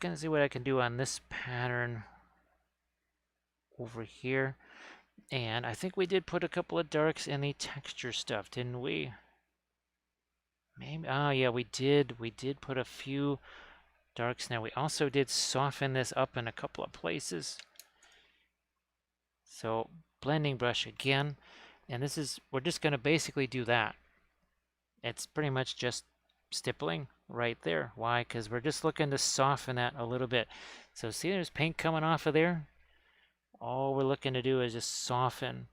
gonna see what I can do on this pattern over here. And I think we did put a couple of darks in the texture stuff, didn't we? Maybe, yeah, we did. We did put a few darks. Now we also did soften this up in a couple of places. So blending brush again, and we're just gonna basically do that. It's pretty much just stippling right there. Why? Because we're just looking to soften that a little bit. So see, there's paint coming off of there. All we're looking to do is just soften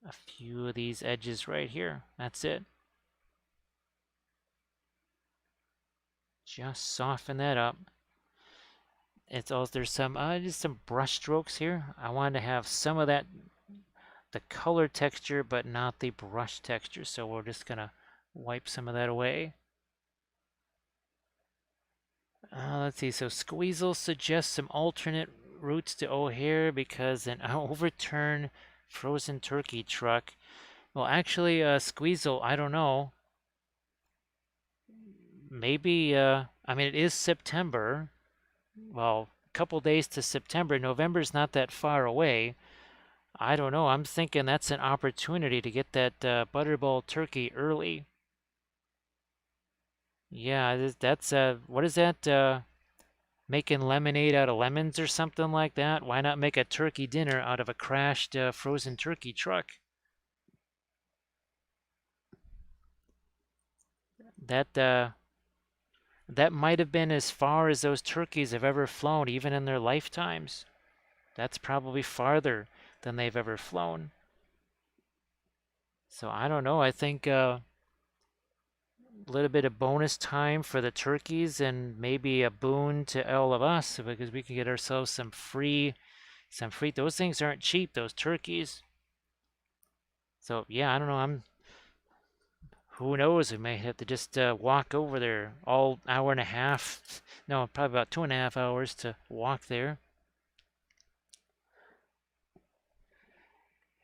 a few of these edges right here. That's it. Just soften that up. It's also, there's some just some brush strokes here. I wanted to have some of that, the color texture, but not the brush texture. So we're just gonna wipe some of that away. Let's see. So Squeezel suggests some alternate routes to O'Hare because an overturned frozen turkey truck. Well, actually, Squeezel, I don't know. Maybe, I mean, it is September. Well, a couple days to September. November's not that far away. I don't know. I'm thinking that's an opportunity to get that butterball turkey early. Yeah, that's what is that? Making lemonade out of lemons or something like that? Why not make a turkey dinner out of a crashed frozen turkey truck? That That might have been as far as those turkeys have ever flown, even in their lifetimes. That's probably farther than they've ever flown. So I don't know. I think a little bit of bonus time for the turkeys and maybe a boon to all of us because we can get ourselves some free. Those things aren't cheap, those turkeys. So yeah, I don't know. Who knows? We may have to just walk over there all hour and a half. No, probably about 2.5 hours to walk there.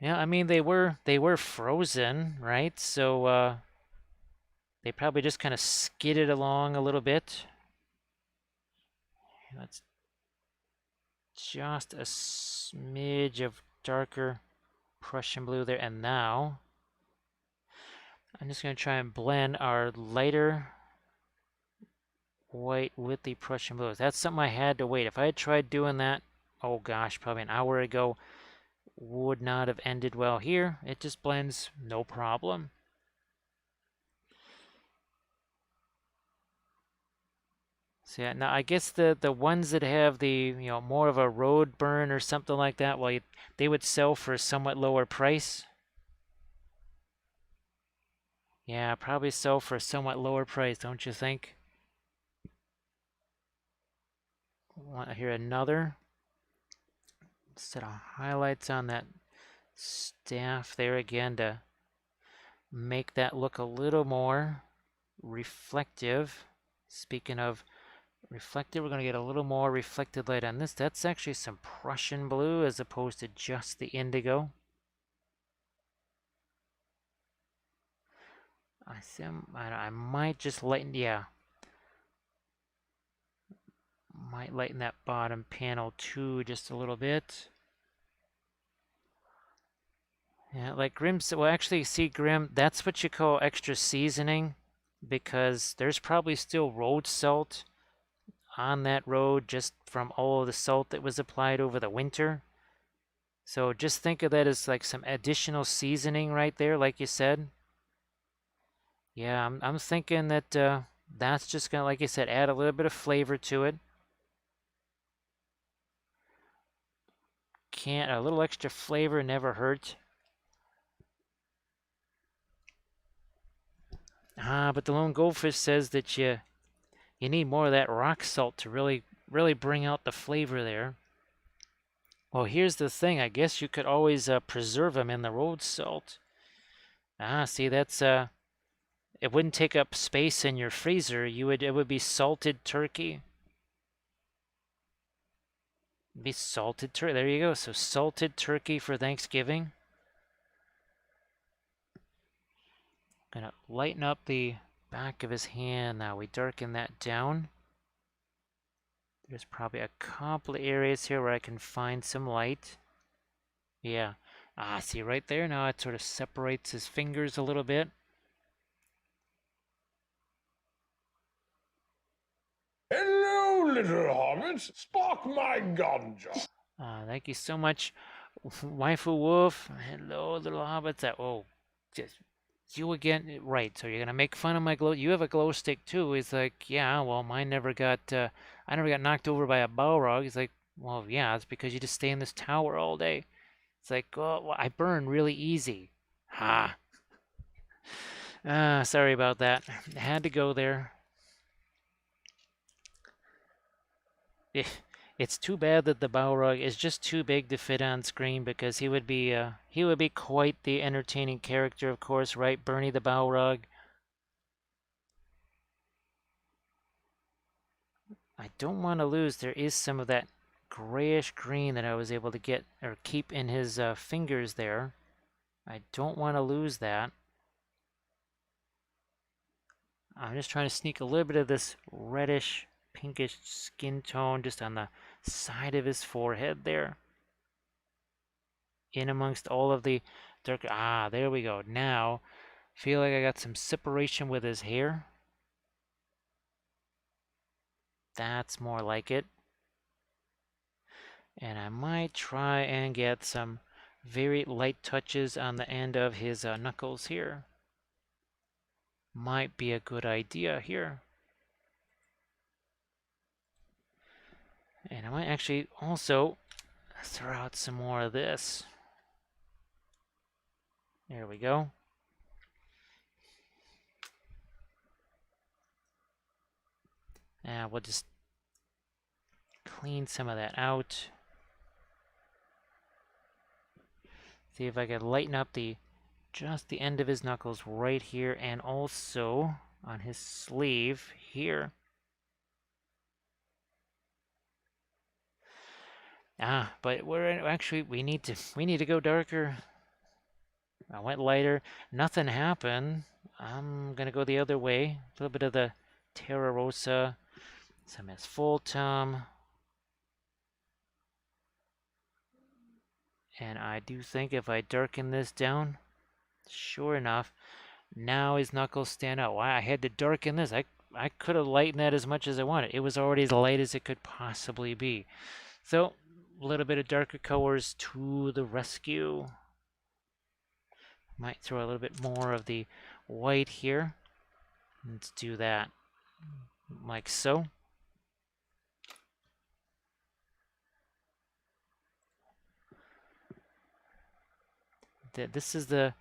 Yeah, I mean they were frozen, right? So they probably just kind of skidded along a little bit. That's just a smidge of darker Prussian blue there. And now I'm just going to try and blend our lighter white with the Prussian blues. That's something I had to wait. If I had tried doing that, oh gosh, probably an hour ago, would not have ended well here. It just blends no problem. So yeah, now I guess the ones that have the more of a road burn or something like that, well, they would sell for a somewhat lower price. Yeah, probably sell for a somewhat lower price, don't you think? Want to hear another set of highlights on that staff there again to make that look a little more reflective. Speaking of reflective, we're going to get a little more reflected light on this. That's actually some Prussian blue as opposed to just the indigo. I might just lighten, yeah, might lighten that bottom panel too just a little bit. Yeah, like Grim's, well, actually, see, Grim, that's what you call extra seasoning because there's probably still road salt on that road just from all of the salt that was applied over the winter. So just think of that as like some additional seasoning right there, like you said. Yeah, I'm thinking that that's just gonna, like you said, add a little bit of flavor to it. Can't a little extra flavor never hurt. But the lone goldfish says that you need more of that rock salt to really bring out the flavor there. Well, here's the thing. I guess you could always preserve them in the road salt. See, that's it wouldn't take up space in your freezer. It would be salted turkey. It'd be salted turkey. There you go. So salted turkey for Thanksgiving. Gonna lighten up the back of his hand now. We darken that down. There's probably a couple of areas here where I can find some light. Yeah. See right there now it sort of separates his fingers a little bit. Hello, little hobbits. Spark my ganja. Thank you so much, Waifu Wolf. Hello, little hobbits. Oh, just you again. Right. So you're gonna make fun of my glow. You have a glow stick too. He's like, yeah. Well, mine never got. I never got knocked over by a Balrog. He's like, well, yeah. It's because you just stay in this tower all day. It's like, oh, well, I burn really easy. Ha. Sorry about that. Had to go there. Eh, it's too bad that the Balrog is just too big to fit on screen because he would be quite the entertaining character, of course, right? Bernie the Balrog. I don't want to lose. There is some of that grayish green that I was able to get or keep in his fingers there. I don't want to lose that. I'm just trying to sneak a little bit of this reddish, pinkish skin tone just on the side of his forehead there. In amongst all of the dark. There we go. Now, feel like I got some separation with his hair. That's more like it. And I might try and get some very light touches on the end of his knuckles here. Might be a good idea here. And I might actually also throw out some more of this. There we go. And we'll just clean some of that out. See if I can lighten up just the end of his knuckles right here and also on his sleeve here. But we need to go darker. I went lighter, nothing happened. I'm gonna go the other way. A little bit of the Terra Rosa, some asphaltum, and I do think if I darken this down, sure enough, now his knuckles stand out. Why I had to darken this? I could have lightened that as much as I wanted. It was already as light as it could possibly be. So a little bit of darker colors to the rescue. Might throw a little bit more of the white here. Let's do that like so. This is the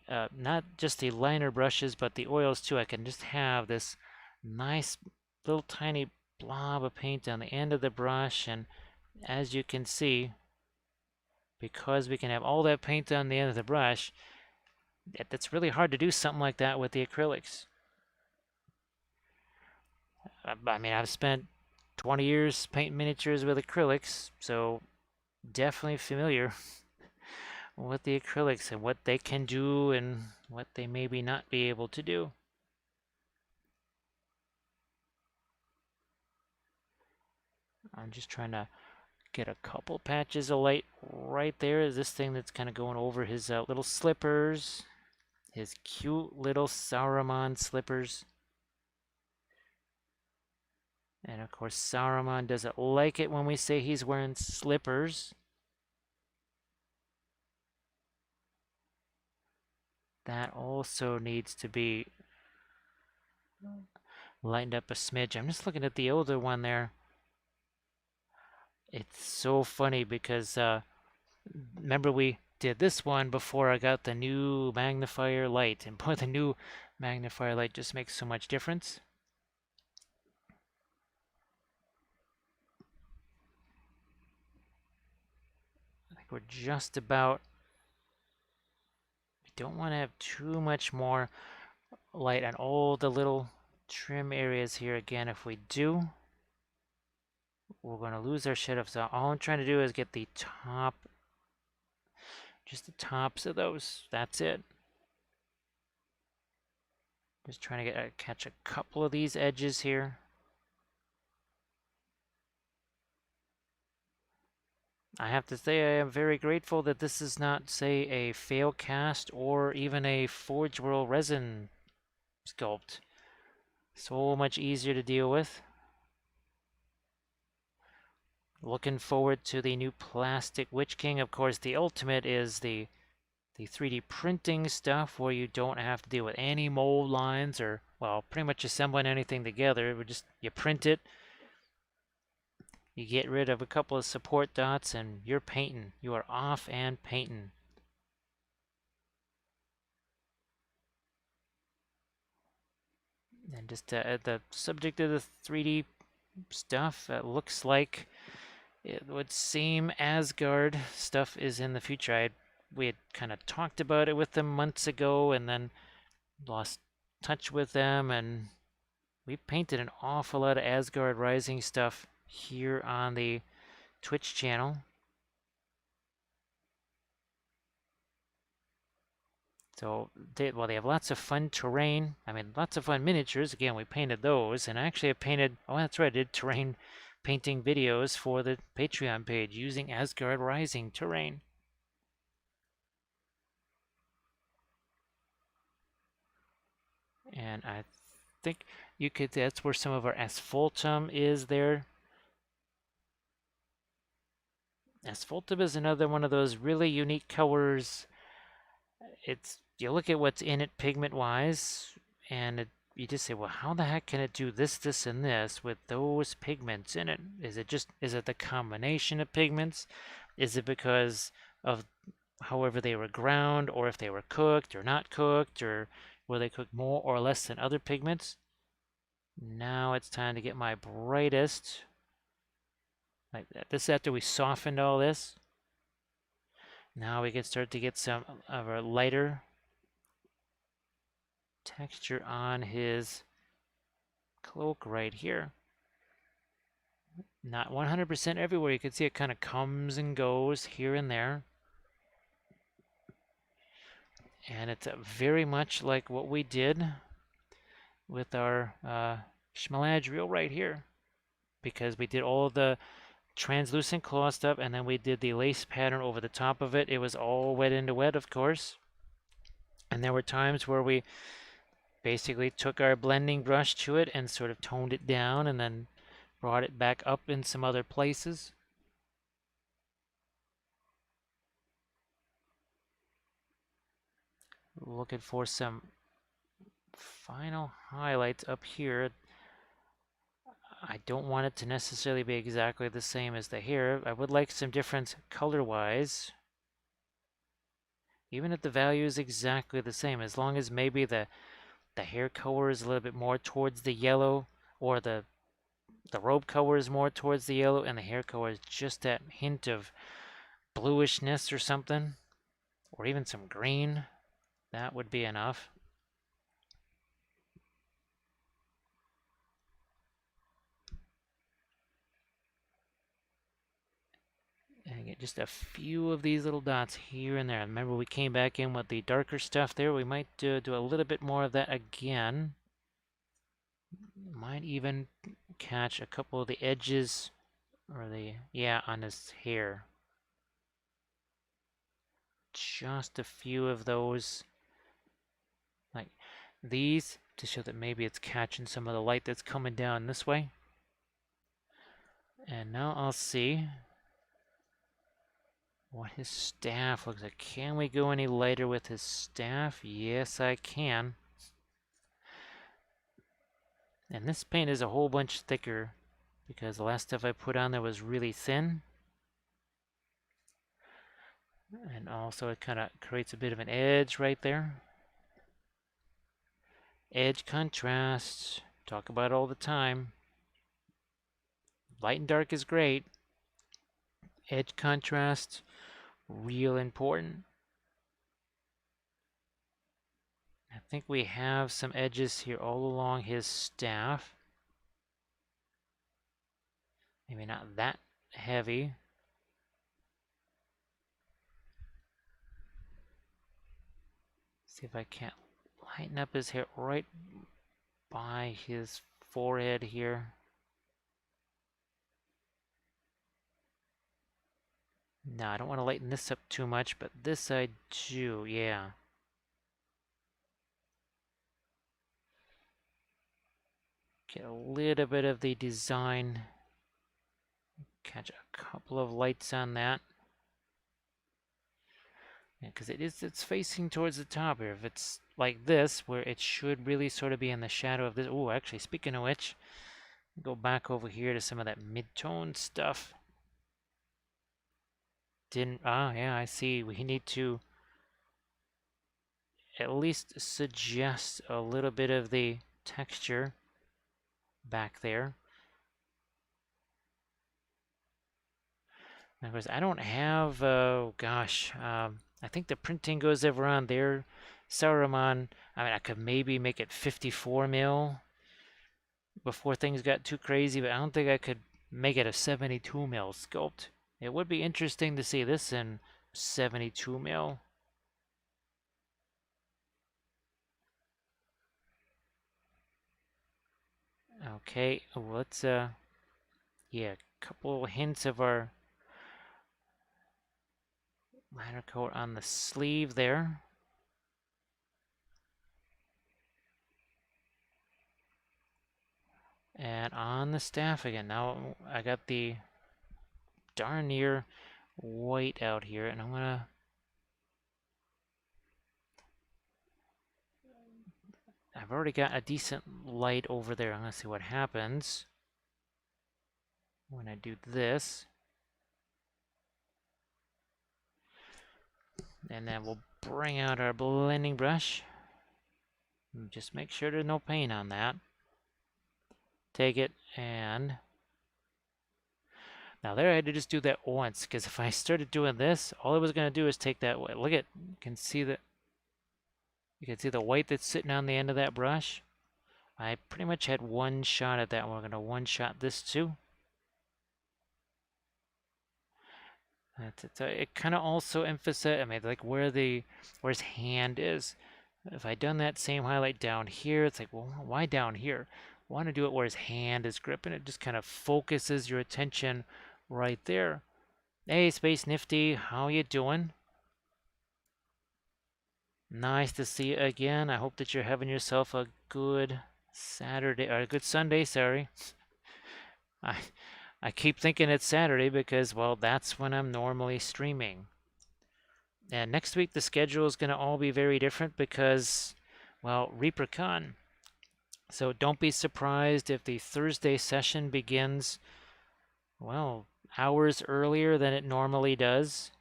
not just the liner brushes, but the oils too. I can just have this nice little tiny blob of paint on the end of the brush, and as you can see, because we can have all that paint on the end of the brush, it's really hard to do something like that with the acrylics. I mean, I've spent 20 years painting miniatures with acrylics, so definitely familiar with the acrylics and what they can do and what they maybe not be able to do. I'm just trying to get a couple patches of light right there. Is this thing that's kind of going over his little slippers, his cute little Saruman slippers. And of course, Saruman doesn't like it when we say he's wearing slippers. That also needs to be lightened up a smidge. I'm just looking at the older one there. It's so funny because remember we did this one before I got the new magnifier light, and boy, the new magnifier light just makes so much difference. I think we're just about, we don't want to have too much more light on all the little trim areas here. Again, if we do, we're going to lose our shadow. So all I'm trying to do is get the top, just the tops of those. That's it. Just trying to catch a couple of these edges here. I have to say I am very grateful that this is not, say, a fail cast or even a Forge World resin sculpt. So much easier to deal with. Looking forward to the new plastic Witch King. Of course, the ultimate is the 3D printing stuff where you don't have to deal with any mold lines or, well, pretty much assembling anything together. You print it, you get rid of a couple of support dots, and you're painting. You are off and painting. And just the subject of the 3D stuff, it looks like it would seem Asgard stuff is in the future. We had kind of talked about it with them months ago and then lost touch with them, and we painted an awful lot of Asgard Rising stuff here on the Twitch channel. So they have lots of fun terrain. I mean, lots of fun miniatures. Again, we painted those, and actually I painted, oh, that's right, I did terrain painting videos for the Patreon page using Asgard Rising terrain. And I think that's where some of our asphaltum is there. Asphaltum is another one of those really unique colors. You look at what's in it pigment wise, and you just say, well, how the heck can it do this, this, and this with those pigments in it? Is it the combination of pigments? Is it because of however they were ground, or if they were cooked or not cooked, or were they cooked more or less than other pigments? Now it's time to get my brightest, like that. This is after we softened all this. Now we can start to get some of our lighter texture on his cloak right here. Not 100% everywhere. You can see it kind of comes and goes here and there. And it's very much like what we did with our Schmeladge reel right here. Because we did all the translucent claw stuff, and then we did the lace pattern over the top of it. It was all wet into wet, of course. And there were times where we basically took our blending brush to it and sort of toned it down and then brought it back up in some other places. Looking for some final highlights up here. I don't want it to necessarily be exactly the same as the hair. I would like some difference color-wise. Even if the value is exactly the same, as long as maybe the hair color is a little bit more towards the yellow, or the robe color is more towards the yellow, and the hair color is just that hint of bluishness or something, or even some green. That would be enough. And get just a few of these little dots here and there. Remember, we came back in with the darker stuff there. We might do a little bit more of that again. Might even catch a couple of the edges, or yeah, on his hair. Just a few of those, like these, to show that maybe it's catching some of the light that's coming down this way. And now I'll see what his staff looks like. Can we go any lighter with his staff? Yes, I can. And this paint is a whole bunch thicker because the last stuff I put on there was really thin. And also it kind of creates a bit of an edge right there. Edge contrast, talk about it all the time. Light and dark is great. Edge contrast, real important. I think we have some edges here all along his staff. Maybe not that heavy. See if I can't lighten up his hair right by his forehead here. No, I don't want to lighten this up too much, but this I do, yeah. Get a little bit of the design. Catch a couple of lights on that. Because it's facing towards the top here. If it's like this, where it should really sort of be in the shadow of this. Oh, actually, speaking of which, go back over here to some of that mid-tone stuff. Yeah, I see. We need to at least suggest a little bit of the texture back there. And of course, I don't have, I think the printing goes over on there. Saruman, I mean, I could maybe make it 54 mil before things got too crazy, but I don't think I could make it a 72 mil sculpt. It would be interesting to see this in 72 mil. Okay, let's, yeah, a couple hints of our liner coat on the sleeve there. And on the staff again. Now I got the darn near white out here, and I've already got a decent light over there. I'm going to see what happens when I do this. And then we'll bring out our blending brush. And just make sure there's no paint on that. Take it and... Now there I had to just do that once, because if I started doing this, all I was going to do is take that... Look at... You can see the white that's sitting on the end of that brush. I pretty much had one shot at that one. We're going to one-shot this too. It kind of also emphasizes, I mean, like where his hand is. If I'd done that same highlight down here, it's like, well, why down here? I want to do it where his hand is gripping. It just kind of focuses your attention right there. Hey, Space Nifty, how you doing? Nice to see you again. I hope that you're having yourself a good Saturday, or a good Sunday, sorry. I keep thinking it's Saturday because, well, that's when I'm normally streaming. And next week the schedule is going to all be very different because, well, ReaperCon. So don't be surprised if the Thursday session begins, well, hours earlier than it normally does.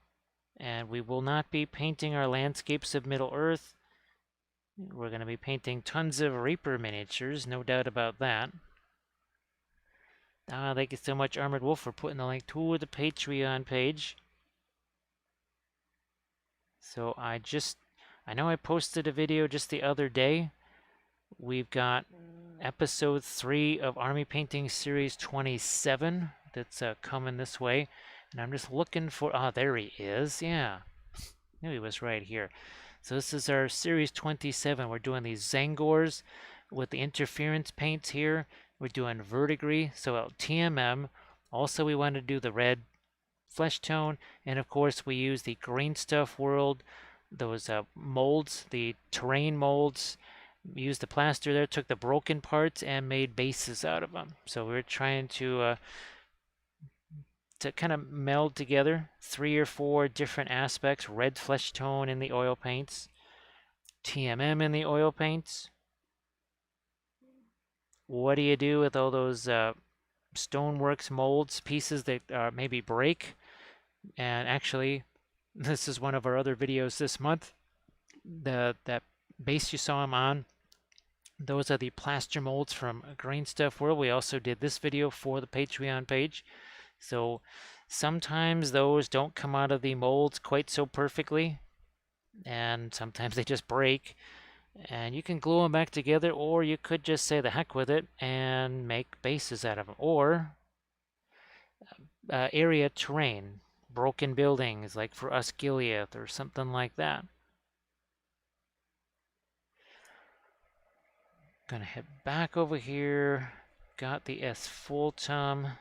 And we will not be painting our landscapes of Middle-earth. We're going to be painting tons of Reaper miniatures, no doubt about that. Thank you so much, Armored Wolf, for putting the link to the Patreon page. So I know I posted a video just the other day. We've got episode 3 of Army Painting Series 27 that's coming this way. And I'm just looking for, there he is, yeah. Knew he was right here. So this is our Series 27. We're doing these Zangors with the interference paints here. We're doing verdigris, so TMM. Also, we want to do the red flesh tone, and of course we use the Green Stuff World, those molds, the terrain molds. We used the plaster there, took the broken parts and made bases out of them. So we're trying to kind of meld together 3 or 4 different aspects: red flesh tone in the oil paints, TMM in the oil paints. What do you do with all those Stoneworks molds pieces that maybe break? And actually, this is one of our other videos this month. That base you saw him on, those are the plaster molds from Green Stuff World. We also did this video for the Patreon page. So sometimes those don't come out of the molds quite so perfectly, and sometimes they just break. And you can glue them back together, or you could just say the heck with it and make bases out of them. Or area terrain, broken buildings, like for us Gilead or something like that. Gonna head back over here. Got the Asphaltum.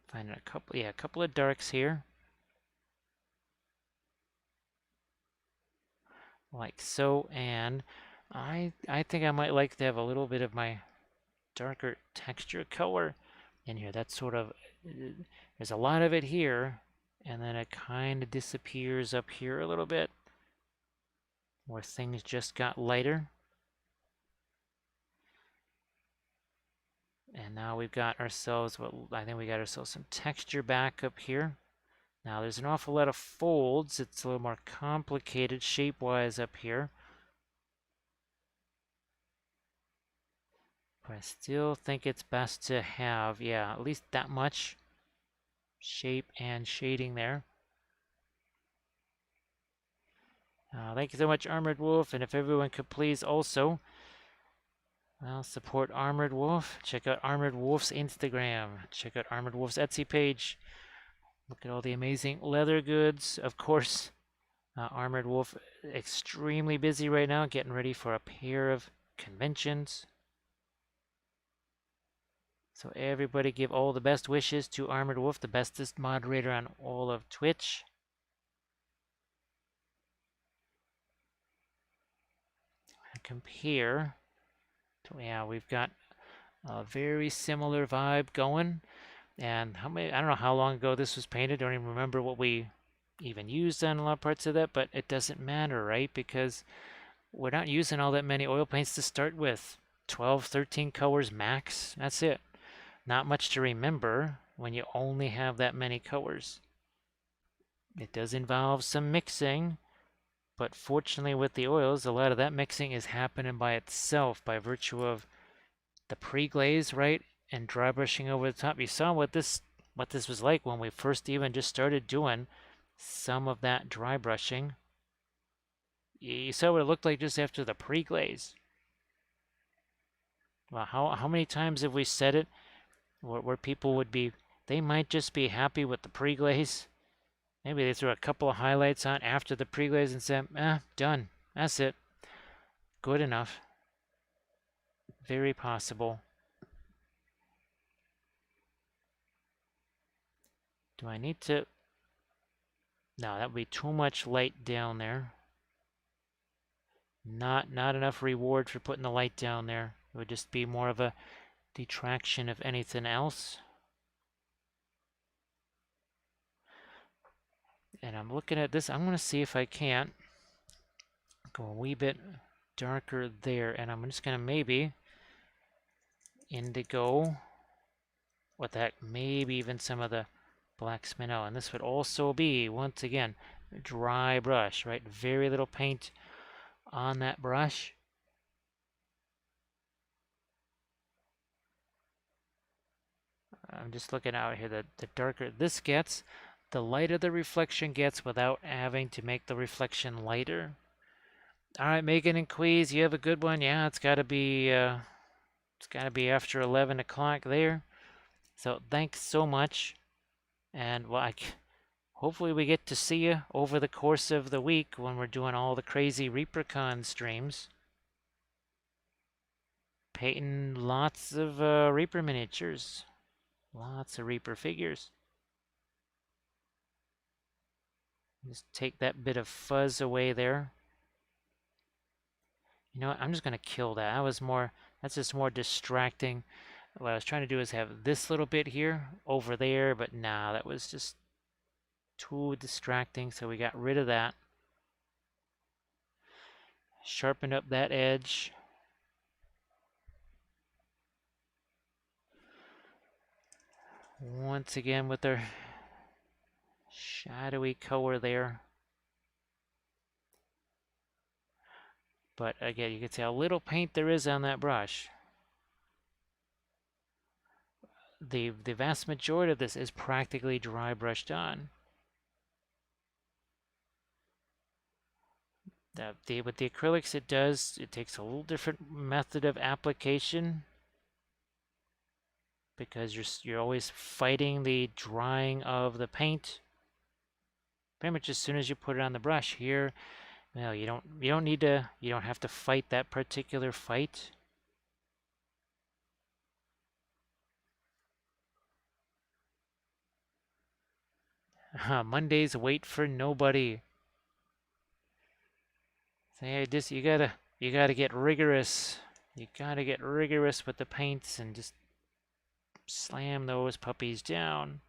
Finding a couple of darks here. Like so, and I think I might like to have a little bit of my darker texture color in here. That's sort of, there's a lot of it here, and then it kind of disappears up here a little bit, where things just got lighter. And now we've got ourselves, I think we got ourselves some texture back up here. Now there's an awful lot of folds. It's a little more complicated shape-wise up here. But I still think it's best to have, yeah, at least that much shape and shading there. Thank you so much, Armored Wolf, and if everyone could please also, well, support Armored Wolf. Check out Armored Wolf's Instagram. Check out Armored Wolf's Etsy page. Look at all the amazing leather goods. Of course, Armored Wolf extremely busy right now, getting ready for a pair of conventions. So everybody give all the best wishes to Armored Wolf, the bestest moderator on all of Twitch. Compare. Yeah, we've got a very similar vibe going. And I don't know how long ago this was painted. Don't even remember what we even used on a lot of parts of that, but it doesn't matter, right? Because we're not using all that many oil paints to start with. 12, 13 colors max. That's it. Not much to remember when you only have that many colors. It does involve some mixing, but fortunately with the oils, a lot of that mixing is happening by itself by virtue of the pre-glaze, right? And dry brushing over the top. You saw what this was like when we first even just started doing some of that dry brushing. You saw what it looked like just after the pre-glaze. Well, how many times have we said it where people would be, they might just be happy with the pre-glaze. Maybe they threw a couple of highlights on after the pre-glaze and said, done. That's it. Good enough. Very possible. Do I need to? No, that would be too much light down there. Not enough reward for putting the light down there. It would just be more of a detraction of anything else. And I'm looking at this. I'm going to see if I can't go a wee bit darker there. And I'm just going to maybe indigo with that, maybe even some of the black spinel. And this would also be, once again, dry brush, right? Very little paint on that brush. I'm just looking out here. The darker this gets, the lighter the reflection gets without having to make the reflection lighter. All right, Megan and Queez, you have a good one. Yeah, it's got to be after 11 o'clock there. So thanks so much, and well, hopefully we get to see you over the course of the week when we're doing all the crazy ReaperCon streams. Painting lots of Reaper miniatures, lots of Reaper figures. Just take that bit of fuzz away there. You know what? I'm just going to kill that. That's just more distracting. What I was trying to do is have this little bit here over there, but nah, that was just too distracting, so we got rid of that. Sharpen up that edge. Once again with our shadowy color there. But again, you can see how little paint there is on that brush. The vast majority of this is practically dry brushed on. With the acrylics, it takes a little different method of application because you're always fighting the drying of the paint. Pretty much as soon as you put it on the brush here, well, you don't have to fight that particular fight. Mondays wait for nobody. Say, just you gotta get rigorous. You gotta get rigorous with the paints and just slam those puppies down.